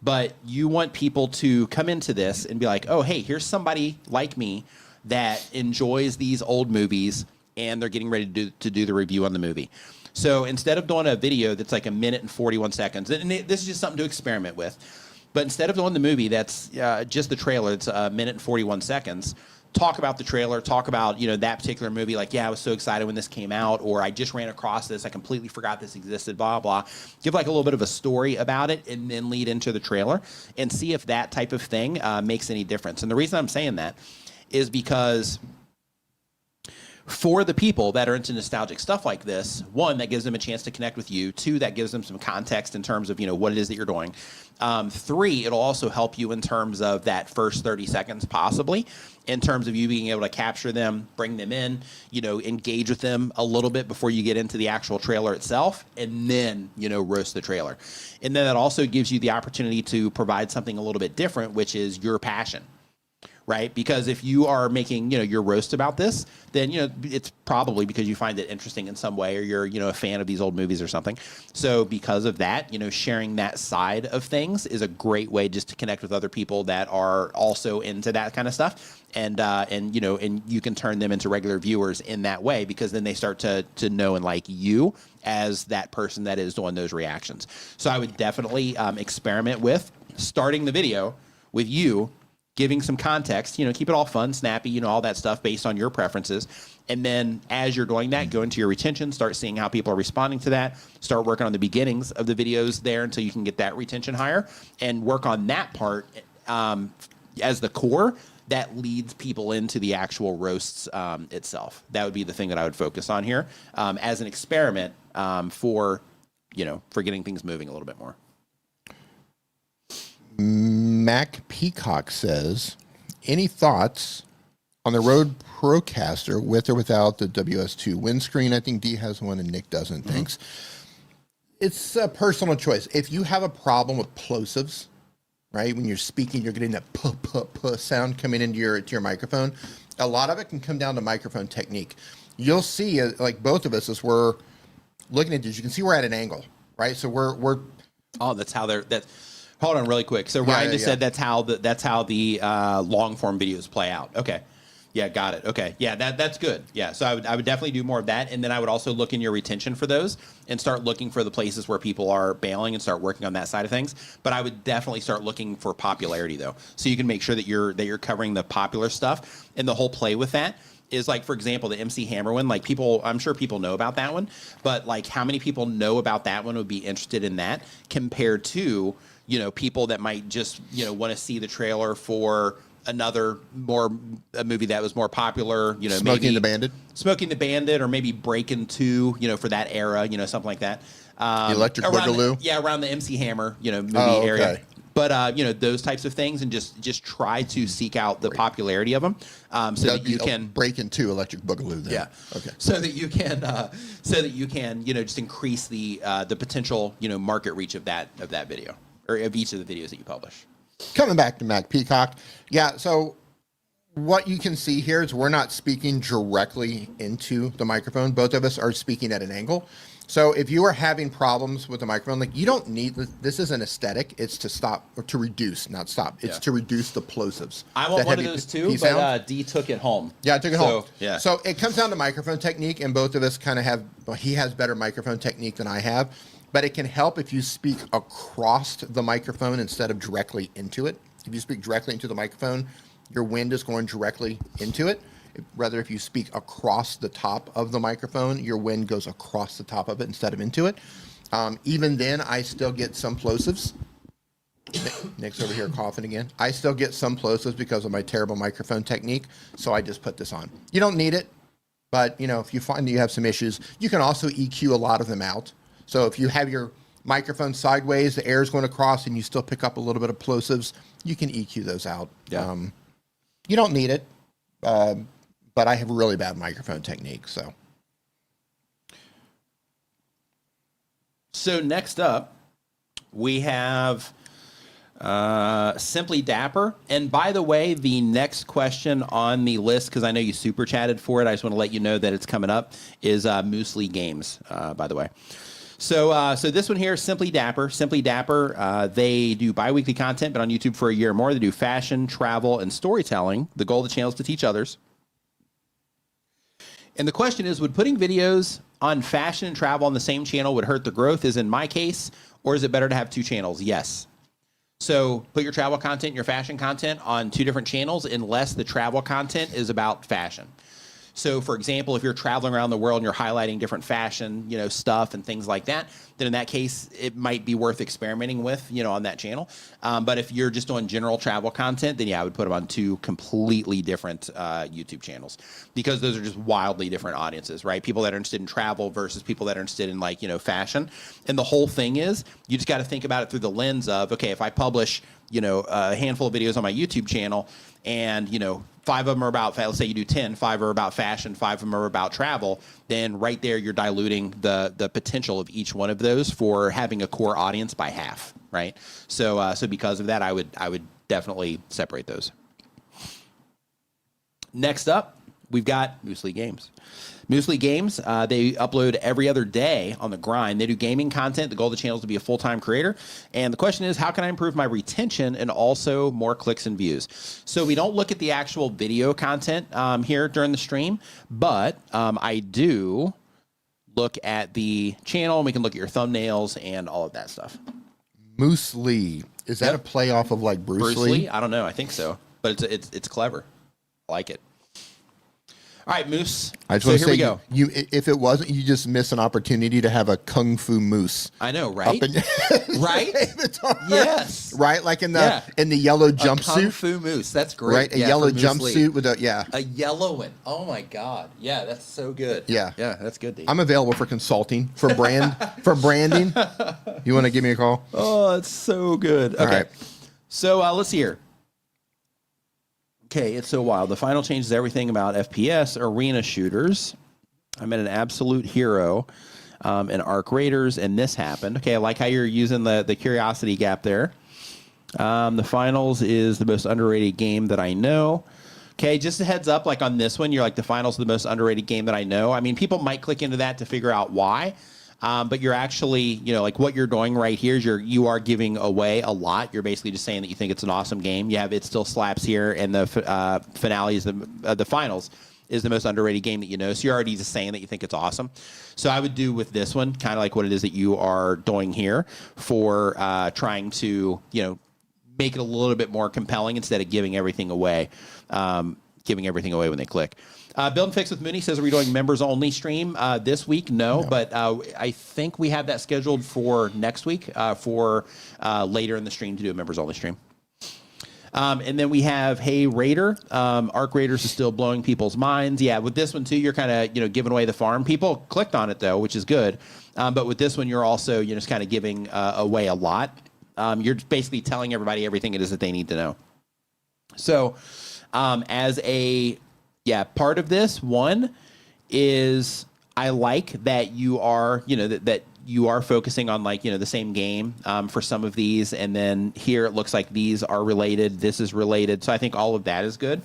but you want people to come into this and be like, oh, hey, here's somebody like me that enjoys these old movies and they're getting ready to do the review on the movie. So instead of doing a video that's like 1 minute and 41 seconds, and this is just something to experiment with, but instead of doing the movie that's just the trailer, it's 1 minute and 41 seconds, talk about the trailer, talk about, that particular movie, like, yeah, I was so excited when this came out, or I just ran across this, I completely forgot this existed, blah, blah. Give like a little bit of a story about it and then lead into the trailer and see if that type of thing makes any difference. And the reason I'm saying that is because for the people that are into nostalgic stuff like this, one, that gives them a chance to connect with you. Two, that gives them some context in terms of, what it is that you're doing. Three, it'll also help you in terms of that first 30 seconds, possibly, in terms of you being able to capture them, bring them in, engage with them a little bit before you get into the actual trailer itself, and then, roast the trailer. And then that also gives you the opportunity to provide something a little bit different, which is your passion. Right? Because if you are making, your roast about this, then, it's probably because you find it interesting in some way, or you're, a fan of these old movies or something. So because of that, sharing that side of things is a great way just to connect with other people that are also into that kind of stuff. And you can turn them into regular viewers in that way, because then they start to know and like you as that person that is doing those reactions. So I would definitely experiment with starting the video with you giving some context, keep it all fun, snappy, all that stuff based on your preferences. And then as you're doing that, go into your retention, start seeing how people are responding to that, start working on the beginnings of the videos there until you can get that retention higher, and work on that part as the core that leads people into the actual roasts itself. That would be the thing that I would focus on here as an experiment for getting things moving a little bit more. Mac Peacock says, any thoughts on the Rode Procaster with or without the WS2 windscreen? I think D has one and Nick doesn't. Mm-hmm. Thanks. It's a personal choice. If you have a problem with plosives, right, when you're speaking, you're getting that puh sound coming into your microphone. A lot of it can come down to microphone technique. You'll see, like both of us, as we're looking at this, you can see we're at an angle, right? So we're. Oh, that's how they're. Hold on, really quick. So Ryan just said that's how the long form videos play out. Okay, yeah, got it. Okay, yeah, that's good. Yeah, so I would definitely do more of that, and then I would also look in your retention for those and start looking for the places where people are bailing and start working on that side of things. But I would definitely start looking for popularity though, so you can make sure that you're covering the popular stuff. And the whole play with that is, like, for example, the MC Hammer one. Like, I'm sure people know about that one, but like how many people know about that one would be interested in that compared to people that might just, want to see the trailer for another a movie that was more popular, Smoking the Bandit, or maybe Breakin' 2, for that era, something like that. Electric Boogaloo. Around the MC Hammer, movie area. But, those types of things, and just try to seek out the popularity of them so that you can Breakin' 2 Electric Boogaloo. Then. Yeah. Okay. So that you can, just increase the potential, market reach of that video, or of each of the videos that you publish. Coming back to Mac Peacock. Yeah. So what you can see here is we're not speaking directly into the microphone. Both of us are speaking at an angle. So if you are having problems with the microphone, like, you don't need this is an aesthetic. It's to stop, or to reduce, not stop. It's to reduce the plosives. I want one of those too, but D took it home. Yeah, I took it home. Yeah. So it comes down to microphone technique, and both of us kind of have. Well, he has better microphone technique than I have, but it can help if you speak across the microphone instead of directly into it. If you speak directly into the microphone, your wind is going directly into it. Rather, if you speak across the top of the microphone, your wind goes across the top of it instead of into it. Even then, I still get some plosives. Nick's over here coughing again. I still get some plosives because of my terrible microphone technique, so I just put this on. You don't need it, But, you know, if you find that you have some issues, you can also EQ a lot of them out. So if you have your microphone sideways, the air is going across, and you still pick up a little bit of plosives, you can EQ those out. Yeah. You don't need it, but I have really bad microphone technique. So next up, we have Simply Dapper. And by the way, the next question on the list, because I know you super chatted for it, I just want to let you know that it's coming up, is MooseLee Games, by the way. So this one here, Simply Dapper. Simply Dapper, they do bi-weekly content, but on YouTube for a year or more. They do fashion, travel, and storytelling. The goal of the channel is to teach others. And the question is, would putting videos on fashion and travel on the same channel would hurt the growth, as in my case, or is it better to have two channels? Yes. So put your travel content and your fashion content on two different channels unless the travel content is about fashion. So, for example, if you're traveling around the world and you're highlighting different fashion, you know, stuff and things like that, then in that case, it might be worth experimenting with, you know, on that channel. But if you're just doing general travel content, then yeah, I would put them on two completely different YouTube channels, because those are just wildly different audiences, right? People that are interested in travel versus people that are interested in, like, you know, fashion. And the whole thing is, you just got to think about it through the lens of, okay, if I publish, you know, a handful of videos on my YouTube channel, and, you know, 5 of them are about, let's say you do 10, 5 are about fashion, 5 of them are about travel, then right there you're diluting the potential of each one of those for having a core audience by half, right? So because of that, I would definitely separate those. Next up, we've got MooseLee Games. MooseLee Games, they upload every other day on the grind. They do gaming content. The goal of the channel is to be a full-time creator. And the question is, how can I improve my retention and also more clicks and views? So we don't look at the actual video content here during the stream, but I do look at the channel, and we can look at your thumbnails and all of that stuff. MooseLee, is that a play off of like Bruce Lee? I don't know. I think so, but it's clever. I like it. All right, Moose. I just want to say, here we go. You, if it wasn't, you just miss an opportunity to have a kung fu moose. I know, right? Right? Yes. Right, like in the yellow jumpsuit. Kung fu moose. That's great. Right, a yellow jumpsuit with a a yellow one. Oh my God. Yeah, that's so good. Yeah, that's good. Dave. I'm available for consulting for branding. You want to give me a call? Oh, it's so good. Okay, all right. So let's see here. Okay, it's so wild. The final changes everything about FPS arena shooters. I met an absolute hero in Arc Raiders, and this happened. Okay, I like how you're using the curiosity gap there. The finals is the most underrated game that I know. Okay, just a heads up, like on this one, you're like, the finals is the most underrated game that I know. I mean, people might click into that to figure out why. But you're actually, you know, like what you're doing right here is you are giving away a lot. You're basically just saying that you think it's an awesome game. You have It Still Slaps here, and the finale is the finals is the most underrated game that you know. So you're already just saying that you think it's awesome. So I would do with this one kind of like what it is that you are doing here for trying to, you know, make it a little bit more compelling instead of giving everything away. Giving everything away when they click. Build and Fix with Mooney says, are we doing members only stream this week? No, but I think we have that scheduled for next week for later in the stream to do a members only stream. And then we have Hey Raider. Arc Raiders is still blowing people's minds. Yeah, with this one too, you're kind of, you know, giving away the farm. People clicked on it though, which is good. But with this one, you're also, you know, just kind of giving away a lot. You're basically telling everybody everything it is that they need to know. So as a part of this one is I like that you are, you know, that you are focusing on, like, you know, the same game for some of these. And then here it looks like these are related. This is related. So I think all of that is good.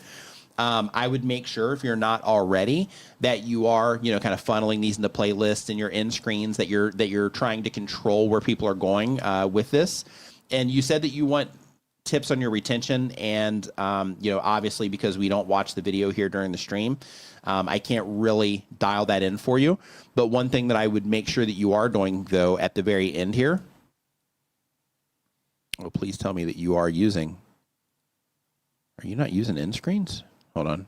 I would make sure, if you're not already, that you are, you know, kind of funneling these into playlists and your end screens, that you're trying to control where people are going with this. And you said that you want tips on your retention, and you know, obviously because we don't watch the video here during the stream, I can't really dial that in for you. But one thing that I would make sure that you are doing though at the very end here, oh, please tell me that you are using, are you not using end screens? Hold on.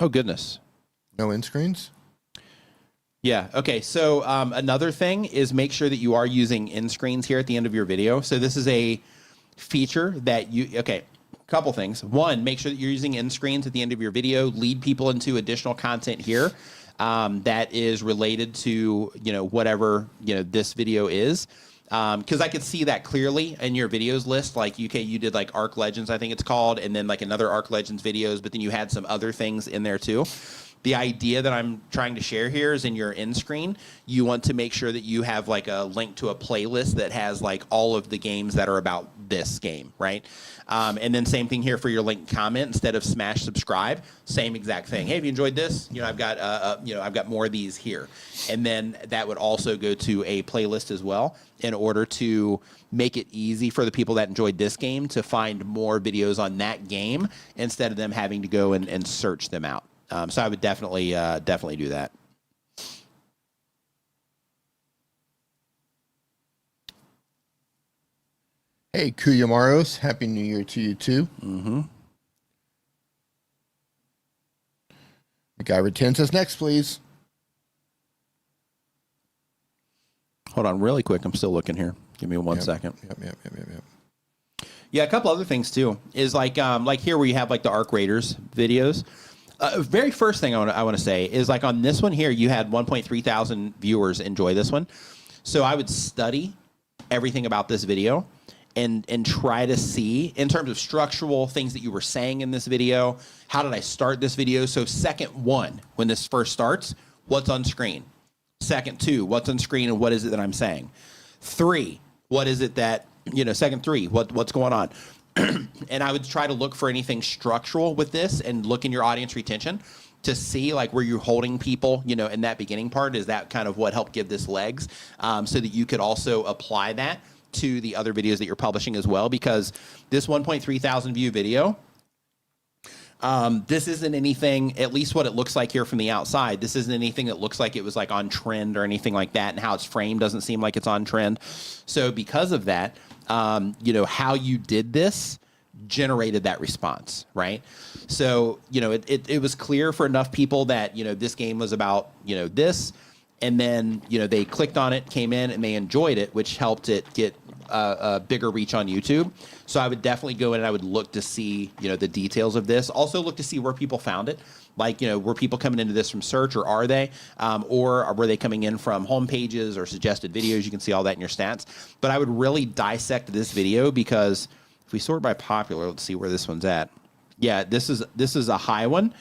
Oh goodness. No end screens? Yeah. Okay. So another thing is make sure that you are using end screens here at the end of your video. So this is a feature that you, okay, couple things. One, make sure that you're using end screens at the end of your video. Lead people into additional content here that is related to, whatever, this video is. Because I could see that clearly in your videos list. Like, you did like Arc Legends, I think it's called, and then like another Arc Legends videos, but then you had some other things in there too. The idea that I'm trying to share here is in your end screen, you want to make sure that you have like a link to a playlist that has like all of the games that are about this game, right? And then same thing here for your link comment. Instead of smash subscribe, same exact thing. Hey, if you enjoyed this, I've got more of these here. And then that would also go to a playlist as well in order to make it easy for the people that enjoyed this game to find more videos on that game instead of them having to go and search them out. So I would definitely do that. Hey, Kuyamaros, Happy New Year to you too. Mm-hmm. The guy returns us next, please. Hold on really quick. I'm still looking here. Give me one second. Yep. Yeah, a couple other things too is like here where you have like the Arc Raiders videos. Very first thing I want to say is like on this one here, you had 1.3 thousand viewers enjoy this one. So I would study everything about this video and try to see in terms of structural things that you were saying in this video. How did I start this video? So second one, when this first starts, what's on screen? Second two, what's on screen and what is it that I'm saying? Three, what is it that, second three, what's going on? And I would try to look for anything structural with this and look in your audience retention to see like where you're holding people, in that beginning part. Is that kind of what helped give this legs so that you could also apply that to the other videos that you're publishing as well? Because this 1.3 thousand view video, this isn't anything, at least what it looks like here from the outside, this isn't anything that looks like it was like on trend or anything like that, and how it's framed doesn't seem like it's on trend. So because of that, how you did this generated that response, right? So, it was clear for enough people that, this game was about, this, and then, they clicked on it, came in, and they enjoyed it, which helped it get a bigger reach on YouTube. So I would definitely go in and I would look to see, the details of this. Also look to see where people found it. Like, were people coming into this from search, or are they? Or were they coming in from home pages or suggested videos? You can see all that in your stats. But I would really dissect this video, because if we sort by popular, let's see where this one's at. Yeah, this is a high one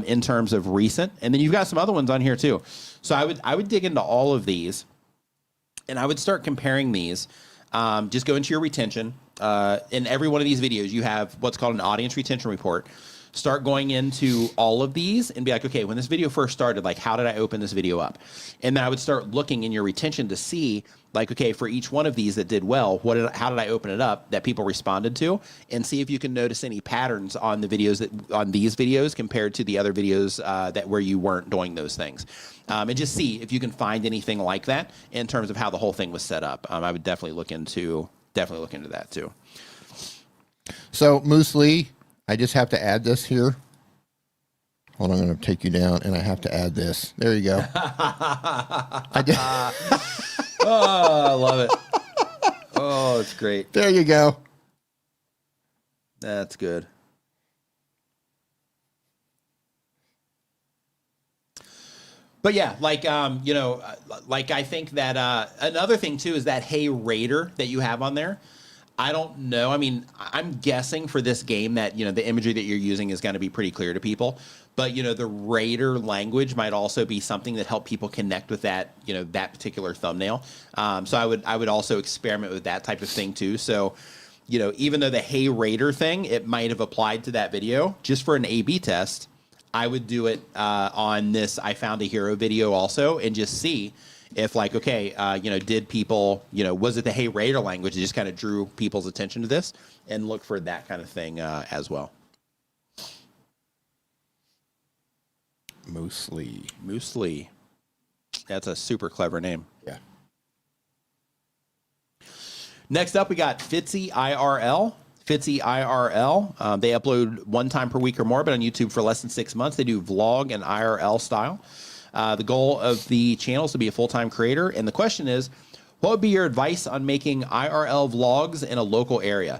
in terms of recent. And then you've got some other ones on here too. So I would dig into all of these, and I would start comparing these. Just go into your retention. In every one of these videos, you have what's called an audience retention report. Start going into all of these and be like, okay, when this video first started, like, how did I open this video up? And then I would start looking in your retention to see, like, okay, for each one of these that did well, how did I open it up that people responded to, and see if you can notice any patterns on the videos on these videos compared to the other videos that where you weren't doing those things, and just see if you can find anything like that in terms of how the whole thing was set up. I would definitely look into that too. So MooseLee, I just have to add this here. Hold on, I'm going to take you down, and I have to add this. There you go. Oh, I love it. Oh, it's great. There you go. That's good. But yeah, like, like I think that another thing too is that Hey Raider that you have on there. I don't know. I mean, I'm guessing for this game that, the imagery that you're using is going to be pretty clear to people. But, the Raider language might also be something that help people connect with that, that particular thumbnail. So I would also experiment with that type of thing too. So, even though the Hey Raider thing, it might have applied to that video just for an A/B test, I would do it on this I Found a Hero video also, and just see if, like, okay, did people, was it the Hey Raider language that just kind of drew people's attention to this, and look for that kind of thing as well. MooseLee. That's a super clever name. Yeah. Next up, we got Fitzy IRL. Fitzy IRL. They upload one time per week or more, but on YouTube for less than 6 months. They do vlog and IRL style. The goal of the channel is to be a full-time creator. And the question is, what would be your advice on making IRL vlogs in a local area?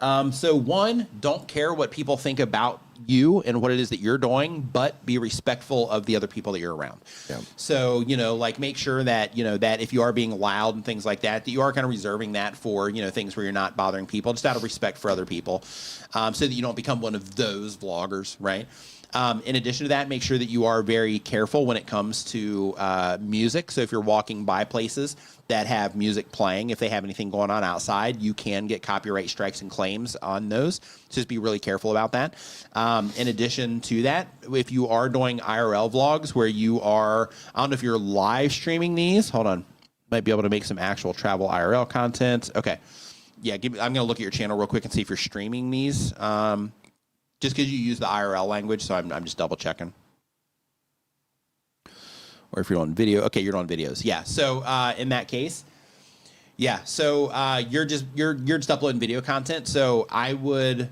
So one, don't care what people think about you and what it is that you're doing, but be respectful of the other people that you're around. Yeah. So, like make sure that, that if you are being loud and things like that, that you are kind of reserving that for, things where you're not bothering people, just out of respect for other people, so that you don't become one of those vloggers, right? In addition to that, make sure that you are very careful when it comes to music. So if you're walking by places that have music playing, if they have anything going on outside, you can get copyright strikes and claims on those. So just be really careful about that. In addition to that, if you are doing IRL vlogs where you are, I don't know if you're live streaming these. Hold on. Might be able to make some actual travel IRL content. Okay. Yeah, I'm going to look at your channel real quick and see if you're streaming these. Just because you use the IRL language, so I'm just double checking. Or if you're on video, okay, you're on videos. Yeah. So in that case, yeah. So you're just uploading video content. So I would,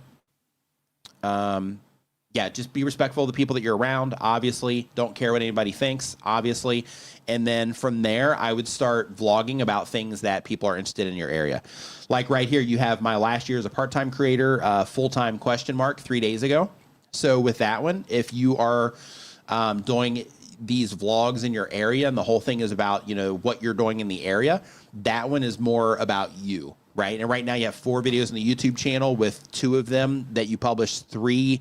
just be respectful of the people that you're around. Obviously, don't care what anybody thinks. Obviously, and then from there, I would start vlogging about things that people are interested in your area. Like right here, you have my last year as a part-time creator, full-time ? 3 days ago. So with that one, if you are doing these vlogs in your area and the whole thing is about, what you're doing in the area, that one is more about you, right? And right now you have 4 videos in the YouTube channel with 2 of them that you published 3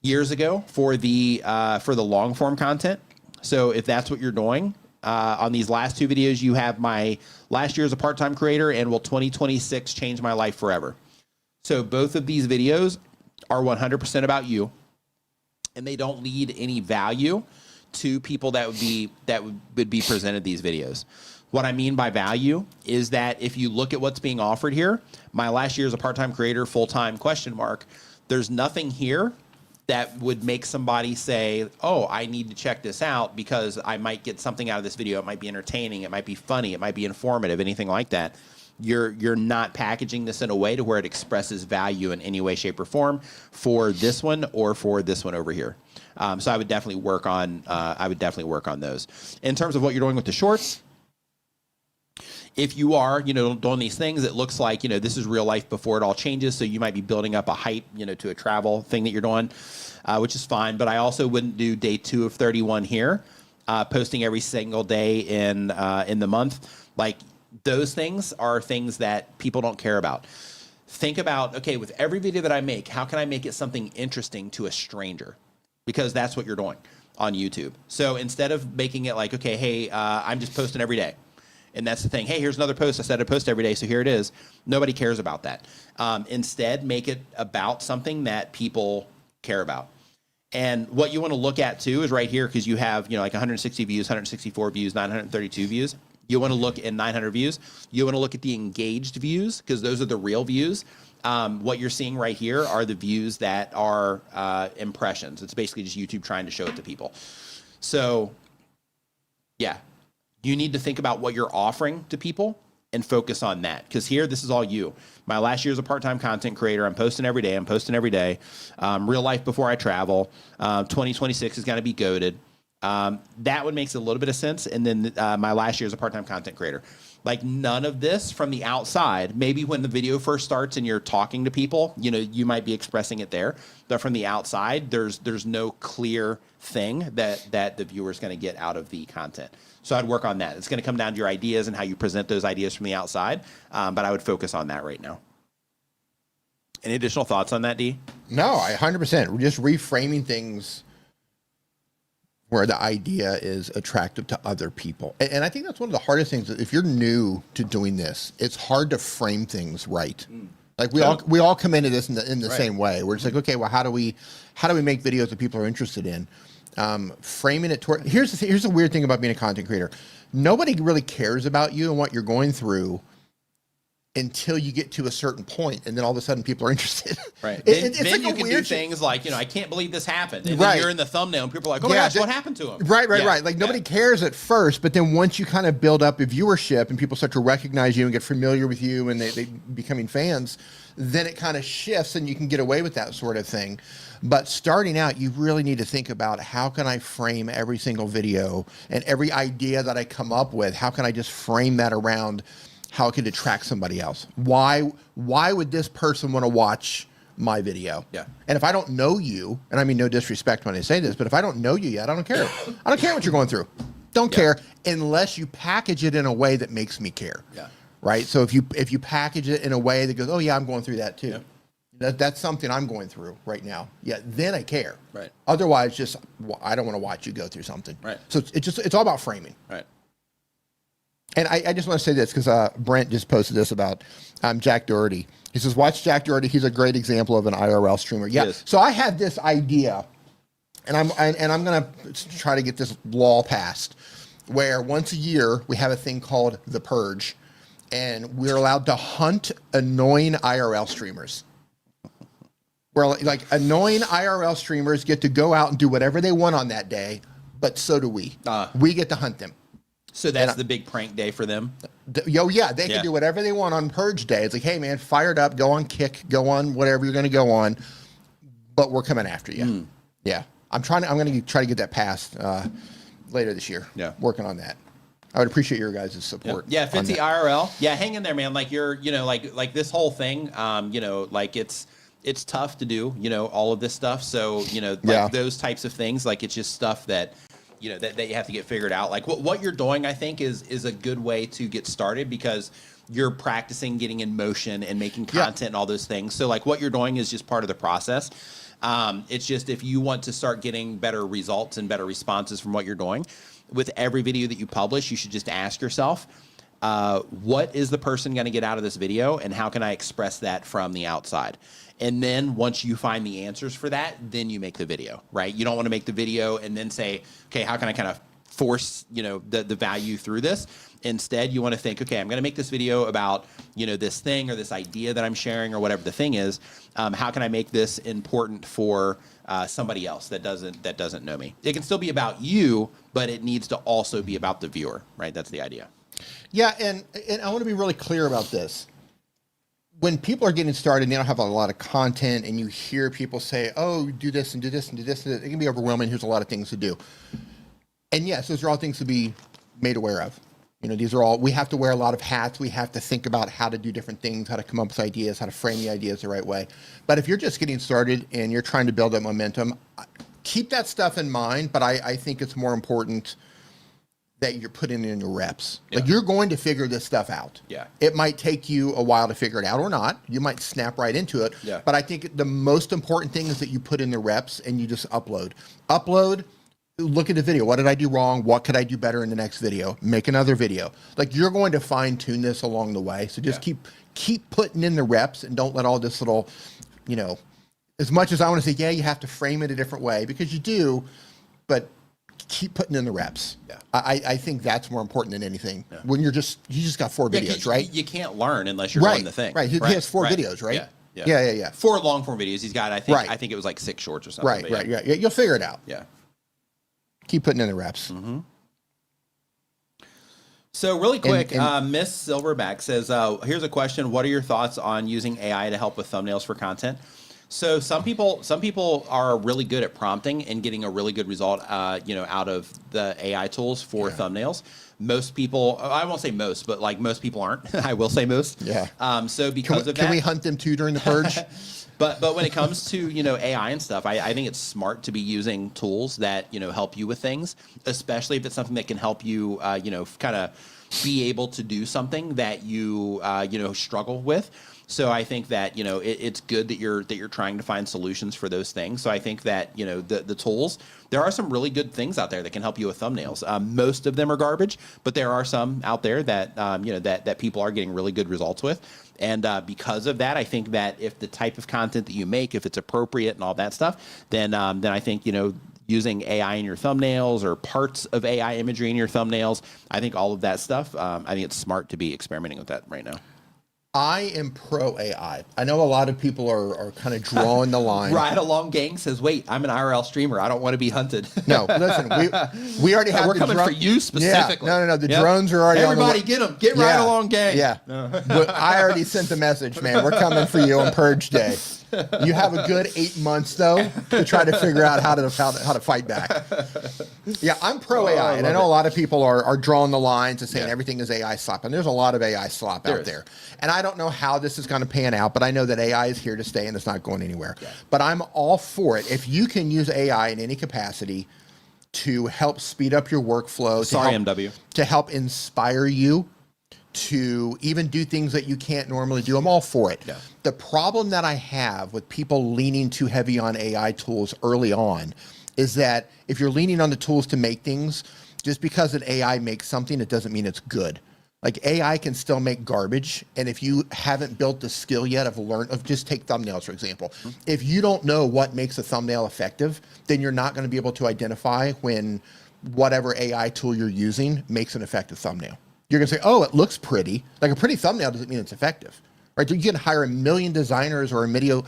years ago for the long form content. So if that's what you're doing, on these last 2 videos, you have my last year as a part-time creator and will 2026 change my life forever. So both of these videos are 100% about you, and they don't lead any value to people that would be presented these videos. What I mean by value is that if you look at what's being offered here, my last year as a part-time creator, full-time ? There's nothing here that would make somebody say, oh, I need to check this out because I might get something out of this video. It might be entertaining. It might be funny. It might be informative, anything like that. You're not packaging this in a way to where it expresses value in any way, shape, or form for this one or for this one over here. So I would definitely work on those. In terms of what you're doing with the shorts, if you are, doing these things, it looks like, this is real life before it all changes. So you might be building up a hype, to a travel thing that you're doing, which is fine. But I also wouldn't do day 2 of 31 here, posting every single day in the month. Like those things are things that people don't care about. Think about, okay, with every video that I make, how can I make it something interesting to a stranger? Because that's what you're doing on YouTube. So instead of making it like, okay, hey, I'm just posting every day. And that's the thing. Hey, here's another post. I said I post every day, so here it is. Nobody cares about that. Instead, make it about something that people care about. And what you want to look at, too, is right here, because you have like 160 views, 164 views, 932 views. You want to look at 900 views. You want to look at the engaged views, because those are the real views. What you're seeing right here are the views that are impressions. It's basically just YouTube trying to show it to people. So, yeah. You need to think about what you're offering to people and focus on that. Because here, this is all you. My last year as a part-time content creator, I'm posting every day. Real life before I travel. 2026 is going to be goated. That one makes a little bit of sense. And then my last year as a part-time content creator. Like none of this from the outside. Maybe when the video first starts and you're talking to people, you might be expressing it there. But from the outside, there's no clear thing that the viewer is going to get out of the content. So I'd work on that. It's going to come down to your ideas and how you present those ideas from the outside. But I would focus on that right now. Any additional thoughts on that, D? No, 100%. We're just reframing things where the idea is attractive to other people. And I think that's one of the hardest things. If you're new to doing this, it's hard to frame things right. Like we all come into this in the right. same way. We're just like, okay, well, how do we make videos that people are interested in? Framing it toward, here's the weird thing about being a content creator. Nobody really cares about you and what you're going through until you get to a certain point, and then all of a sudden people are interested. Right. It's then like you can do things like, I can't believe this happened. And then you're in the thumbnail and people are like, oh my gosh, what happened to him? Right. Like nobody cares at first, but then once you kind of build up a viewership and people start to recognize you and get familiar with you and they becoming fans, then it kind of shifts and you can get away with that sort of thing. But starting out, you really need to think about how can I frame every single video and every idea that I come up with, how can I just frame that around how it could attract somebody else. Why would this person want to watch my video? Yeah. And if I don't know you, and I mean no disrespect when I say this, but if I don't know you yet, I don't care. I don't care what you're going through. Don't care unless you package it in a way that makes me care. Yeah. Right. So if you package it in a way that goes, oh yeah, I'm going through that too. Yeah. That's something I'm going through right now. Yeah. Then I care. Right. Otherwise, just I don't want to watch you go through something. Right. So it's all about framing. Right. And I just want to say this because Brent just posted this about Jack Doherty. He says, watch Jack Doherty. He's a great example of an IRL streamer. Yeah. So I had this idea, and I'm going to try to get this law passed, where once a year we have a thing called the Purge, and we're allowed to hunt annoying IRL streamers. Where like annoying IRL streamers get to go out and do whatever they want on that day, but so do we. We get to hunt them. So that's the big prank day for them? They can do whatever they want on Purge Day. It's like, hey, man, fired up, go on Kick, go on whatever you're going to go on, but we're coming after you. Yeah. I'm going to try to get that passed later this year. Yeah. Working on that. I would appreciate your guys' support. Yeah, Fitzy IRL. Yeah, hang in there, man. Like you're, like this whole thing, like it's tough to do, all of this stuff. So, those types of things, like it's just stuff that, that you have to get figured out. Like what you're doing, I think is a good way to get started because you're practicing getting in motion and making content and all those things. So like what you're doing is just part of the process. It's just if you want to start getting better results and better responses from what you're doing, with every video that you publish, you should just ask yourself, what is the person going to get out of this video and how can I express that from the outside? And then once you find the answers for that, then you make the video, right? You don't want to make the video and then say, okay, how can I kind of force, the value through this? Instead, you want to think, okay, I'm going to make this video about, this thing or this idea that I'm sharing or whatever the thing is. How can I make this important for somebody else that doesn't know me? It can still be about you, but it needs to also be about the viewer, right? That's the idea. Yeah, and I want to be really clear about this. When people are getting started and they don't have a lot of content and you hear people say, oh, do this and do this and do this, it can be overwhelming. Here's a lot of things to do. And yes, those are all things to be made aware of. These are all, we have to wear a lot of hats. We have to think about how to do different things, how to come up with ideas, how to frame the ideas the right way. But if you're just getting started and you're trying to build up momentum, keep that stuff in mind. But I think it's more important that you're putting in your reps. Yeah. Like you're going to figure this stuff out. Yeah. It might take you a while to figure it out or not. You might snap right into it. Yeah. But I think the most important thing is that you put in the reps and you just upload. Look at the video. What did I do wrong? What could I do better in the next video? Make another video. Like you're going to fine tune this along the way. So just keep putting in the reps and don't let all this little, as much as I want to say, yeah, you have to frame it a different way because you do, but keep putting in the reps. Yeah. I think that's more important than anything. Yeah. When you just got 4 videos, right? You can't learn unless you're doing the thing. Right. He has 4 videos, right? Yeah. Yeah. 4 long form videos. He's got, I think it was like 6 shorts or something. Right. Yeah. You'll figure it out. Yeah. Keep putting in the reps. Mm-hmm. So really quick, Miss Silverback says, here's a question. What are your thoughts on using AI to help with thumbnails for content? So some people are really good at prompting and getting a really good result, out of the AI tools for thumbnails. Most people, I won't say most, but like most people aren't. I will say most. Yeah. So because of that, can we hunt them too during the purge? But when it comes to AI and stuff, I think it's smart to be using tools that help you with things, especially if it's something that can help you kind of be able to do something that you struggle with. So I think that it's good that you're trying to find solutions for those things. So I think that the tools, there are some really good things out there that can help you with thumbnails. Most of them are garbage, but there are some out there that that people are getting really good results with. And because of that, I think that if the type of content that you make, if it's appropriate and all that stuff, then I think using AI in your thumbnails or parts of AI imagery in your thumbnails, I think all of that stuff, I think it's smart to be experimenting with that right now. I am pro AI. I know a lot of people are kind of drawing the line. Ride Along Gang says, wait, I'm an IRL streamer. I don't want to be hunted. No, listen, we already have We're coming for you specifically. Yeah, no. The drones are already Everybody on the get them. Get Ride Along Gang. Yeah. I already sent the message, man. We're coming for you on Purge Day. You have a good 8 months, though, to try to figure out how to fight back. Yeah, I'm pro AI, and I know a lot of people are drawing the lines and saying everything is AI slop, and there's a lot of AI slop out there. And I don't know how this is going to pan out, but I know that AI is here to stay and it's not going anywhere. Yeah. But I'm all for it. If you can use AI in any capacity to help speed up your workflow, to help inspire you, to even do things that you can't normally do, I'm all for it. Yeah. The problem that I have with people leaning too heavy on AI tools early on is that if you're leaning on the tools to make things, just because an AI makes something, it doesn't mean it's good. Like AI can still make garbage. And if you haven't built the skill yet of just take thumbnails, for example. Mm-hmm. If you don't know what makes a thumbnail effective, then you're not going to be able to identify when whatever AI tool you're using makes an effective thumbnail. You're going to say, oh, it looks pretty. Like a pretty thumbnail doesn't mean it's effective. Right? You can hire a million designers or a million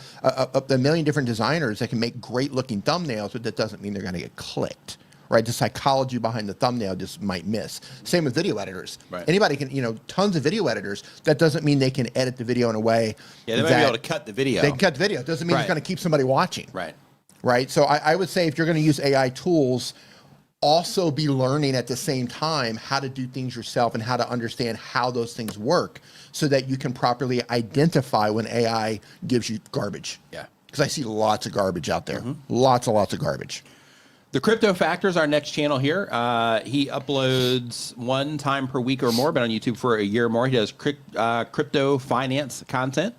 different designers that can make great looking thumbnails, but that doesn't mean they're going to get clicked. Right? The psychology behind the thumbnail just might miss. Same with video editors. Right. Anybody can, tons of video editors. That doesn't mean they can edit the video in a way. Yeah, they might be able to cut the video. They can cut the video. It doesn't mean it's going to keep somebody watching. Right. Right. So I would say if you're going to use AI tools, also be learning at the same time how to do things yourself and how to understand how those things work so that you can properly identify when AI gives you garbage. Yeah. Because I see lots of garbage out there. Mm-hmm. Lots and lots of garbage. The Crypto Factor is our next channel here. He uploads 1 time per week or more, been on YouTube for a year or more. He does crypto finance content.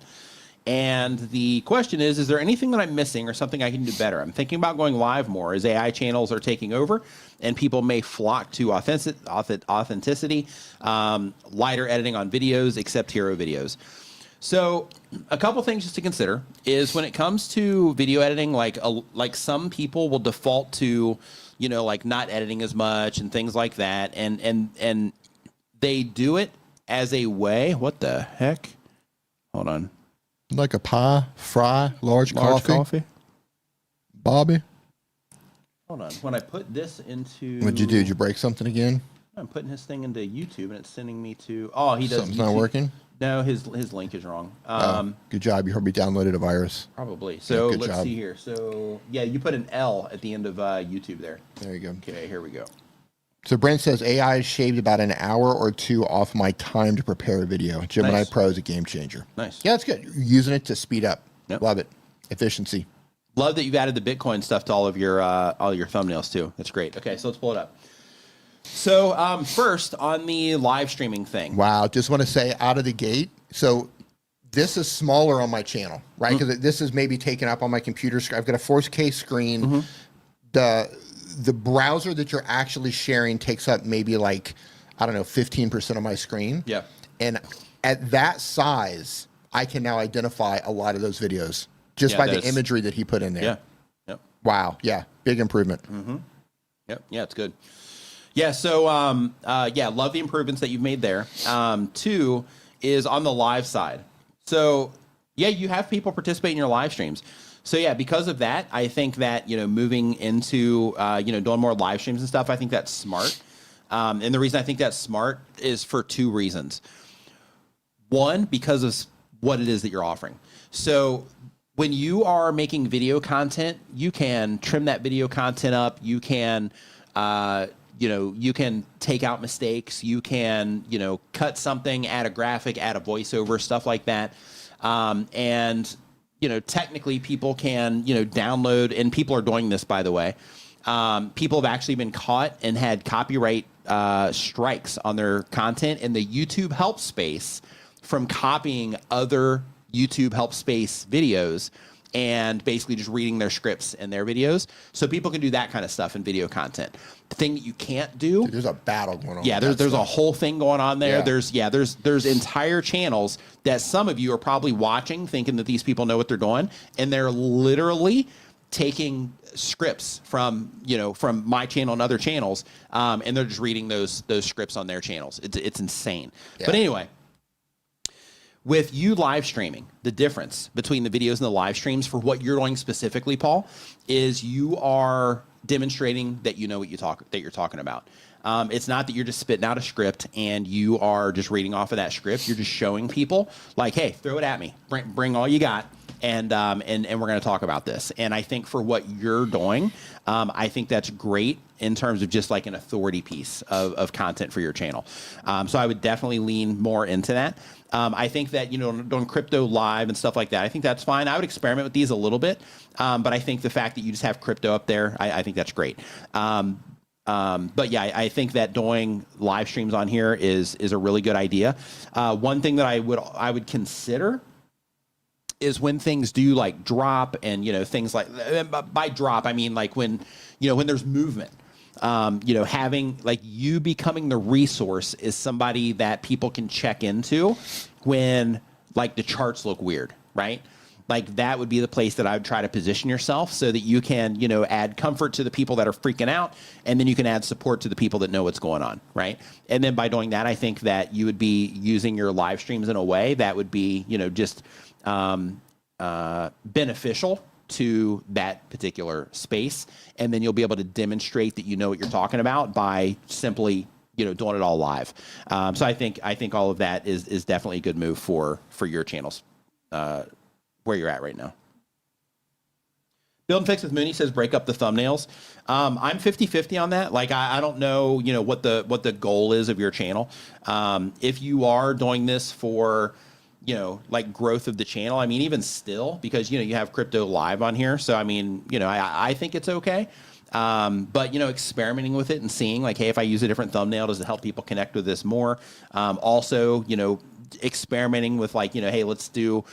And the question is there anything that I'm missing or something I can do better? I'm thinking about going live more as AI channels are taking over and people may flock to authenticity, lighter editing on videos, except hero videos. So a couple things just to consider is when it comes to video editing, like some people will default to, like not editing as much and things like that. And they do it as a way. What the heck? Hold on. Like a pie, fry, large coffee. Bobby. Hold on. When I put this into... What'd you do? Did you break something again? I'm putting his thing into YouTube and it's sending me to... Oh, he does Something's YouTube. Not working? No, his link is wrong. Good job. You probably downloaded a virus. Probably. So let's see here. So yeah, you put an L at the end of YouTube there. There you go. Okay, here we go. So Brent says, AI shaved about an hour or 2 off my time to prepare a video. Gemini Pro is a game changer. Nice. Yeah, that's good. You're using it to speed up. Yep. Love it. Efficiency. Love that you've added the Bitcoin stuff to all your thumbnails too. That's great. Okay, so let's pull it up. So first on the live streaming thing. Wow, just want to say out of the gate. So this is smaller on my channel, right? Because this is maybe taken up on my computer screen. I've got a 4K screen. Mm-hmm. The browser that you're actually sharing takes up maybe 15% of my screen. Yeah. And at that size, I can now identify a lot of those videos just by the imagery that he put in there. Yeah. Yep. Wow. Yeah. Big improvement. Mm-hmm. Yep. Yeah, it's good. Yeah. So, love the improvements that you've made there. 2 is on the live side. So, yeah, you have people participate in your live streams. So yeah, because of that, I think that, moving into, doing more live streams and stuff, I think that's smart. And the reason I think that's smart is for 2 reasons. 1, because of what it is that you're offering. So when you are making video content, you can trim that video content up. You can, you can take out mistakes. You can, cut something, add a graphic, add a voiceover, stuff like that. And technically people can, download, and people are doing this, by the way. People have actually been caught and had copyright strikes on their content in the YouTube help space from copying other YouTube help space videos and basically just reading their scripts in their videos. So people can do that kind of stuff in video content. The thing that you can't do... Dude, there's a battle going on. Yeah, there's a whole thing going on there. Yeah. There's entire channels that some of you are probably watching thinking that these people know what they're doing, and they're literally taking scripts from my channel and other channels, and they're just reading those scripts on their channels. It's insane. Yeah. But anyway... With you live streaming, the difference between the videos and the live streams for what you're doing specifically, Paul, is you are demonstrating that you know what you're talking about. It's not that you're just spitting out a script and you are just reading off of that script. You're just showing people like, hey, throw it at me. Bring all you got. and we're going to talk about this. And I think for what you're doing, I think that's great in terms of just like an authority piece of content for your channel. So I would definitely lean more into that. I think that, doing crypto live and stuff like that, I think that's fine. I would experiment with these a little bit. But I think the fact that you just have crypto up there, I think that's great. But yeah, I think that doing live streams on here is a really good idea. One thing that I would consider is when things do like drop and, things like, by drop, I mean like when there's movement, having like you becoming the resource is somebody that people can check into when like the charts look weird, right? Like that would be the place that I would try to position yourself so that you can, add comfort to the people that are freaking out, and then you can add support to the people that know what's going on, right? And then by doing that, I think that you would be using your live streams in a way that would be, just beneficial to that particular space, and then you'll be able to demonstrate that you know what you're talking about by simply, doing it all live. So I think all of that is definitely a good move for your channels. Where you're at right now. Build and Fix with Mooney says break up the thumbnails. I'm 50-50 on that. Like I don't know, what the goal is of your channel. If you are doing this for, like growth of the channel, I mean, even still, because you have crypto live on here. So I mean, I think it's okay. But experimenting with it and seeing like, hey, if I use a different thumbnail, does it help people connect with this more? Also, experimenting with like, hey, let's do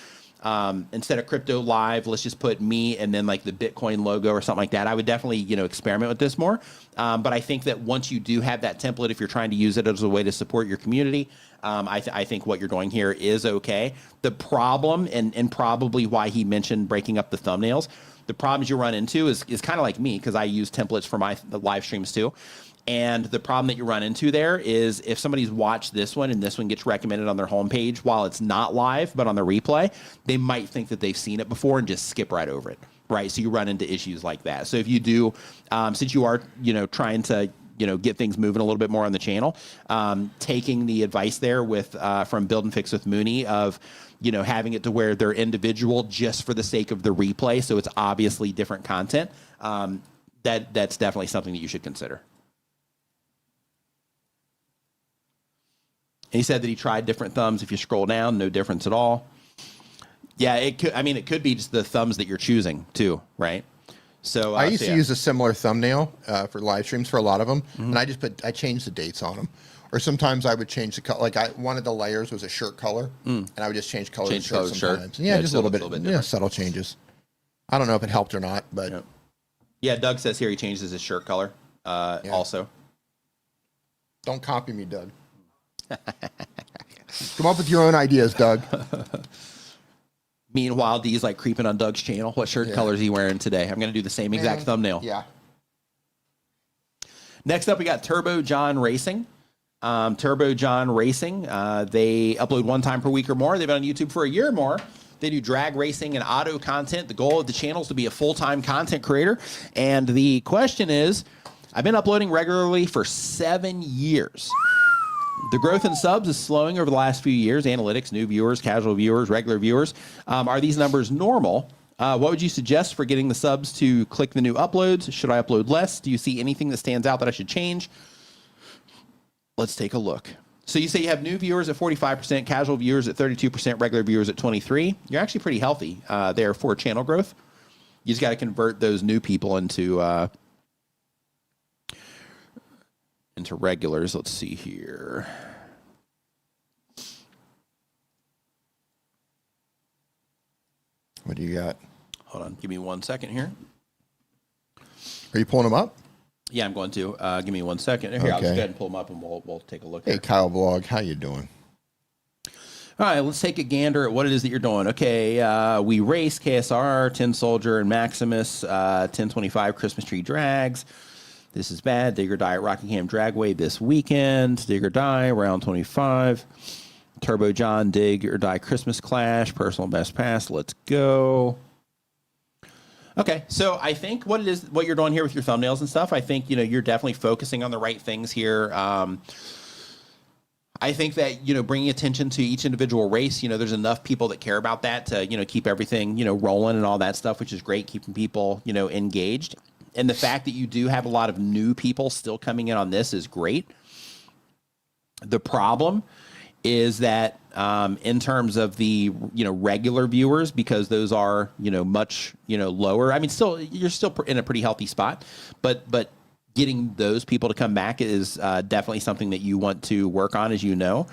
instead of crypto live, let's just put me and then like the Bitcoin logo or something like that. I would definitely, experiment with this more. But I think that once you do have that template, if you're trying to use it as a way to support your community, I think what you're doing here is okay. The problem, and probably why he mentioned breaking up the thumbnails, the problems you run into is kind of like me, because I use templates for my live streams too. And the problem that you run into there is if somebody's watched this one and this one gets recommended on their homepage while it's not live, but on the replay, they might think that they've seen it before and just skip right over it, right? So you run into issues like that. So if you do, since you are, trying to, get things moving a little bit more on the channel, taking the advice there with from Build and Fix with Mooney of, having it to where they're individual just for the sake of the replay, so it's obviously different content, that's definitely something that you should consider. And he said that he tried different thumbs. If you scroll down, no difference at all. Yeah, it could. I mean, it could be just the thumbs that you're choosing too, right? So I used to use a similar thumbnail for live streams for a lot of them, and I changed the dates on them. Or sometimes I would change the color. Like one of the layers was a shirt color, and I would just change color of the shirt sometimes. Yeah, just a little bit subtle changes. I don't know if it helped or not, but yeah. Doug says here he changes his shirt color also. Don't copy me, Doug. Come up with your own ideas, Doug. Meanwhile, D's like creeping on Doug's channel. What shirt color is he wearing today? I'm going to do the same exact thumbnail. Yeah. Next up, we got Turbo John Racing. Turbo John Racing. They upload one time per week or more. They've been on YouTube for a year or more. They do drag racing and auto content. The goal of the channel is to be a full-time content creator. And the question is, I've been uploading regularly for 7 years. The growth in subs is slowing over the last few years. Analytics, new viewers, casual viewers, regular viewers. Are these numbers normal? What would you suggest for getting the subs to click the new uploads? Should I upload less? Do you see anything that stands out that I should change? Let's take a look. So you say you have new viewers at 45%, casual viewers at 32%, regular viewers at 23%. You're actually pretty healthy there for channel growth. You just got to convert those new people into regulars. Let's see here. What do you got? Hold on. Give me 1 second here. Are you pulling them up? Yeah, I'm going to. Give me 1 second. Here, I'll just go ahead and pull them up and we'll take a look. Hey, Kyle Vlog, how you doing? All right, let's take a gander at what it is that you're doing. Okay, we race KSR, 10 Soldier, and Maximus, 1025 Christmas Tree Drags. This is bad. Dig or Die at Rockingham Dragway this weekend. Dig or Die, round 25. Turbo John, Dig or Die Christmas Clash, Personal Best Pass. Let's go. Okay, so I think what you're doing here with your thumbnails and stuff, I think, you're definitely focusing on the right things here. I think that, bringing attention to each individual race, there's enough people that care about that to, keep everything, rolling and all that stuff, which is great, keeping people, engaged. And the fact that you do have a lot of new people still coming in on this is great. The problem is that in terms of the, regular viewers, because those are, much, lower. I mean, you're still in a pretty healthy spot, but getting those people to come back is definitely something that you want to work on, as you know.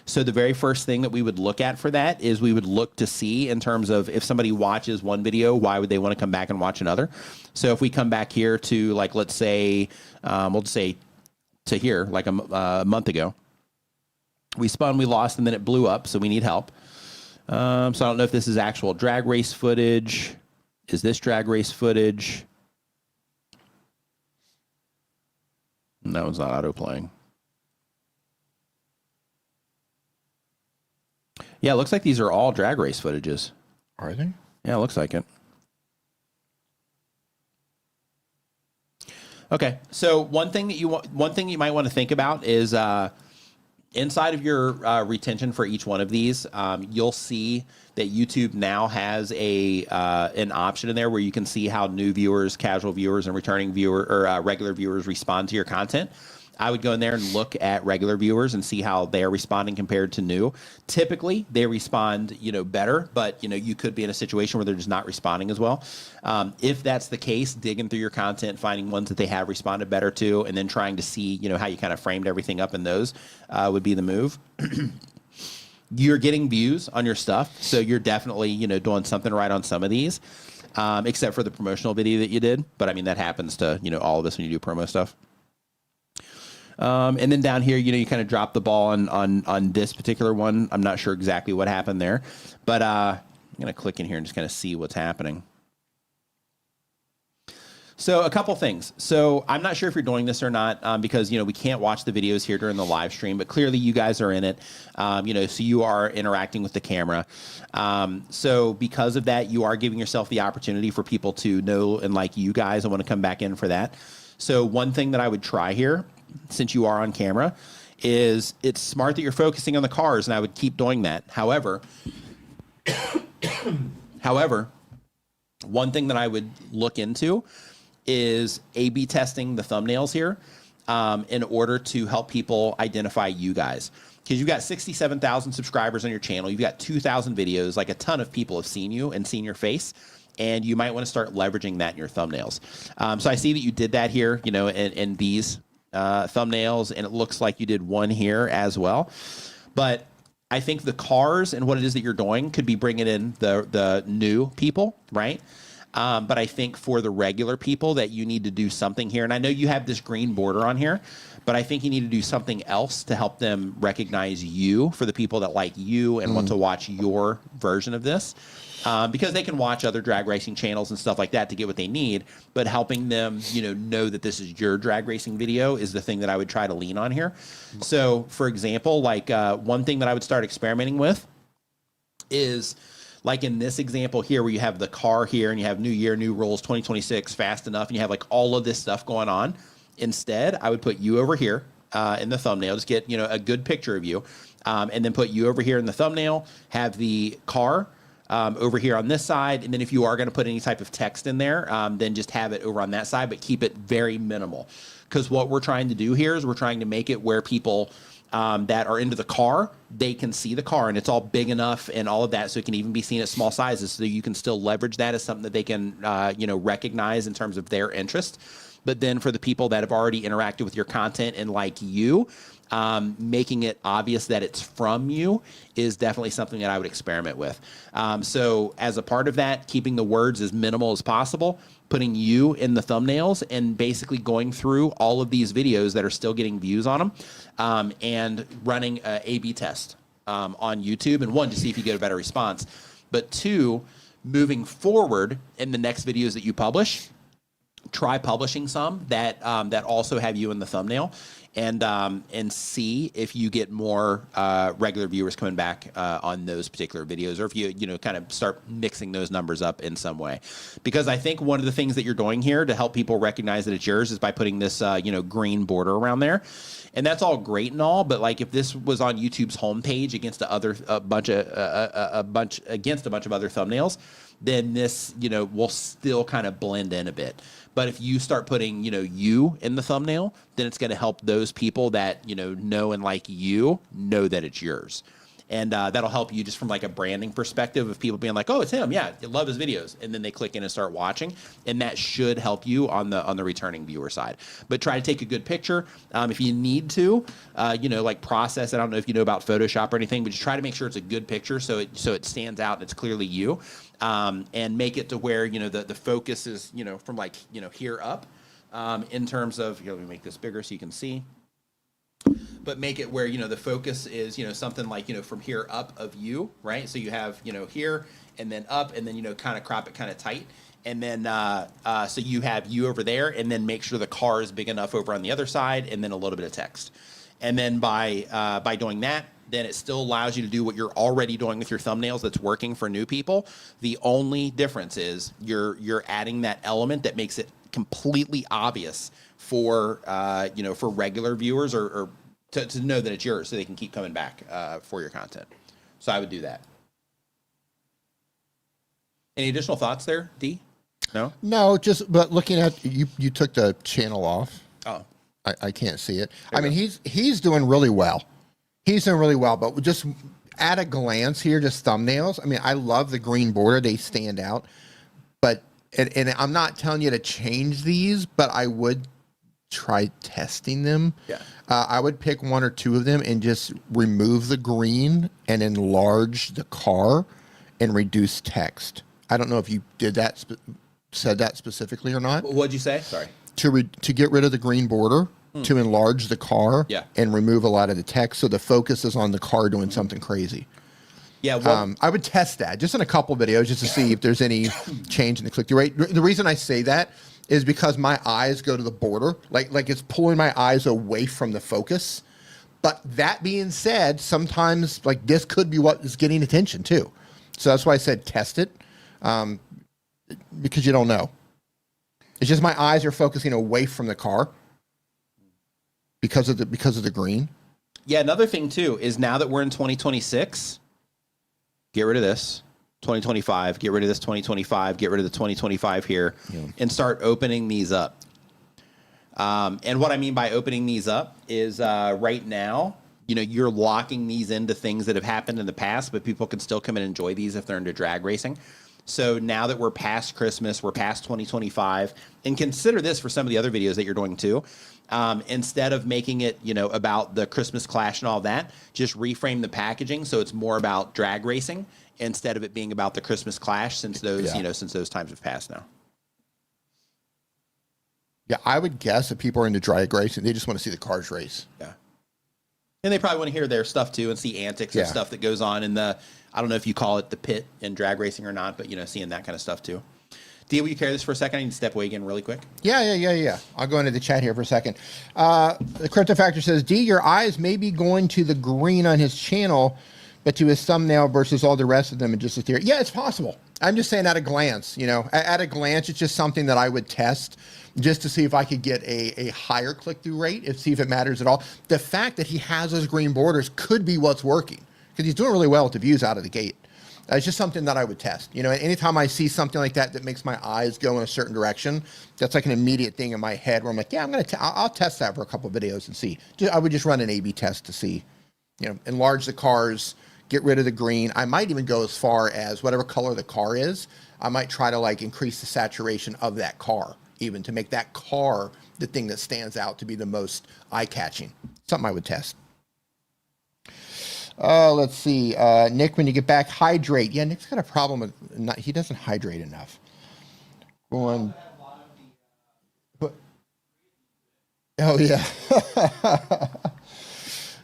So the very first thing that we would look at for that is we would look to see in terms of if somebody watches one video, why would they want to come back and watch another? So if we come back here to, like, let's say, we'll just say to here, like a month ago, we spun, we lost, and then it blew up, so we need help. So I don't know if this is actual drag race footage. Is this drag race footage? That one's not auto-playing. Yeah, it looks like these are all drag race footages. Are they? Yeah, it looks like it. Okay, so one thing you might want to think about is inside of your retention for each one of these, you'll see that YouTube now has an option in there where you can see how new viewers, casual viewers, and returning regular viewers respond to your content. I would go in there and look at regular viewers and see how they're responding compared to new. Typically, they respond, better, but you could be in a situation where they're just not responding as well. If that's the case, digging through your content, finding ones that they have responded better to, and then trying to see, how you kind of framed everything up in those would be the move. You're getting views on your stuff, so you're definitely, doing something right on some of these, except for the promotional video that you did. But I mean, that happens to, all of us when you do promo stuff. And then down here, you kind of drop the ball on this particular one. I'm not sure exactly what happened there, but I'm going to click in here and just kind of see what's happening. So a couple things. So I'm not sure if you're doing this or not because, we can't watch the videos here during the live stream, but clearly you guys are in it, so you are interacting with the camera. So because of that, you are giving yourself the opportunity for people to know and like you guys and want to come back in for that. So one thing that I would try here, since you are on camera, is it's smart that you're focusing on the cars, and I would keep doing that. However, one thing that I would look into is A/B testing the thumbnails here in order to help people identify you guys. Because you've got 67,000 subscribers on your channel. You've got 2,000 videos. Like, a ton of people have seen you and seen your face. And you might want to start leveraging that in your thumbnails. So I see that you did that here, in these thumbnails, and it looks like you did one here as well. But I think the cars and what it is that you're doing could be bringing in the new people, right? But I think for the regular people that you need to do something here. And I know you have this green border on here, but I think you need to do something else to help them recognize you, for the people that like you and want to watch your version of this. Because they can watch other drag racing channels and stuff like that to get what they need, but helping them, know that this is your drag racing video is the thing that I would try to lean on here. So, for example, like one thing that I would start experimenting with is, like in this example here, where you have the car here and you have New Year, New Rules, 2026, Fast Enough, and you have like all of this stuff going on. Instead, I would put you over here in the thumbnail, just get, a good picture of you, and then put you over here in the thumbnail, have the car over here on this side, and then if you are going to put any type of text in there, then just have it over on that side, but keep it very minimal. Because what we're trying to do here is we're trying to make it where people that are into the car, they can see the car, and it's all big enough and all of that, so it can even be seen at small sizes, so you can still leverage that as something that they can recognize in terms of their interest. But then for the people that have already interacted with your content and like you, making it obvious that it's from you is definitely something that I would experiment with. So as a part of that, keeping the words as minimal as possible, putting you in the thumbnails, and basically going through all of these videos that are still getting views on them, and running a A/B test on YouTube. And one, to see if you get a better response. But two, moving forward in the next videos that you publish, try publishing some that that also have you in the thumbnail, and see if you get more regular viewers coming back on those particular videos, or if you kind of start mixing those numbers up in some way. Because I think one of the things that you're doing here to help people recognize that it's yours is by putting this green border around there. And that's all great and all, but like if this was on YouTube's homepage against a bunch of other thumbnails, then this will still kind of blend in a bit. But if you start putting you in the thumbnail, then it's going to help those people that know and like you know that it's yours. And that'll help you just from like a branding perspective of people being like, oh, it's him. Yeah, I love his videos. And then they click in and start watching. And that should help you on the returning viewer side. But try to take a good picture. If you need to, like process. I don't know if you know about Photoshop or anything, but just try to make sure it's a good picture so it stands out and it's clearly you. And make it to where, the focus is, from like, here up in terms of, let me make this bigger so you can see. But make it where, the focus is, something like, from here up of you, right? So you have, here and then up and then, kind of crop it kind of tight. And then, so you have you over there and then make sure the car is big enough over on the other side and then a little bit of text. And then by doing that, then it still allows you to do what you're already doing with your thumbnails that's working for new people. The only difference is you're adding that element that makes it completely obvious for for regular viewers or to know that it's yours so they can keep coming back for your content. So I would do that. Any additional thoughts there, D? No? No, but looking at you took the channel off. Oh. I can't see it. I mean, he's doing really well. He's doing really well, but just at a glance here, just thumbnails. I mean, I love the green border. They stand out. But, and I'm not telling you to change these, but I would try testing them. Yeah. I would pick one or two of them and just remove the green and enlarge the car and reduce text. I don't know if you did that, said that specifically or not. What'd you say? Sorry. To get rid of the green border, to enlarge the car, and remove a lot of the text, so the focus is on the car doing something crazy. Yeah, well, I would test that just in a couple videos just to see if there's any change in the click-through rate. The reason I say that is because my eyes go to the border, like it's pulling my eyes away from the focus. But that being said, sometimes like this could be what is getting attention too. So that's why I said test it, because you don't know. It's just my eyes are focusing away from the car because of the green. Yeah, another thing too is now that we're in 2026, get rid of this 2025, get rid of this 2025, get rid of the 2025 here, and start opening these up. And what I mean by opening these up is right now, you're locking these into things that have happened in the past, but people can still come and enjoy these if they're into drag racing. So now that we're past Christmas, we're past 2025, and consider this for some of the other videos that you're doing too. Instead of making it, about the Christmas clash and all that, just reframe the packaging so it's more about drag racing instead of it being about the Christmas clash, since those, since those times have passed now. Yeah, I would guess that people are into drag racing. They just want to see the cars race. Yeah. And they probably want to hear their stuff too and see antics and stuff that goes on in the, I don't know if you call it the pit in drag racing or not, but seeing that kind of stuff too. D, will you carry this for a second? I need to step away again really quick. Yeah. I'll go into the chat here for a second. The Crypto Factor says, D, your eyes may be going to the green on his channel, but to his thumbnail versus all the rest of them, and just a theory. Yeah, it's possible. I'm just saying at a glance, at a glance, it's just something that I would test just to see if I could get a higher click-through rate and see if it matters at all. The fact that he has those green borders could be what's working, because he's doing really well with the views out of the gate. It's just something that I would test. Anytime I see something like that makes my eyes go in a certain direction, that's like an immediate thing in my head where I'm like, yeah, I'll test that for a couple of videos and see. I would just run an A/B test to see, enlarge the cars, get rid of the green. I might even go as far as whatever color the car is, I might try to increase the saturation of that car, even to make that car the thing that stands out to be the most eye-catching. Something I would test. Let's see. Nick, when you get back, hydrate. Yeah, Nick's got a problem with he doesn't hydrate enough. Oh, yeah.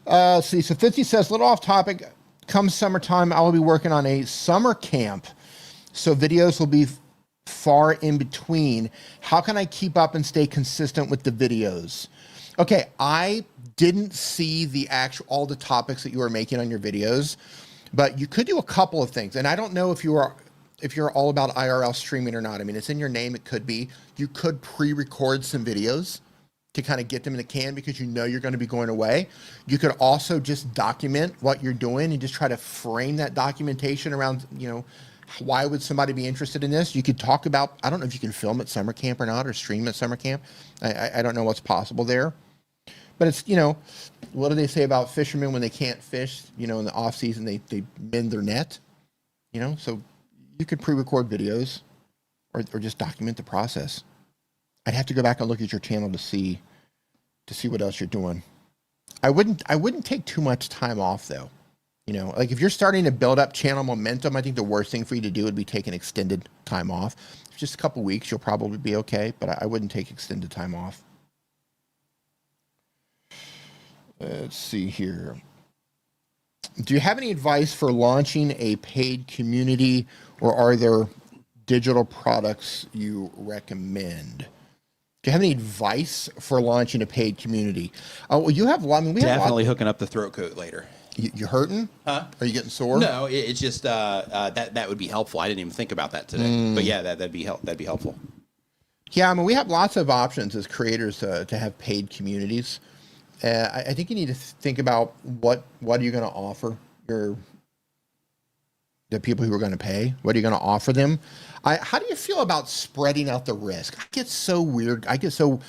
Let's see. So 50 says, little off topic. Come summertime, I will be working on a summer camp. So videos will be far in between. How can I keep up and stay consistent with the videos? Okay, I didn't see all the topics that you were making on your videos, but you could do a couple of things. And I don't know if you're all about IRL streaming or not. I mean, it's in your name. It could be. You could pre-record some videos to kind of get them in the can because you know you're going to be going away. You could also just document what you're doing and just try to frame that documentation around, why would somebody be interested in this? You could talk about, I don't know if you can film at summer camp or not, or stream at summer camp. I don't know what's possible there. But it's, what do they say about fishermen when they can't fish? In the off season, they mend their net, so you could pre-record videos or just document the process. I'd have to go back and look at your channel to see what else you're doing. I wouldn't take too much time off though. Like if you're starting to build up channel momentum, I think the worst thing for you to do would be take an extended time off. Just a couple weeks, you'll probably be okay, but I wouldn't take extended time off. Let's see here. Do you have any advice for launching a paid community, or are there digital products you recommend? Do you have any advice for launching a paid community? Well, you have. I mean, we definitely hooking up the throat coat later. You hurting? Huh? Are you getting sore? No, it's just that would be helpful. I didn't even think about that today, but yeah, that'd be helpful. Yeah, I mean, we have lots of options as creators to have paid communities. I think you need to think about what are you going to offer the people who are going to pay. What are you going to offer them? How do you feel about spreading out the risk? I get so weird. I get so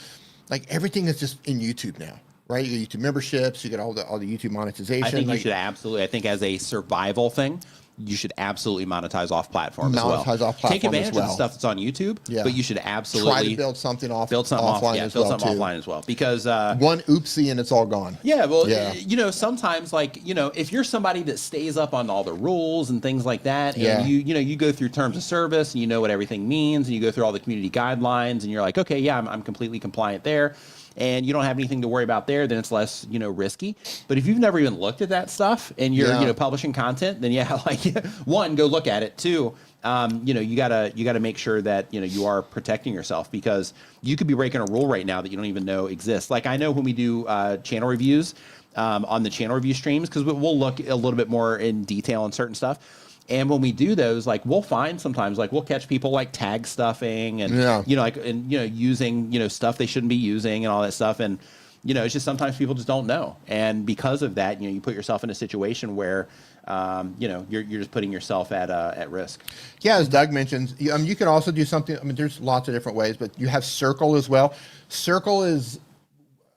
like everything is just in YouTube now, right? You get YouTube memberships. You get all the YouTube monetization. I think you should absolutely. I think as a survival thing, you should absolutely monetize off platform as well. Monetize off platform. Take advantage as well. of the stuff that's on YouTube, yeah. but you should absolutely try to build something offline build something offline as well. Because one oopsie and it's all gone. Yeah, well, sometimes if you're somebody that stays up on all the rules and things like that, and you go through terms of service and you know what everything means, and you go through all the community guidelines, and you're like, okay, yeah, I'm completely compliant there. And you don't have anything to worry about there, then it's less, risky. But if you've never even looked at that stuff and you're, publishing content, then one, go look at it. Two, you gotta make sure that, you are protecting yourself, because you could be breaking a rule right now that you don't even know exists. Like I know when we do channel reviews on the channel review streams, because we'll look a little bit more in detail on certain stuff. And when we do those, we'll find sometimes, we'll catch people tag stuffing and, using, stuff they shouldn't be using and all that stuff. And, it's just sometimes people just don't know. And because of that, you put yourself in a situation where, you're just putting yourself at risk. Yeah, as Doug mentions, you can also do something. I mean, there's lots of different ways, but you have Circle as well. Circle is,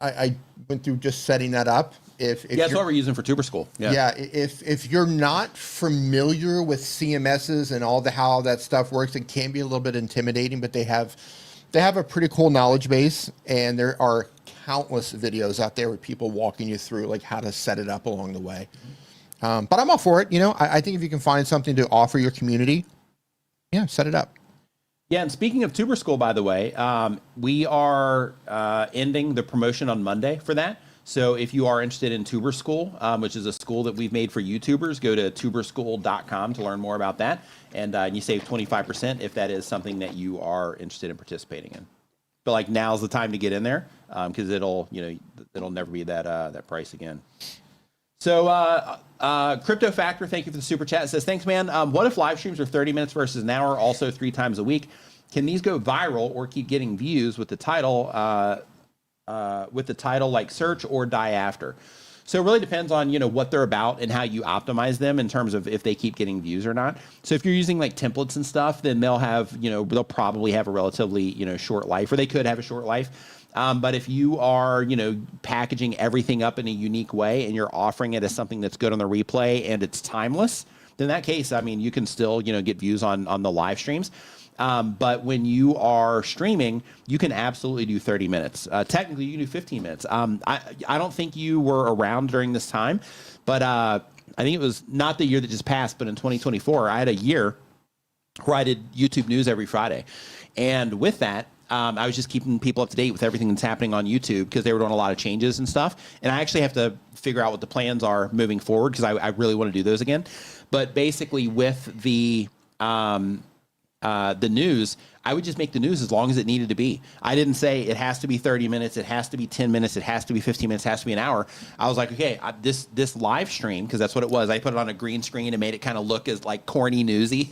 I went through just setting that up. That's what we're using for TuberSchool. Yeah. If you're not familiar with CMSs and how that stuff works, it can be a little bit intimidating, but they have a pretty cool knowledge base, and there are countless videos out there with people walking you through how to set it up along the way. But I'm all for it. I think if you can find something to offer your community, set it up. Yeah, and speaking of TuberSchool, by the way, we are ending the promotion on Monday for that. So if you are interested in TuberSchool, which is a school that we've made for YouTubers, go to tuberschool.com to learn more about that. And you save 25% if that is something that you are interested in participating in. But now's the time to get in there, because it'll never be that price again. So Crypto Factor, thank you for the super chat. It says, thanks, man. What if live streams are 30 minutes versus an hour, also 3 times a week? Can these go viral or keep getting views with the title like search or die after? So it really depends on, what they're about and how you optimize them in terms of if they keep getting views or not. So if you're using templates and stuff, then they'll have, they'll probably have a relatively, short life, or they could have a short life. But if you are, packaging everything up in a unique way and you're offering it as something that's good on the replay and it's timeless, then in that case, you can still, get views on the live streams. But when you are streaming, you can absolutely do 30 minutes. Technically, you can do 15 minutes. I don't think you were around during this time, but I think it was not the year that just passed, but in 2024, I had a year where I did YouTube news every Friday. And with that, I was just keeping people up to date with everything that's happening on YouTube, because they were doing a lot of changes and stuff. And I actually have to figure out what the plans are moving forward, because I really want to do those again. But basically with the the news, I would just make the news as long as it needed to be. I didn't say it has to be 30 minutes, it has to be 10 minutes, it has to be 15 minutes, it has to be an hour. I was like, okay, this live stream, because that's what it was. I put it on a green screen and made it kind of look as like corny newsy.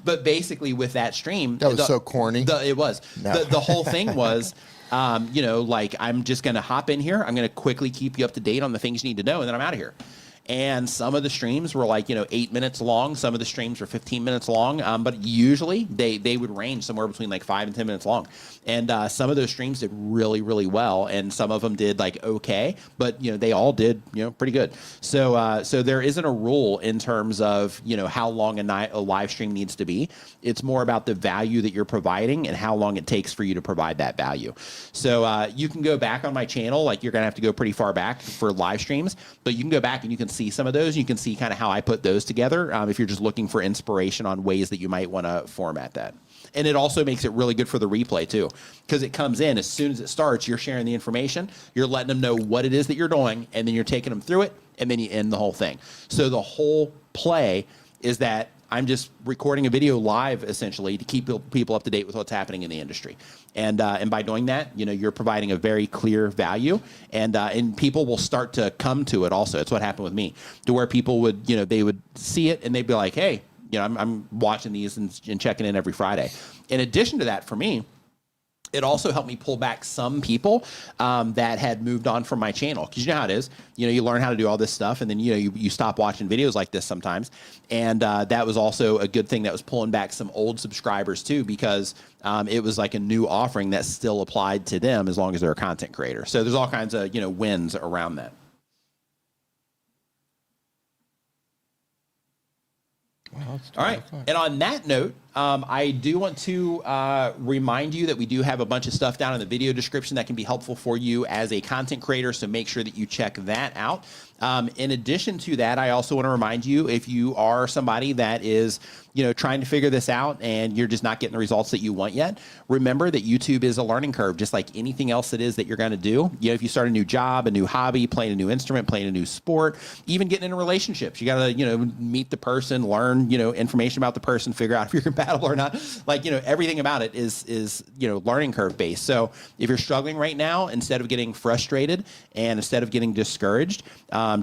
But basically with that stream, that was so corny. It was. No. The whole thing was, like I'm just going to hop in here. I'm going to quickly keep you up to date on the things you need to know, and then I'm out of here. And some of the streams were like, 8 minutes long. Some of the streams were 15 minutes long. But usually they would range somewhere between like 5 and 10 minutes long. And some of those streams did really, really well. And some of them did like okay, but they all did, pretty good. So there isn't a rule in terms of, how long a live stream needs to be. It's more about the value that you're providing and how long it takes for you to provide that value. So you can go back on my channel. Like you're going to have to go pretty far back for live streams, but you can go back and you can see some of those. You can see kind of how I put those together if you're just looking for inspiration on ways that you might want to format that. And it also makes it really good for the replay too, because it comes in as soon as it starts. You're sharing the information, you're letting them know what it is that you're doing, and then you're taking them through it, and then you end the whole thing. So the whole play is that I'm just recording a video live essentially to keep people up to date with what's happening in the industry. And by doing that, you're providing a very clear value, and people will start to come to it also. It's what happened with me, to where people would, they would see it and they'd be like, hey, I'm watching these and checking in every Friday. In addition to that, for me, it also helped me pull back some people that had moved on from my channel. Because you know how it is. You learn how to do all this stuff, and then you stop watching videos like this sometimes. And that was also a good thing that was pulling back some old subscribers too, because it was like a new offering that still applied to them as long as they're a content creator. So there's all kinds of wins around that. Wow, all right. And on that note, I do want to remind you that we do have a bunch of stuff down in the video description that can be helpful for you as a content creator. So make sure that you check that out. In addition to that, I also want to remind you, if you are somebody that is, trying to figure this out and you're just not getting the results that you want yet, remember that YouTube is a learning curve, just like anything else it is that you're going to do. If you start a new job, a new hobby, playing a new instrument, playing a new sport, even getting into relationships, you got to, meet the person, learn, information about the person, figure out if you're compatible or not. Like, everything about it is learning curve based. So if you're struggling right now, instead of getting frustrated and instead of getting discouraged,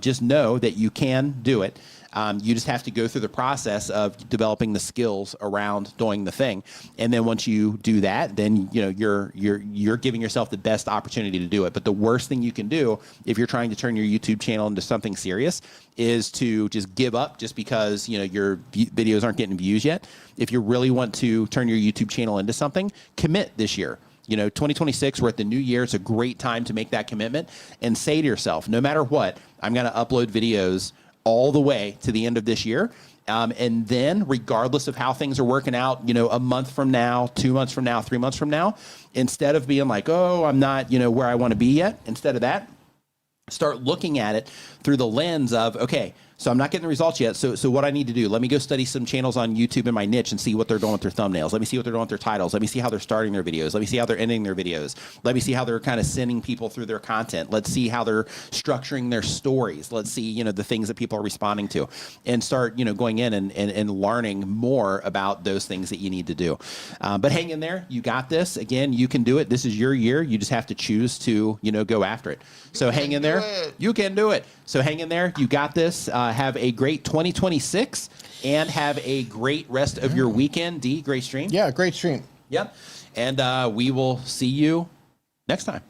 just know that you can do it. You just have to go through the process of developing the skills around doing the thing, and then once you do that, then you're giving yourself the best opportunity to do it. But the worst thing you can do if you're trying to turn your YouTube channel into something serious is to just give up just because your videos aren't getting views yet. If you really want to turn your YouTube channel into something, commit this year. 2026, we're at the new year. It's a great time to make that commitment and say to yourself, no matter what, I'm going to upload videos all the way to the end of this year. And then regardless of how things are working out, a month from now, 2 months from now, 3 months from now, instead of being like, oh, I'm not, where I want to be yet, instead of that, start looking at it through the lens of, okay, so I'm not getting the results yet. So what I need to do, let me go study some channels on YouTube in my niche and see what they're doing with their thumbnails. Let me see what they're doing with their titles. Let me see how they're starting their videos. Let me see how they're ending their videos. Let me see how they're kind of sending people through their content. Let's see how they're structuring their stories. Let's see, the things that people are responding to, and start, going in and learning more about those things that you need to do. But hang in there. You got this. Again, you can do it. This is your year. You just have to choose to, go after it. So hang in there. You can do it. So hang in there. You got this. Have a great 2026 and have a great rest of your weekend. D, great stream. Yeah, great stream. Yep. And we will see you next time.